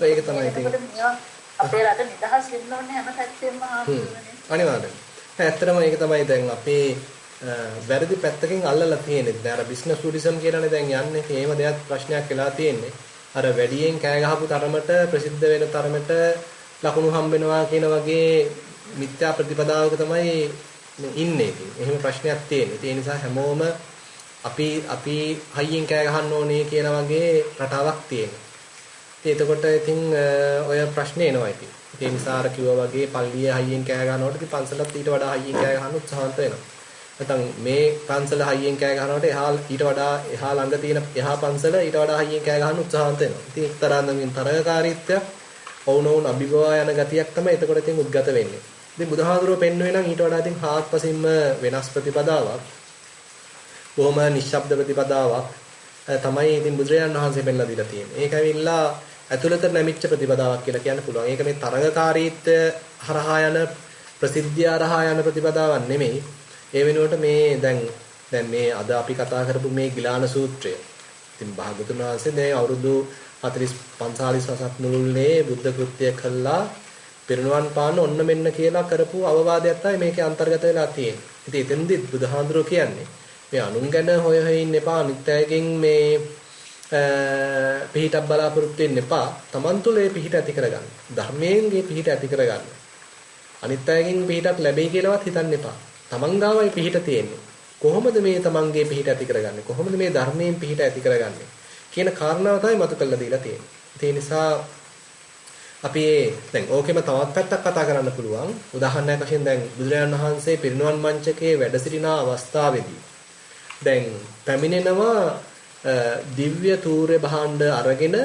ඒක තමයි තියෙන්නේ. අපේ රට නිදහස් වෙන්න ඕනේ හැම පැත්තෙම ආපුවනේ. අනිවාර්යෙන්. ඇත්තටම ඒක තමයි දැන් අපේ වැරදි පැත්තකින් අල්ලලා තියෙන්නේ. දැන් අර බිස්නස් ටුරිසම් කියලානේ දැන් යන්නේ. එහෙම දෙයක් ප්‍රශ්නයක් වෙලා තියෙන්නේ. අර වැඩියෙන් කෑ ගහපු තරමට ප්‍රසිද්ධ වෙන තරමට ලකුණු හම්බ වෙනවා කියන වගේ මිත්‍යා ප්‍රතිපදාවක තමයි ඉන්නේ. එහෙම ප්‍රශ්නයක් තියෙන්නේ. ඒ නිසා හැමෝම අපි හයියෙන් කෑ ගහන්න ඕනේ කියන වගේ රටාවක් තියෙනවා. එතකොට ඉතින් ඔය ප්‍රශ්නේ එනවා ඉතින්. ඒ නිසා අර කිව්වා වගේ පල්ලිය හයියෙන් කෑ ගන්නකොට ඉතින් පන්සලත් ඊට වඩා හයියෙන් කෑ ගහන්න උත්සාහන්ත වෙනවා. නැත්නම් මේ පන්සල හයියෙන් කෑ ගහනකොට ඊට වඩා එහා ළඟ තියෙන එහා පන්සල ඊට වඩා හයියෙන් කෑ ගහන්න උත්සාහන්ත වෙනවා. ඉතින් එක්තරාන්දමින් තරගකාරීත්වයක් වුණ අභිභවා යන ගතියක් තමයි එතකොට ඉතින් උද්ගත වෙන්නේ. ඉතින් බුදුහාඳුරෝ පෙන්වුවේ නම් ඊට වඩා ඉතින් හාත්පසින්ම වෙනස් ප්‍රතිපදාවක්. බොහොම නිශ්ශබ්ද ප්‍රතිපදාවක්. තමයි ඉතින් බුදුරජාණන් වහන්සේ පෙන්ලා දීලා තියෙන්නේ. ඒක ඇවිල්ලා ඇතුළත නැමිච්ච ප්‍රතිපදාවක් කියලා කියන්න පුළුවන්. ඒක මේ තරඟකාරීත්වය හරහා යන ප්‍රසිද්ධිය හරහා යන ප්‍රතිපදාවක් නෙමෙයි. ඒ වෙනුවට මේ දැන් මේ අද අපි කතා කරපු මේ ගිලාන සූත්‍රය. ඉතින් භාගතුන් වහන්සේ මේ අවුරුදු 45 වසක් මුළුල්ලේ බුද්ධ කෘත්‍ය කළා පිරිනුවන් පාන්න ඔන්න මෙන්න කියලා කරපු අවවාදයක් තමයි මේකේ අන්තර්ගත වෙලා තියෙන්නේ. ඉතින් එතෙන්දිත් බුදුහාඳුරෝ කියන්නේ මේ අනුන් ගැන හොය හොය ඉන්න එපා, අනිත් අයගෙන් මේ පිහිටක් බලාපොරොත්තු වෙන්න එපා. Taman තුල ඒ පිහිට ඇති කරගන්න. ධර්මයෙන්ගේ පිහිට ඇති කරගන්න. අනිත් අයගෙන් පිහිටක් ලැබෙයි කියලාවත් හිතන්න එපා. Taman ගාවයි පිහිට තියෙන්නේ. කොහොමද මේ Tamanගේ පිහිට ඇති කරගන්නේ? කොහොමද මේ ධර්මයෙන් පිහිට ඇති කරගන්නේ? කියන කාරණාව තමයි මතු කළා දීලා තියෙන්නේ. ඒ නිසා අපි දැන් ඕකෙම තවත් පැත්තක් කතා කරන්න පුළුවන්. උදාහරණයක් වශයෙන් දැන් බුදුරජාණන් වහන්සේ පිරිනුවන් මංචකයේ වැඩ සිටින අවස්ථාවේදී දැන් පැමිණෙනවා දිව්‍ය තූර්ය භාණ්ඩ අරගෙන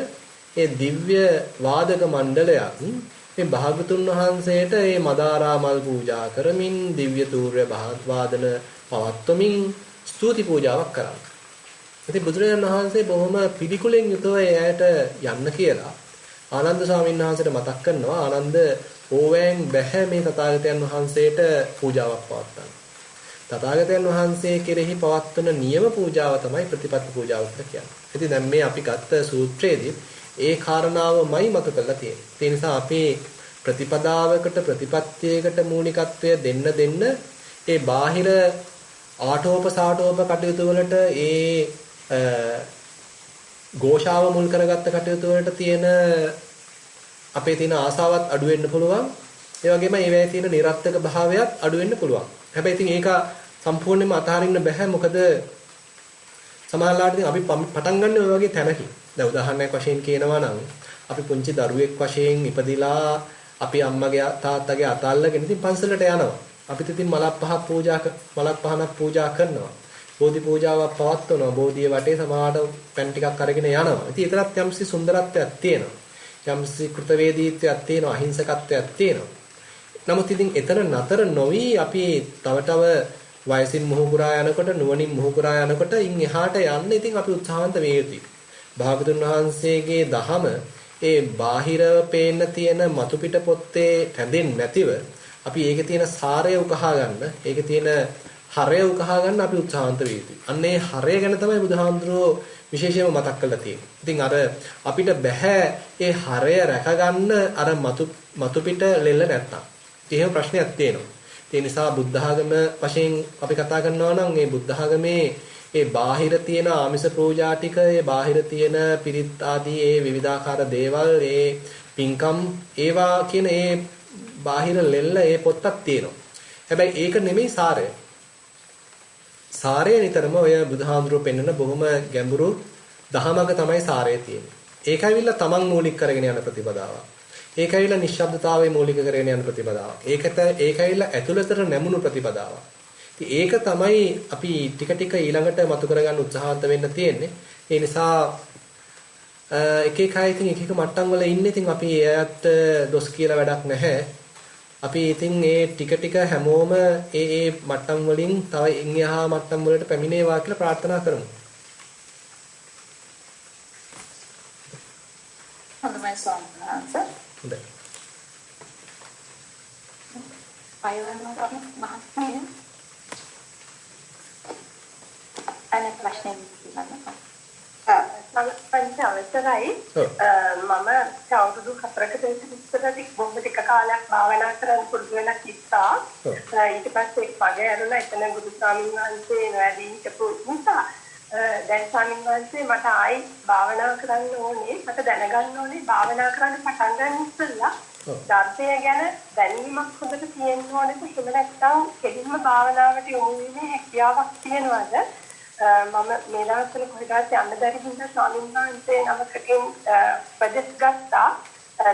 ඒ දිව්‍ය වාදක මණ්ඩලයක් මේ භාගතුන් වහන්සේට මේ මදාරා මල් පූජා කරමින් දිව්‍ය තූර්ය වාදන පවත්වමින් ස්තුති පූජාවක් කරනවා. ඉතින් බුදුරජාණන් වහන්සේ බොහොම පිළිකුලෙන් යුතුව එයාට යන්න කියලා ආනන්ද ස්වාමීන් වහන්සේට මතක් කරනවා. ආනන්ද ඕවෑන් බැහැ මේ තථාගතයන් වහන්සේට පූජාවක් පවත්වන්න. තථාගතයන් වහන්සේ කෙරෙහි පවත්වන නියම පූජාව තමයි ප්‍රතිපත්ති පූජාව කියලා කියන්නේ. ඉතින් දැන් මේ අපි ගත්ත සූත්‍රයේදී ඒ කාරණාවමයි මතු කරලා තියෙන්නේ. ඒ නිසා අපි ප්‍රතිපදාවකට ප්‍රතිපත්තියකට මූලිකත්වය දෙන්න ඒ බාහිර ආටෝප සාටෝප කටයුතු වලට ഘോഷාව මුල් කරගත්ත කටයුතු වලට තියෙන අපේ තියෙන ආසාවත් අඩු වෙන්න පුළුවන්. ඒ වගේම ඒවැය තියෙන නිර්ර්ථක භාවයත් අඩු වෙන්න පුළුවන්. හැබැයි ඉතින් ඒක සම්පූර්ණයෙන්ම අතහරින්න බෑ. මොකද සමහරවිට ඉතින් අපි පටන් ගන්න ඔය වගේ තැනකින්. දැන් උදාහරණයක් වශයෙන් කියනවා නම් අපි පුංචි දරුවෙක් වශයෙන් ඉපදිලා අපි අම්මගේ තාත්තගේ අත අල්ලගෙන ඉතින් පන්සලට යනවා. අපිට ඉතින් මලක් පහනක් පූජා කරනවා. බෝධි පූජාවක් පවත්වනවා. බෝධිය වටේ සමාඩ පැන් ටිකක් අරගෙන යනවා. ඉතින් ඒතරත් යම්සි සුන්දරත්වයක් තියෙනවා. යම්සි කෘතවේදීත්වයක් තියෙනවා. අහිංසකත්වයක් තියෙනවා. නමුත් ඉතින් එතන නතර නොවි අපි තව වයසින් මුහුකුරා යනකොට නුවණින් මුහුකුරා යනකොට ඉන් එහාට යන්න ඉතින් අපි උත්සාහන්ත වේ යුතුයි. භාගතුන් වහන්සේගේ දහම ඒ බාහිරව පේන්න තියෙන මතු පිට පොත්තේ රැඳෙන්නේ නැතිව අපි ඒකේ තියෙන සාරය උකහා ගන්න, ඒකේ තියෙන හරය උකහා ගන්න අපි උත්සාහන්ත වේ යුතුයි. අන්න ඒ හරය ගැන තමයි බුදුහාමුදුරුවෝ විශේෂයෙන්ම මතක් කරලා තියෙන්නේ. ඉතින් අර අපිට බෑ ඒ හරය රැකගන්න අර මතු පිට ලෙල්ල නැත්තම්. එහෙම ප්‍රශ්නයක් තියෙනවා. ඒ නිසා බුද්ධ ආගම වශයෙන් අපි කතා කරනවා නම් මේ බුද්ධ ආගමේ ඒ බාහිර තියෙන ආමිෂ පූජා ටික, ඒ බාහිර තියෙන පිරිත් ආදී ඒ විවිධාකාර දේවල්, ඒ පින්කම් ඒවා කියන ඒ බාහිර ලෙල්ල ඒ පොත්තක් තියෙනවා. හැබැයි ඒක නෙමෙයි සාරය. සාරය නිතරම ඔය බුදුහාමුදුරුවෝ පෙන්වන බොහොම ගැඹුරු දහමක තමයි සාරය තියෙන්නේ. ඒකයිවිල්ලා තමන් මූලික කරගෙන යන ප්‍රතිපදාවක්. ඒකයිවිල්ලා නිශ්ශබ්දතාවයේ මූලික කරගෙන යන ප්‍රතිපදාවක්. ඒකයිවිල්ලා ඇතුළතට නැමුණු ප්‍රතිපදාවක්. ඉතින් ඒක තමයි අපි ටික ටික ඊළඟට මතු කරගන්න උත්සාහන්ත වෙන්න තියෙන්නේ. ඒ නිසා එක එක අය ඉතින් එක එක මට්ටම් වල ඉන්නේ. ඉතින් අපි එයාට දොස් කියලා වැඩක් නැහැ. අපි ඉතින් මේ ටික ටික හැමෝම ඒ මට්ටම් වලින් තව ඉන්හා මට්ටම් වලට පැමිණේවා කියලා ප්‍රාර්ථනා කරමු. හොඳයි සෝමනාංශ. හොඳයි. අයවනවා මහත්මිය. අනේ ප්‍රශ්නේ ඉන්නවා. පංච අවස්ථරයි මම අවුරුදු 4කට ඉස්සරදී බොහොම ටික කාලයක් භාවනා කරන් පුරුදු වෙලා කිත්තා ඊට පස්සේ මගේ අරුණ එතන ගුරු ස්වාමීන් වහන්සේ වැඩි හිටපු නිසා දැන් ස්වාමීන් වහන්සේ මට ආයි භාවනා කරන්න ඕනේ මට දැනගන්න ඕනේ භාවනා කරන්න පටන් ගන්න ඉස්සෙල්ලා ධර්මය ගැන දැනීමක් හොඳට තියෙන්න ඕනේ එහෙම නැත්නම් කෙලින්ම භාවනාවට යොමු වීමේ හැකියාවක් තියෙනවද මම මේ දවස්වල කොහෙවත් යන්න බැරි හින්දා ස්වාමීන් වහන්සේ නමකකින් ප්‍රදේශ ගත්තා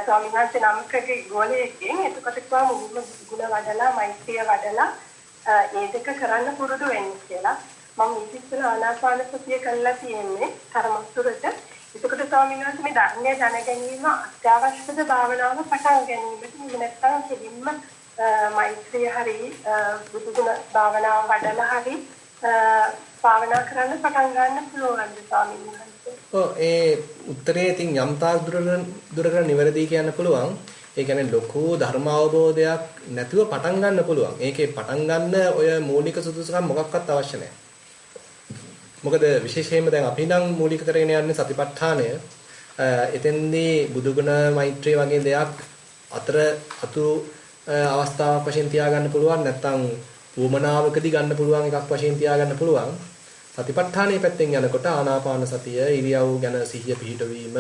ස්වාමීන් වහන්සේ නමකගේ ගෝලයකින් එතකොට කිව්වා මුලින්ම ගුණ වඩලා මෛත්‍රිය වඩලා ඒ දෙක කරන්න පුරුදු වෙන්න කියලා මම ඉතිස්සල ආනාපාන සතිය කරලා තියෙන්නේ කර්මස්තුරට එතකොට ස්වාමීන් වහන්සේ මේ ධර්මය දැන ගැනීම අත්‍යවශ්‍යද භාවනාව පටන් ගැනීමට නැත්නම් කෙලින්ම මෛත්‍රිය හරි බුදුගුණ භාවනාව වඩලා හරි භාවනා කරන්න පටන් ගන්න පුළුවන්ද ස්වාමීන් වහන්සේ? ඔව් ඒ උත්තරේ ඉතින් යම් තාක් දුරකට නිවැරදි කියන්න පුළුවන්. ඒ කියන්නේ ලොකු ධර්ම අවබෝධයක් නැතුව පටන් ගන්න පුළුවන්. ඒකේ පටන් ගන්න ඔය මූලික සුදුසුකම් මොකක්වත් අවශ්‍ය නැහැ. මොකද විශේෂයෙන්ම දැන් අපි නම් මූලික කරගෙන යන්නේ සතිපට්ඨානය. එතෙන්දී බුදුගුණ මෛත්‍රිය වගේ දෙයක් අතු අවස්ථාවක් වශයෙන් තියාගන්න පුළුවන්. නැත්නම් වුමනාවකදී ගන්න පුළුවන් එකක් වශයෙන් තියාගන්න පුළුවන්. සතිපට්ඨානයේ පැත්තෙන් යනකොට ආනාපාන සතිය, ඉරියව් ගැන සිහිය පිහිටවීම,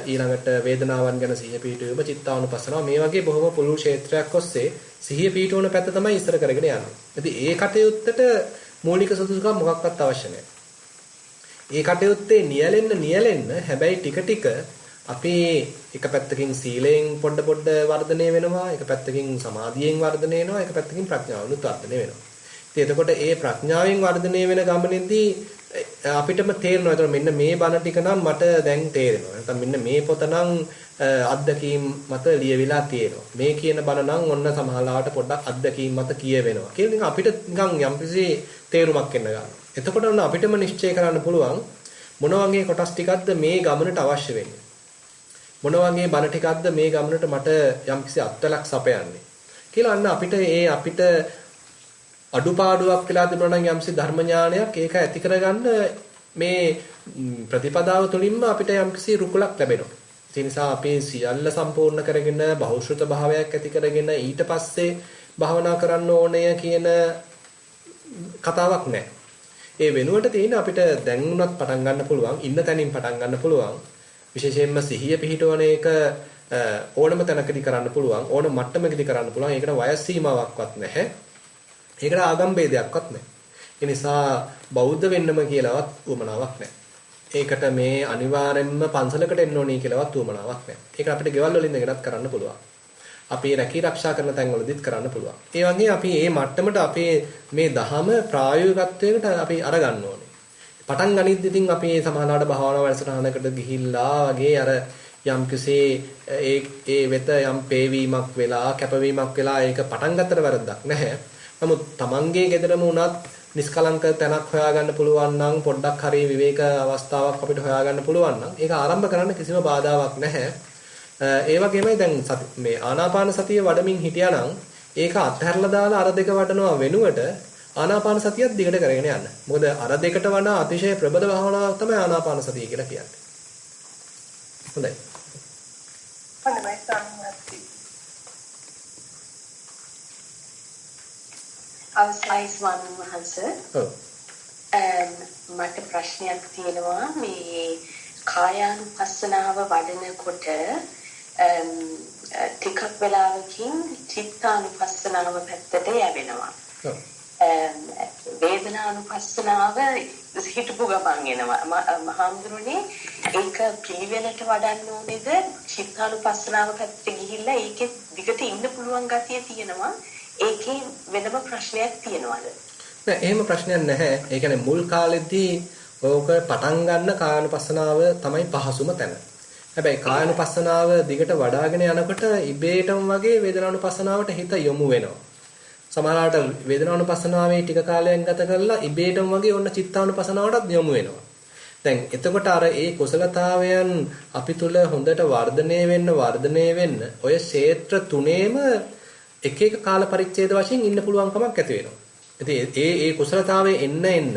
ඊළඟට වේදනාවන් ගැන සිහිය පිහිටවීම, චිත්තානුපස්සනාව මේ වගේ බොහොම පුළුල් ක්ෂේත්‍රයක් ඔස්සේ සිහිය පිහිටවන පැත්ත තමයි ඉස්සර කරගෙන යන්නේ. ඉතින් ඒ කටයුත්තට මූලික සුදුසුකම් මොකක්වත් අවශ්‍ය නැහැ. ඒ කටයුත්තේ නියැලෙන්න හැබැයි ටික අපි එක පැත්තකින් සීලයෙන් පොඩ වර්ධනය වෙනවා, එක පැත්තකින් සමාධියෙන් වර්ධනය වෙනවා, එක පැත්තකින් ප්‍රඥාවෙන් වර්ධනය වෙනවා. ඉතින් එතකොට ඒ ප්‍රඥාවෙන් වර්ධනය වෙන ගමනේදී අපිටම තේරෙනවා. ඒතර මෙන්න මේ බණ ටික නම් මට දැන් තේරෙනවා. නැත්නම් මෙන්න මේ පොත නම් අත්දැකීම් මත ලියවිලා තියෙනවා. මේ කියන බණ නම් ඔන්න සමහරලාට පොඩ්ඩක් අත්දැකීම් මත කියවෙනවා. කියලා නිකන් අපිට නිකන් යම්කිසි තේරුමක් එන්න ගන්නවා. එතකොට ඔන්න අපිටම නිශ්චය කරන්න පුළුවන් මොන වගේ කොටස් ටිකක්ද මේ ගමනට අවශ්‍ය වෙන්නේ. මොන වගේ බණ ටිකක්ද මේ ගමනට මට යම්කිසි අත්වලක් සපයන්නේ. කියලා අන්න අපිට අඩුපාඩුවක් වෙලා තිබුණා නම් යම්සි ධර්ම ඥානයක් ඒක ඇති කරගන්න මේ ප්‍රතිපදාව තුළින්ම අපිට යම්කිසි රුකුලක් ලැබෙනවා. ඒ නිසා අපි සියල්ල සම්පූර්ණ කරගෙන බහුශ්‍රත භාවයක් ඇති කරගෙන ඊට පස්සේ භාවනා කරන්න ඕනය කියන කතාවක් නැහැ. ඒ වෙනුවට තියෙන අපිට දැන් උනත් පටන් ගන්න පුළුවන්, ඉන්න තැනින් පටන් ගන්න පුළුවන්. විශේෂයෙන්ම සිහිය පිහිටවන එක ඕනම තැනකදී කරන්න පුළුවන්, ඕන මට්ටමකදී කරන්න පුළුවන්. ඒකට වයස් සීමාවක්වත් නැහැ. ඒකට ආගම් ભેදයක්වත් නැහැ. ඒ නිසා බෞද්ධ වෙන්නම කියලාවත් උවමනාවක් නැහැ. ඒකට මේ අනිවාර්යෙන්ම පන්සලකට එන්න ඕනේ කියලාවත් උවමනාවක් නැහැ. ඒක අපිට ගෙවල් වලින් එකටත් කරන්න පුළුවන්. අපි රැකී ආරක්ෂා කරන තැන්වලදීත් කරන්න පුළුවන්. ඒ වගේ අපි මේ මට්ටමට අපේ මේ දහම ප්‍රායෝගිකත්වයකට අපි අරගන්න ඕනේ. පටන් ගනිද්දි ඉතින් අපි සමානලාට භාවනා වැඩසටහනකට ගිහිල්ලා වගේ අර යම්කිසි ඒ වෙත යම් පේවීමක් වෙලා කැපවීමක් වෙලා ඒක පටන් ගන්නතර වැරද්දක් නැහැ. නමුත් Tamange ගෙදරම උනත් නිස්කලංක තැනක් හොයාගන්න පුළුවන් නම් පොඩ්ඩක් හරි විවේක අවස්ථාවක් අපිට හොයාගන්න පුළුවන් නම් ඒක ආරම්භ කරන්න කිසිම බාධාවක් නැහැ. ඒ වගේමයි දැන් මේ ආනාපාන සතිය වඩමින් හිටියානම් ඒක අත්හැරලා දාලා අර දෙක වඩනවා වෙනුවට ආනාපාන සතියත් දිගට කරගෙන යන්න. මොකද අර දෙකට වඩා අතිශය ප්‍රබල භාවනාවක් තමයි ආනාපාන සතිය කියලා කියන්නේ. හොඳයි. හොඳයි සම්මතයි. අවසරයි ස්වාමීන් වහන්සේ. මට ප්‍රශ්නයක් තියෙනවා මේ කායානුපස්සනාව වඩනකොට ටිකක් වෙලාවකින් චිත්තානුපස්සනාව පැත්තට යවෙනවා. වේදනානුපස්සනාව හිතපු ගමන් එනවා. මහඳුරුනේ ඒක පිළිවෙලට වඩන්න ඕනේද චිත්තානුපස්සනාව පැත්තට ගිහිල්ලා ඒකේ දිගට ඉන්න පුළුවන් ගතිය තියෙනවා. ඒකේ වෙනම ප්‍රශ්නයක් තියෙනවද? නෑ එහෙම ප්‍රශ්නයක් නැහැ. ඒ කියන්නේ මුල් කාලෙදී ඕක පටන් ගන්න කායानुපස්සනාව තමයි පහසුම තැන. හැබැයි කායानुපස්සනාව දිගට වඩ아가ගෙන යනකොට ඉබේටම වගේ වේදනානුපස්සනාවට හිත යොමු වෙනවා. සමහරවිට වේදනානුපස්සනාවේ ටික කාලයක් ගත කරලා ඉබේටම වගේ ඔන්න චිත්තානුපස්සනාවටත් යොමු වෙනවා. දැන් එතකොට අර ඒ කුසලතාවයන් අපි තුල හොඳට වර්ධනය වෙන්න ඔය ක්ෂේත්‍ර තුනේම එක එක කාල පරිච්ඡේද වශයෙන් ඉන්න පුළුවන් කමක් ඇති වෙනවා. ඉතින් ඒ කුසලතාවයේ එන්න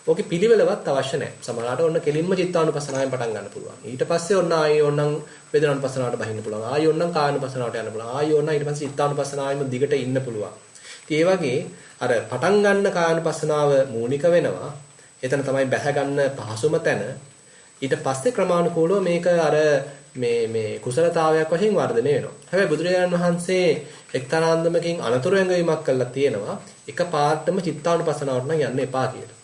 ඕකේ පිළිවෙලවත් අවශ්‍ය නැහැ. සමහරවිට ඔන්න කෙලින්ම චිත්තානුපස්සනාවෙන් පටන් ගන්න පුළුවන්. ඊට පස්සේ ඔන්න ආයෙ ඔන්නම් වේදනානුපස්සනාවට බහින්න පුළුවන්. ආයෙ ඔන්නම් කායනුපස්සනාවට යන්න පුළුවන්. ආයෙ ඔන්න ඊට පස්සේ චිත්තානුපස්සනාවෙම දිගට ඉන්න පුළුවන්. ඉතින් ඒ වගේ අර පටන් ගන්න කායනුපස්සනාව මූලික වෙනවා. එතන තමයි බැහැ ගන්න පහසුම තැන. ඊට පස්සේ ක්‍රමානුකූලව මේක අර මේ කුසලතාවයක් වශයෙන් වර්ධනය වෙනවා. හැබැයි බුදුරජාණන් වහන්සේ එක්තරා අන්දමකින් අනතුරු ඇඟවීමක් කළා තියෙනවා. එක පාර්ට්ටම චිත්තානුපස්සනාවට නම් යන්න එපා කියලා.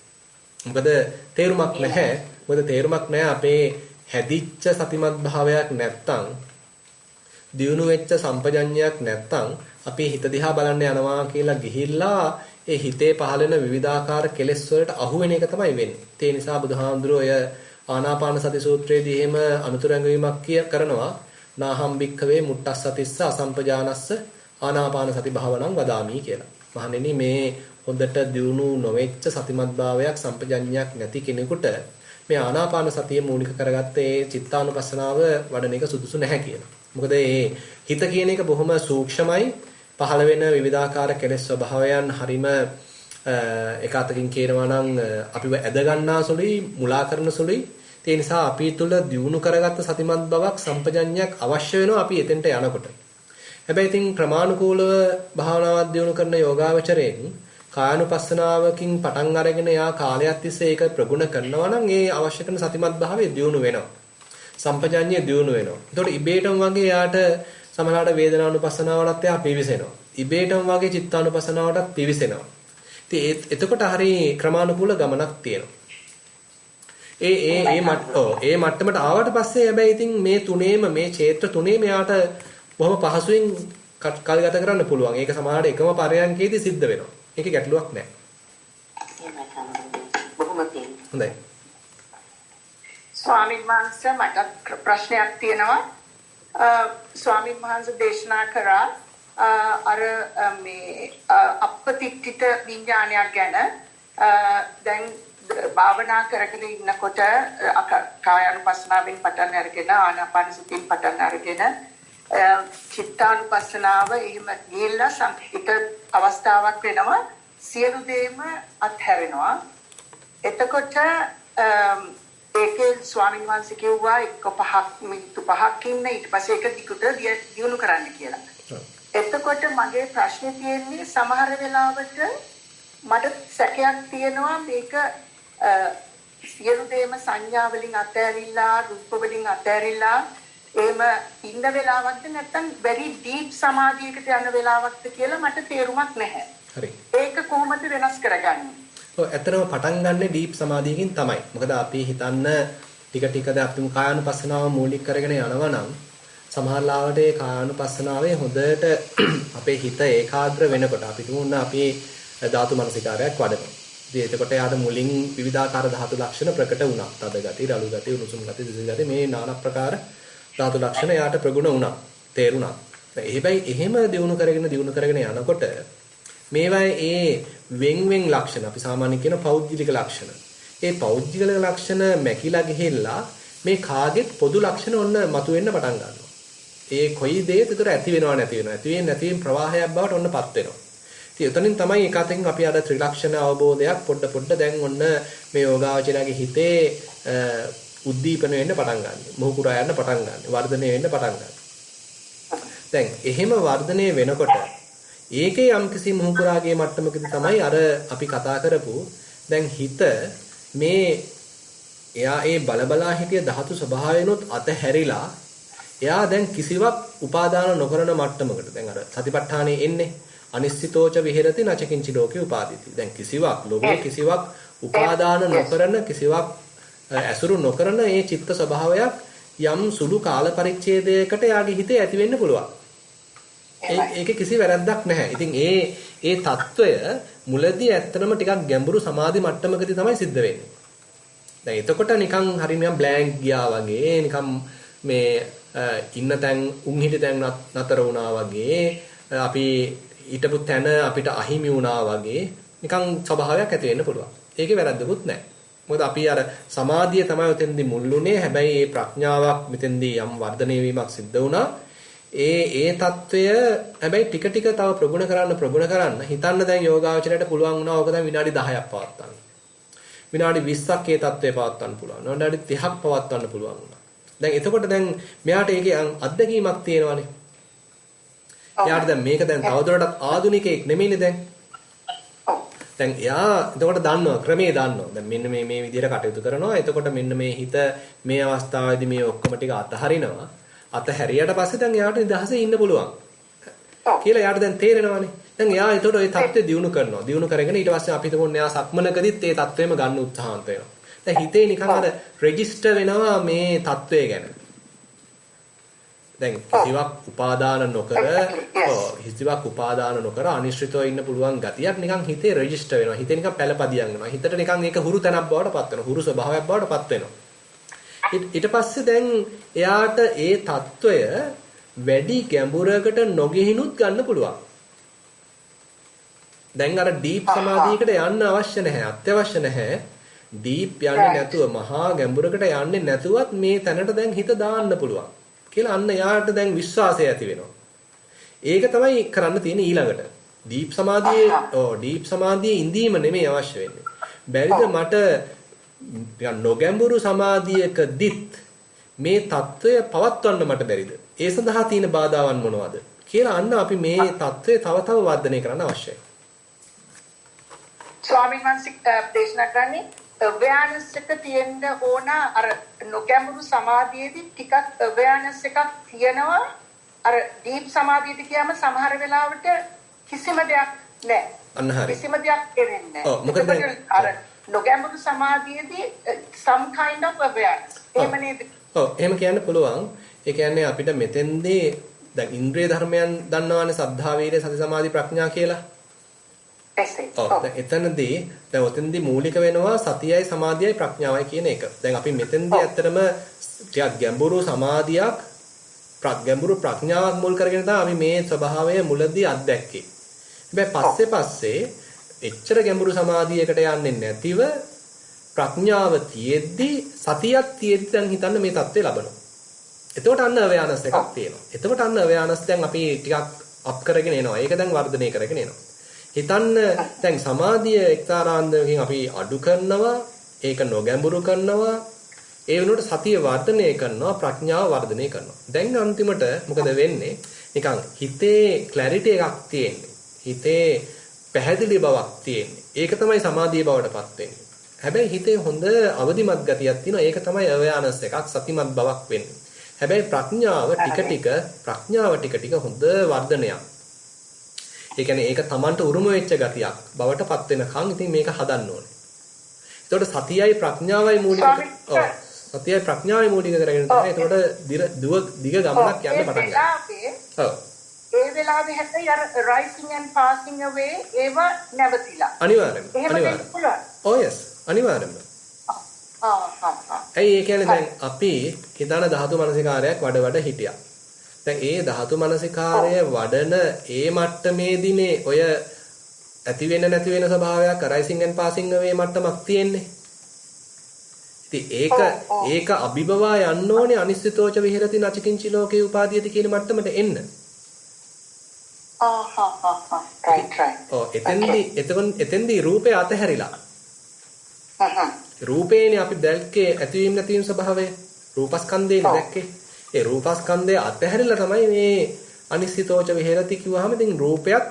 මොකද තේරුමක් නැහැ. අපේ හැදිච්ච සතිමත් භාවයක් නැත්තම් දියුණු වෙච්ච සම්පජඤ්ඤයක් නැත්තම් අපි හිත දිහා බලන්න යනවා කියලා ගිහිල්ලා ඒ හිතේ පහළ වෙන විවිධාකාර කෙලෙස් වලට අහු වෙන එක තමයි වෙන්නේ. ඒ නිසා බුදුහාමුදුරුවෝ ඔය ආනාපාන සති සූත්‍රයේදී එහෙම අනුතර ඇඟවීමක් කරනවා. නාහම් භික්ඛවේ මුට්ටස්සතිස්ස අසම්පජානස්ස ආනාපාන සති භාවනං වදාමි කියලා. මහණෙනි මේ හොඳට දියුණු නොවෙච්ච සතිමත්භාවයක් සම්පජඤ්ඤයක් නැති කෙනෙකුට මේ ආනාපාන සතිය මූලික කරගත්ත ඒ චිත්තානුපස්සනාව වඩන එක සුදුසු නැහැ කියලා. මොකද මේ හිත කියන එක බොහොම සූක්ෂමයි. පහළ වෙන විවිධාකාර කෙලෙස් ස්වභාවයන් හරීම එක අතකින් කියනවා නම් අපිව ඇද ගන්නා සුළුයි, මුලා කරන සුළුයි. ඒ නිසා අපි තුල දියුණු කරගත්ත සතිමත් බවක් සම්පජඤ්ඤයක් අවශ්‍ය වෙනවා අපි එතෙන්ට යනකොට. හැබැයි ඉතින් ක්‍රමානුකූලව භාවනාවක් දියුණු කරන යෝගාවචරයෙන් කායानुපස්සනාවකින් පටන් අරගෙන යා කාලයක් තිස්සේ ඒක ප්‍රගුණ කරනවා නම් ඒ අවශ්‍ය කරන සතිමත් භාවය දියුණු වෙනවා. සම්පජඤ්ඤය දියුණු වෙනවා. ඒතකොට ඉබේටම වගේ යාට සමහරවිට වේදනානුපස්සනාවටත් එයා පිවිසෙනවා. ඉබේටම වගේ චිත්තානුපස්සනාවටත් පිවිසෙනවා. ඉතින් එතකොට හරි ක්‍රමානුකූල ගමනක් තියෙනවා. ඒ මට්ටමට ආවට පස්සේ හැබැයි ඉතින් මේ තුනේම මේ ක්ෂේත්‍ර තුනේම යාට බොහොම පහසුවෙන් කල් ගත කරන්න පුළුවන්. ඒක සමහරවිට එකම පරයන්කේදී සිද්ධ වෙනවා. ඒකේ ගැටලුවක් නැහැ. හොඳයි. ස්වාමීන් වහන්සේ මට ප්‍රශ්නයක් තියෙනවා. ස්වාමීන් වහන්සේ දේශනා කරා අර මේ අපපතිත්‍ිත විඥානයක් ගැන දැන් භාවනා කරගෙන ඉන්නකොට කායानुපස්සනාවෙන් පටන් අරගෙන ආනාපානසතියෙන් පටන් අරගෙන චිත්තානුපස්සනාව එහෙම ගිහිල්ලා සංහිත අවස්ථාවක් වෙනවා සියලු දේම අත්හැරෙනවා. එතකොට ඒකේ ස්වාමීන් වහන්සේ කිව්වා මිනිත්තු 5ක් ඉන්න ඊට පස්සේ ඒක දිගට දියුණු කරන්න කියලා. එතකොට මගේ ප්‍රශ්නේ තියෙන්නේ සමහර වෙලාවට මට සැකයක් තියෙනවා මේක සියලු දේම සංඥා වලින් අතහැරිලා රූප වලින් අතහැරිලා එහෙම ඉන්න වෙලාවක්ද නැත්නම් very deep සමාධියකට යන වෙලාවක්ද කියලා මට තේරුමක් නැහැ. හරි. ඒක කොහොමද වෙනස් කරගන්නේ? ඔව් ඇත්තටම පටන් ගන්නෙ ඩීප් සමාධියකින් තමයි. මොකද අපි හිතන්න ටික ටිකද අපි කායानुපස්සනාව මූලික කරගෙන යනවා නම් සමහරවිට ඒ කායानुපස්සනාවේ හොඳට අපේ හිත ඒකාග්‍ර වෙනකොට අපි තුමුන්න අපි ධාතු මනසිකාරයක් වඩනවා. ඉතින් එතකොට යාට මුලින් විවිධාකාර ධාතු ලක්ෂණ ප්‍රකට වුණා. තද ගති, රළු ගති, උණුසුම් ගති, දිසිල් ගති මේ নানা ප්‍රකාර ධාතු ලක්ෂණ යාට ප්‍රගුණ වුණා. තේරුණා. හැබැයි එහෙම දිනු කරගෙන යනකොට මේවායේ ඒ වෙන් ලක්ෂණ අපි සාමාන්‍යයෙන් කියන පෞද්ගලික ලක්ෂණ. ඒ පෞද්ගලික ලක්ෂණ මැකිලා ගිහිල්ලා මේ කාගෙත් පොදු ලක්ෂණ ඔන්න මතුවෙන්න පටන් ගන්නවා. ඒ කොයි දෙයක විතර ඇති වෙනව නැති වෙනව. ඇති වෙන්නේ නැති වෙන ප්‍රවාහයක් බවට ඔන්නපත් වෙනවා. ඉතින් එතනින් තමයි එකතෙන් අපි අර ත්‍රිලක්ෂණ අවබෝධයක් පොඩ දැන් ඔන්න මේ යෝගාවචරයේ හිතේ උද්දීපන වෙන්න පටන් ගන්න. මොහුකුරා යන්න පටන් ගන්න. වර්ධනය වෙන්න පටන් ගන්න. දැන් එහෙම වර්ධනය වෙනකොට ඒකේ යම්කිසි මොහුකුරාගේ මට්ටමකදී තමයි අර අපි කතා කරපු දැන් හිත මේ එයා ඒ බලබලා හිටිය ධාතු ස්වභාවයනොත් අතහැරිලා එයා දැන් කිසිවක් උපාදාන නොකරන මට්ටමකට දැන් අර සතිපට්ඨානෙ එන්නේ අනිශ්චිතෝච විහෙරති නචකින්චි ලෝකේ උපාදිති. දැන් කිසිවක් ලෝකේ කිසිවක් උපාදාන නොකරන කිසිවක් ඇසුරු නොකරන ඒ චිත්ත ස්වභාවයක් යම් සුළු කාල පරිච්ඡේදයකට යාගේ හිතේ ඇති වෙන්න පුළුවන්. ඒකේ කිසි වැරැද්දක් නැහැ. ඉතින් ඒ తত্ত্বය මුලදී ඇත්තටම ටිකක් ගැඹුරු සමාධි මට්ටමකදී තමයි සිද්ධ වෙන්නේ. දැන් එතකොට නිකන් හරිය නිකන් බ්ලැන්ක් ගියා වගේ නිකන් මේ ඉන්න තැන් උන් හිටි තැන් නතර වුණා වගේ අපි ඊටපු තැන අපිට අහිමි වුණා වගේ නිකන් ස්වභාවයක් ඇති වෙන්න පුළුවන්. ඒකේ වැරද්දකුත් නැහැ. මොකද අපි අර සමාධිය තමයි උතෙන්දී මුල්ුනේ. හැබැයි මේ ප්‍රඥාවක් මෙතෙන්දී යම් වර්ධනය වීමක් සිද්ධ වුණා. ඒ తত্ত্বය හැබැයි ටික ටික තව ප්‍රගුණ කරන්න හිතන්න දැන් යෝගාවචරයට පුළුවන් වුණා ඕක දැන් විනාඩි 10ක් පවත්වන්න. විනාඩි 20ක් ඒ తত্ত্বය පවත්වන්න පුළුවන්. විනාඩි 30ක් පවත්වන්න පුළුවන් වුණා. දැන් එතකොට දැන් මෙයාට ඒකේ අත්දැකීමක් තියෙනවානේ. එයාට දැන් මේක දැන් තවදුරටත් ආධුනිකයෙක් නෙමෙයිනේ දැන්. දැන් එයා එතකොට දන්නවා ක්‍රමේ දන්නවා. දැන් මෙන්න මේ විදිහට කටයුතු කරනවා. එතකොට මෙන්න මේ හිත මේ අවස්ථාවේදී මේ ඔක්කොම ටික අතහරිනවා. අතහැරියට පස්සේ දැන් එයාට නිදහසේ ඉන්න පුළුවන්. කියලා එයාට දැන් තේරෙනවානේ. දැන් එයා එතකොට ওই தත්ත්වය දිනු කරනවා. දිනු කරගෙන ඊට පස්සේ අපි හිතමු එයා සක්මනකදීත් ඒ தත්ත්වෙම ගන්න උත්සාහන්ත වෙනවා. දැන් හිතේ නිකන් අර රෙජිස්ටර් වෙනවා මේ தත්ත්වය ගැන. දැන් කිසිවක් උපාදාන නොකර අනිශ්චිතව ඉන්න පුළුවන් ගතියක් නිකන් හිතේ රෙජිස්ටර් වෙනවා. හිතේ නිකන් පළපදියම් වෙනවා. හිතට නිකන් ඒක හුරු තැනක් බවට පත් වෙනවා. හුරු ස්වභාවයක් බවට පත් වෙනවා. ඊට පස්සේ දැන් එයාට ඒ తত্ত্বය වැඩි ගැඹුරකට නොගෙහිනුත් ගන්න පුළුවන්. දැන් අර ඩීප් සමාධියකට යන්න අවශ්‍ය නැහැ. අත්‍යවශ්‍ය නැහැ. ඩීප් යන්නේ නැතුව මහා ගැඹුරකට යන්නේ නැතුවත් මේ තැනට දැන් හිත දාන්න පුළුවන් කියලා අන්න යාට දැන් විශ්වාසය ඇති වෙනවා. ඒක තමයි කරන්න තියෙන ඊළඟට. ඩීප් සමාධියේ ඉඳීම නෙමෙයි අවශ්‍ය වෙන්නේ. බැරිද මට නොගැඹුරු සමාධියකදීත් මේ తত্ত্বය පවත්වන්න මට බැරිද? ඒ සඳහා තියෙන බාධාවන් මොනවද? කියලා අන්න අපි මේ తত্ত্বය තව තව වර්ධනය කරන්න අවශ්‍යයි. ස්වාමීන් වහන්සේ දේශනා කරන්නේ awareness එක තියෙන්න ඕන අර නොගැඹුරු සමාධියේදී ටිකක් awareness එකක් තියෙනවා අර deep සමාධියට කියම සමහර වෙලාවට කිසිම දෙයක් නැහැ. අන්න හරි. කිසිම දෙයක් එන්නේ නැහැ. ඔව් මොකද අර නොගැඹුරු සමාධියේදී some kind of awareness. එහෙම නේද? ඔව් එහෙම කියන්න පුළුවන්. ඒ කියන්නේ අපිට මෙතෙන්දී දැන් ඉන්ද්‍රිය ධර්මයන් දන්නවානේ සද්ධා වීර්ය සති සමාධි ප්‍රඥා කියලා. දැන් එතනදී දැන් ඔතෙන්දී මූලික වෙනවා සතියයි සමාධියයි ප්‍රඥාවයි කියන එක. දැන් අපි මෙතෙන්දී ඇත්තටම ටිකක් ගැඹුරු සමාධියක් ගැඹුරු ප්‍රඥාවක් මුල් කරගෙන තමයි අපි මේ ස්වභාවය මුලදී අත්දැක්කේ. හැබැයි පස්සේ එච්චර ගැඹුරු සමාධියකට යන්නේ නැතිව ප්‍රඥාව තියෙද්දි සතියක් තියෙද්දි දැන් හිතන්න මේ தත්ත්වය ලබනවා. එතකොට අන්න අවයානස් එකක් තියෙනවා. එතකොට අන්න අවයානස් දැන් අපි ටිකක් අප් කරගෙන එනවා. ඒක දැන් වර්ධනය කරගෙන එනවා. හිතන්න දැන් සමාධිය එක්තරාන්දමකින් අපි අඩු කරනවා, ඒක නොගැඹුරු කරනවා, ඒ වෙනුවට සතිය වර්ධනය කරනවා, ප්‍රඥාව වර්ධනය කරනවා. දැන් අන්තිමට මොකද වෙන්නේ? නිකන් හිතේ ක්ලැරිටි එකක් තියෙන්නේ. හිතේ පැහැදිලි බවක් තියෙන්නේ. ඒක තමයි සමාධිය බවටපත් වෙන්නේ. හැබැයි හිතේ හොඳ අවදිමත් ගතියක් තියෙනවා. ඒක තමයි අවයානස් එකක්, සතිමත් බවක් වෙන්නේ. හැබැයි ප්‍රඥාව ටික ටික හොඳ වර්ධනයක්. ඒ කියන්නේ ඒක Tamanට උරුම වෙච්ච ගතියක් බවට පත් වෙනකන් ඉතින් මේක හදන්න ඕනේ. එතකොට සතියයි ප්‍රඥාවයි මූලික සතියයි ප්‍රඥාවයි මූලික කරගෙන තමයි එතකොට දිග ගමනක් යන්න පටන් ගන්න. ඔව්. ඒ වෙලාවේ හැබැයි අර rising and passing away ඒව නැවතිලා. අනිවාර්යෙන්ම. ඔව් yes අනිවාර්යෙන්ම. ඒ කියන්නේ දැන් අපි හිතන ධාතු මනසිකාරයක් වඩ හිටියා. දැන් ඒ ධාතු මනසිකාරය වඩන ඒ මට්ටමේදීනේ ඔය ඇති වෙන නැති වෙන ස්වභාවයක් rising and passing away මට්ටමක් තියෙන්නේ. ඉතින් ඒක අභිබවා යන්න ඕනේ අනිශ්චිතෝච විහෙරති නචකින්චි ලෝකේ උපාදීයති කියන මට්ටමට එන්න. right. එතෙන්දී රූපේ අතහැරිලා. රූපේනේ අපි දැක්කේ ඇතිවීම නැතිවීම ස්වභාවය. රූපස්කන්ධේනේ දැක්කේ. ඒ රූපස්කන්ධය අතහැරිලා තමයි මේ අනිශ්චිතෝච විහෙරති කිව්වහම ඉතින් රූපයක්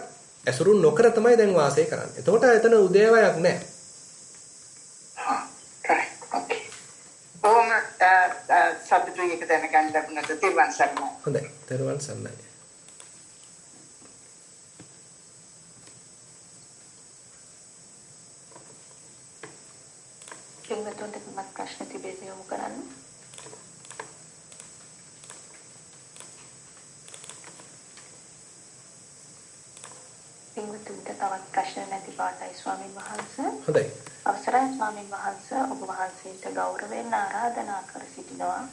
ඇසුරු නොකර තමයි දැන් වාසය කරන්නේ. එතකොට එතන උදේවයක් නැහැ. සබ්දුයි එක දැනගන්න ලැබුණාද තෙරුවන් සරණයි. හොඳයි. තෙරුවන් සරණයි. කෙනෙකුට මත් ප්‍රශ්න තිබෙද යොමු කරන්න. කෙනෙකුට තවත් ප්‍රශ්න නැති පාටයි ස්වාමීන් වහන්සේ. හොඳයි. අවසරයි ස්වාමීන් වහන්සේ ඔබ වහන්සේට ගෞරවයෙන් ආරාධනා කර සිටිනවා.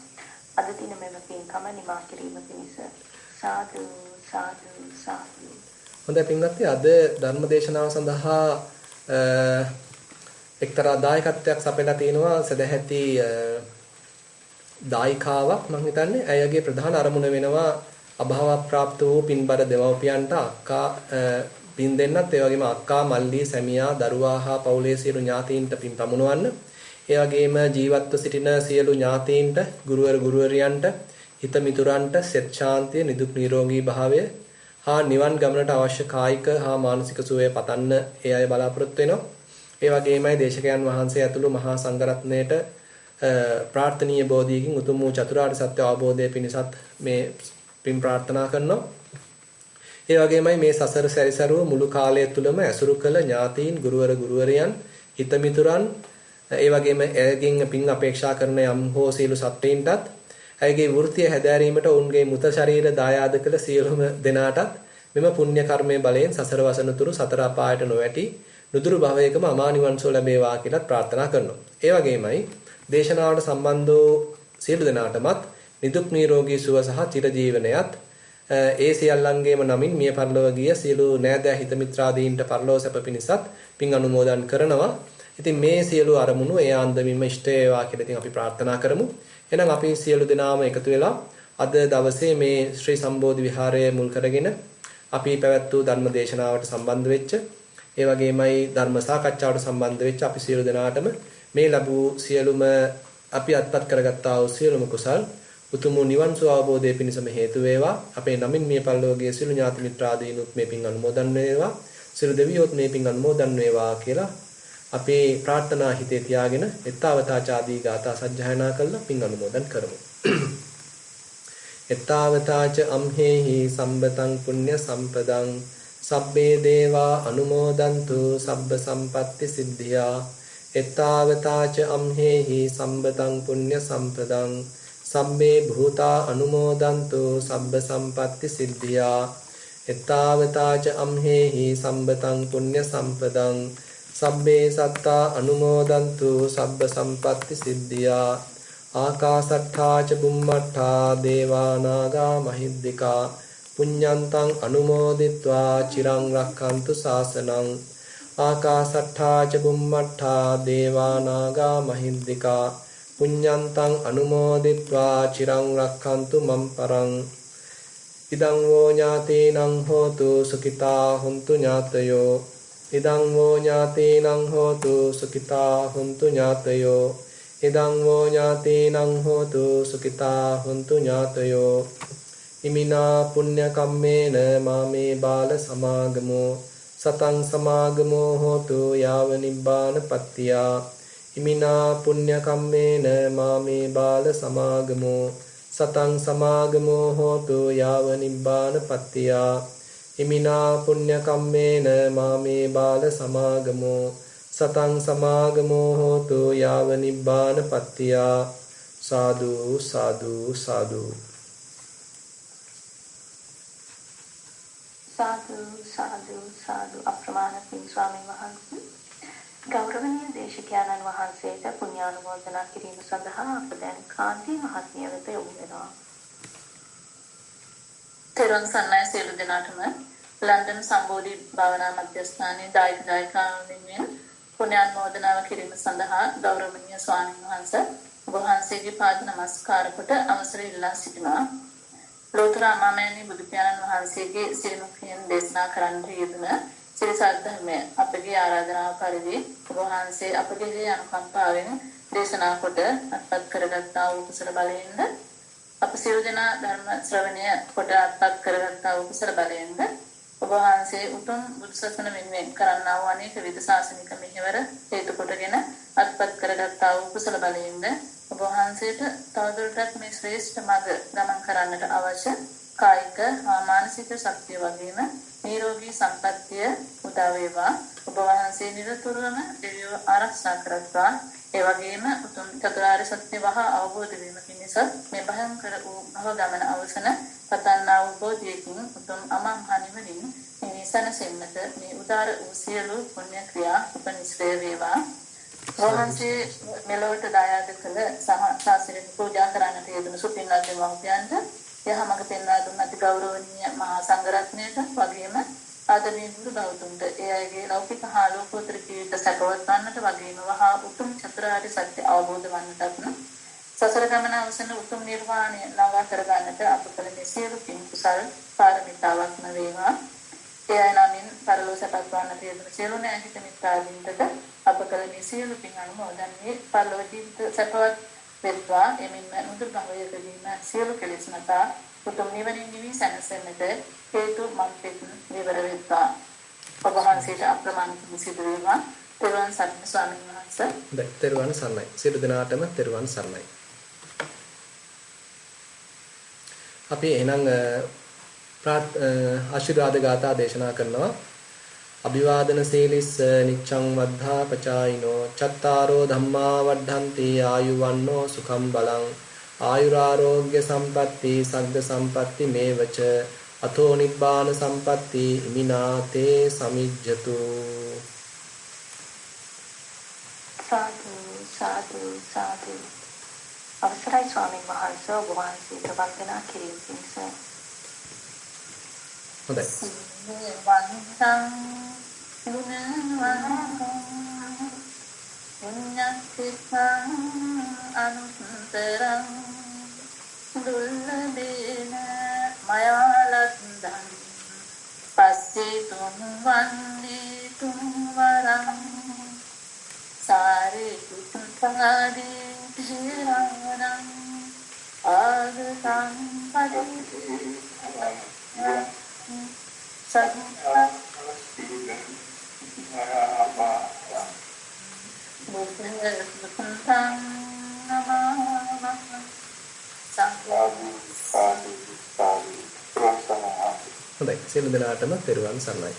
අද දින මෙම පින්කම නිමා කිරීම පිණිස සාදු සාදු සාදු. හොඳයි පින්වත්නි අද ධර්ම දේශනාව සඳහා එක්තරා දායකත්වයක් සපයලා තිනවා සදැහැති දායිකාවක් මම හිතන්නේ ඇයගේ ප්‍රධාන අරමුණ වෙනවා අභාව ප්‍රාප්ත වූ පින්බර දෙමව්පියන්ට අක්කා පින් දෙන්නත් ඒ වගේම අක්කා මල්ලි සැමියා දරුවා හා පවුලේ සියලු ඥාතීන්ට පින් පමුණවන්න ඒ වගේම ජීවත්ව සිටින සියලු ඥාතීන්ට ගුරුවරයන්ට හිත මිතුරන්ට සෙත් ශාන්තිය නිදුක් නිරෝගී භාවය හා නිවන් ගමනට අවශ්‍ය කායික හා මානසික සුවය පතන්න ඒ අය බලාපොරොත්තු වෙනවා ඒ වගේමයි දේශකයන් වහන්සේ ඇතුළු මහා සංඝරත්නයට ප්‍රාර්ථනීය බෝධියකින් උතුම් වූ චතුරාර්ය සත්‍ය අවබෝධය පිණිසත් මේ පින් ප්‍රාර්ථනා කරනවා. ඒ වගේමයි මේ සසර සැරිසරුව මුළු කාලය තුලම ඇසුරු කළ ඥාතීන් ගුරුවරයන් හිත මිතුරන් ඒ වගේම එයකින් පින් අපේක්ෂා කරන යම් හෝ සියලු සත්ත්වයින්ටත් ඇයගේ වෘත්තිය හැදෑරීමට ඔවුන්ගේ මුත ශරීර දායාද කළ සියලුම දෙනාටත් මෙම පුණ්‍ය කර්මයේ බලයෙන් සසර වසනතුරු සතර අපායට නොවැටි නුදුරු භවයකම අමා නිවන් සුව ලැබේවා කියලා ප්‍රාර්ථනා කරනවා. ඒ වගේමයි දේශනාවට සම්බන්ධ වූ සියලු දෙනාටමත් නිදුක් නිරෝගී සුව සහ චිරජීවනයත් ඒ සියල්ලන්ගේම නමින් මිය පරලොව ගිය සියලු නෑදෑ හිත මිත්‍රාදීන්ට පරලොව සැප පිණිසත් පින් අනුමෝදන් කරනවා. ඉතින් මේ සියලු අරමුණු ඒ ආන්දමින්ම ඉෂ්ට වේවා කියලා ඉතින් අපි ප්‍රාර්ථනා කරමු. එහෙනම් අපි සියලු දෙනාම එකතු වෙලා අද දවසේ මේ ශ්‍රී සම්බෝධි විහාරය මුල් කරගෙන අපි පැවැත් වූ ධර්ම දේශනාවට සම්බන්ධ වෙච්ච ඒ වගේමයි ධර්ම සාකච්ඡාවට සම්බන්ධ වෙච්ච අපි සියලු දෙනාටම මේ ලැබූ සියලුම අපි අත්පත් කරගත්තා වූ සියලුම කුසල් උතුම් නිවන් සුව අවබෝධයේ පිණසම හේතු වේවා. අපේ නමින් මේ පල්ලෝකයේ සියලු ඥාති මිත්‍රාදීනුත් මේ පින් අනුමෝදන් වේවා. සියලු දෙවියොත් මේ පින් අනුමෝදන් වේවා කියලා අපේ ප්‍රාර්ථනා හිතේ තියාගෙන එත්තාවතාචාදී ගාථා සජ්ජායනා කරලා පින් අනුමෝදන් කරමු. එත්තාවතාච අම්හෙහි සම්බතං පුඤ්ඤ සම්පදං සබ්බේ දේවා අනුමෝදන්තු සබ්බ සම්පatti සිද්ධියා. එත්තාවතාච අම්හෙහි සම්බතං පුඤ්ඤ සම්පදං සබ්බේ භූතා අනුමෝදන්තු සබ්බ සම්පatti සිද්ධියා. එත්තාවතාච අම්හෙහි සම්බතං පුඤ්ඤ සම්පදං සබ්බේ සත්තා අනුමෝදන්තු සබ්බ සම්පatti සිද්ධියා. ආකාසට්ඨා ච බුම්මට්ඨා දේවා නාග මහිද්దికා පුඤ්ඤන්තං අනුමෝදිත්වා චිරං රක්ඛන්තු ශාසනං. ආකාසට්ඨා ච බුම්මට්ඨා දේවා නාග මහිද්దికා පුඤ්ඤන්තං අනුමෝදිත්වා චිරං රක්ඛන්තු මම් පරං. ඉදං වෝ ඥාතීනං හෝතු සුඛිතා හුන්තු ඥාතයෝ. ඉදං වෝ ඥාතීනං හෝතු සුඛිතා හුන්තු ඥාතයෝ. ඉදං වෝ ඥාතීනං හෝතු සුඛිතා හුන්තු ඥාතයෝ. ඉමිනා පුඤ්ඤ කම්මේන මාමේ බාල සමාගමෝ සතං සමාගමෝ හෝතු යාව නිබ්බාන පත්තියා. ඉමිනා පුඤ්ඤ කම්මේන මාමේ බාල සමාගමෝ සතං සමාගමෝ හෝතු යාව නිබ්බාන පත්තියා. ඉමිනා පුඤ්ඤ කම්මේන මාමේ බාල සමාගමෝ සතං සමාගමෝ හෝතු යාව නිබ්බාන පත්තියා. සාදු සාදු සාදු. සාදු සාදු සාදු. අප්‍රමාණ පින් ස්වාමීන් වහන්සේ ගෞරවනීය දේශකයන්න් වහන්සේට පුණ්‍යානුමෝදනා කිරීම සඳහා අප දැන් කාන්ති මහත්මිය වෙත යොමු වෙනවා. තෙරුවන් සරණයි සියලු දෙනාටම. ලන්ඩන් සම්බෝධි භාවනා මධ්‍යස්ථානයේ දායක දායකාවන් වෙනුවෙන් පුණ්‍යානුමෝදනාව කිරීම සඳහා ගෞරවනීය ස්වාමීන් වහන්සේ ඔබ වහන්සේගේ පාද නමස්කාර කොට අවසර ඉල්ලා සිටිනවා. ලෝතර මාමෑණී බුදු පියාණන් වහන්සේගේ සිරිමුඛයෙන් දේශනා කරන්න යෙදුන ශ්‍රී සද්ධර්මය අපගේ ආරාධනාව පරිදි ඔබ වහන්සේ අපගේ අනුකම්පාවෙන් දේශනා කොට අත්පත් කරගත්තා වූ කුසල බලයෙන්ද අප සියලු දෙනා ධර්ම ශ්‍රවණය කොට අත්පත් කරගත්තා වූ කුසල බලයෙන්ද ඔබ වහන්සේ උතුම් බුදු සසුන වෙනුවෙන් කරන්නා වූ අනේක විද ශාසනික මෙහෙවර හේතු කොටගෙන අත්පත් කරගත්තා වූ කුසල බලයෙන්ද ඔබ වහන්සේට තවදුරටත් මේ ශ්‍රේෂ්ඨ මඟ ගමන් කරන්නට අවශ්‍ය කායික හා මානසික ශක්තිය වගේම නිරෝගී සම්පන්නිය උදා වේවා. ඔබ වහන්සේ නිරතුරුවම දෙවියෝ ආරක්ෂා කරත්වා. ඒ වගේම උතුම් චතුරාර්ය සත්‍ය වහා අවබෝධ වීම පිණිස මේ භයංකර වූ භව ගමන අවසන පතන්නා වූ බෝධියකින් උතුම් අමං නිවනින් නිසනසෙන්නට මේ උදාර වූ සියලු පුණ්‍ය ක්‍රියා උපනිශ්‍රේ වේවා. වහන්සේ මෙලොවට දායාද කළ සාසනික පූජා කරන්නට යෙදුණු සුපින්වත් දෙවියන්ට යහමඟ පෙන්වා දුන් අති ගෞරවනීය මහා සංඝරත්නයට වගේම ආදරණීය ගුරු ගෞතමට ඒ අයගේ ලෞකික හා ලෝකෝත්තර ජීවිත සැපවත් වන්නට වගේම වහා උතුම් චතුරාර්ය සත්‍ය අවබෝධ වන්නටත් සසර ගමන අවසන් උතුම් නිර්වාණය ළඟා කර ගන්නට අප කළ මේ සියලු පින් කුසල් පාරමිතාවක්ම වේවා. ඒ අය නමින් පරලෝ සැපත් වන්නට යෙදුණු සියලු ඥාතික මිත්‍රාදීන්ට අප කළ මේ සියලු පින් අනුමෝදන් වේ පරලෝ ජීවිත සැපවත් වෙත්වා. එමින්ම උතුම් භවයකදීම සියලු කෙලෙස් නැතා උතුම් නිවනින් නිවි සැනසෙන්නට හේතු මන්ත්‍රෙත් විවර වෙත්වා. ඔබ වහන්සේට අප්‍රමාණ සිදු වේවා. තෙරුවන් සරණයි ස්වාමීන් වහන්සේ. තෙරුවන් සරණයි. සියලු දෙනාටම තෙරුවන් සරණයි. අපි එහෙනම් ආශිර්වාද ගාථා දේශනා කරනවා. අභිවාදන සීලිස්ස නිච්ඡං වද්ධා පචායිනෝ චත්තාරෝ ධම්මා වඩ්ඩන්ති ආයුවන්නෝ සුඛං බලං ආයුරාෝග්‍ය සම්පatti සග්ග සම්පatti මේවච අතෝ නිබ්බාන සම්පatti ඉමිනාතේ සමිජ්ජතු. සාදු සාදු සාදු. අවසරයි ස්වාමීන් වහන්සේ ඔබ වහන්සේට වන්දනා කිරීම පිණිස හොඳයි. වන්තං ගුණවන්තං පුඤ්ඤක්ඛිතං අනුත්තරං දුල්ලභේන මයාලද්දං පස්සේ තුන් වන්දේ තුන් වරං සාරේ කුතුහාදී තිරංගනං ආගතං පදිතේ සත්තා බුද්ධං නමः හොඳයි. සියලු දෙනාටම තෙරුවන් සරණයි.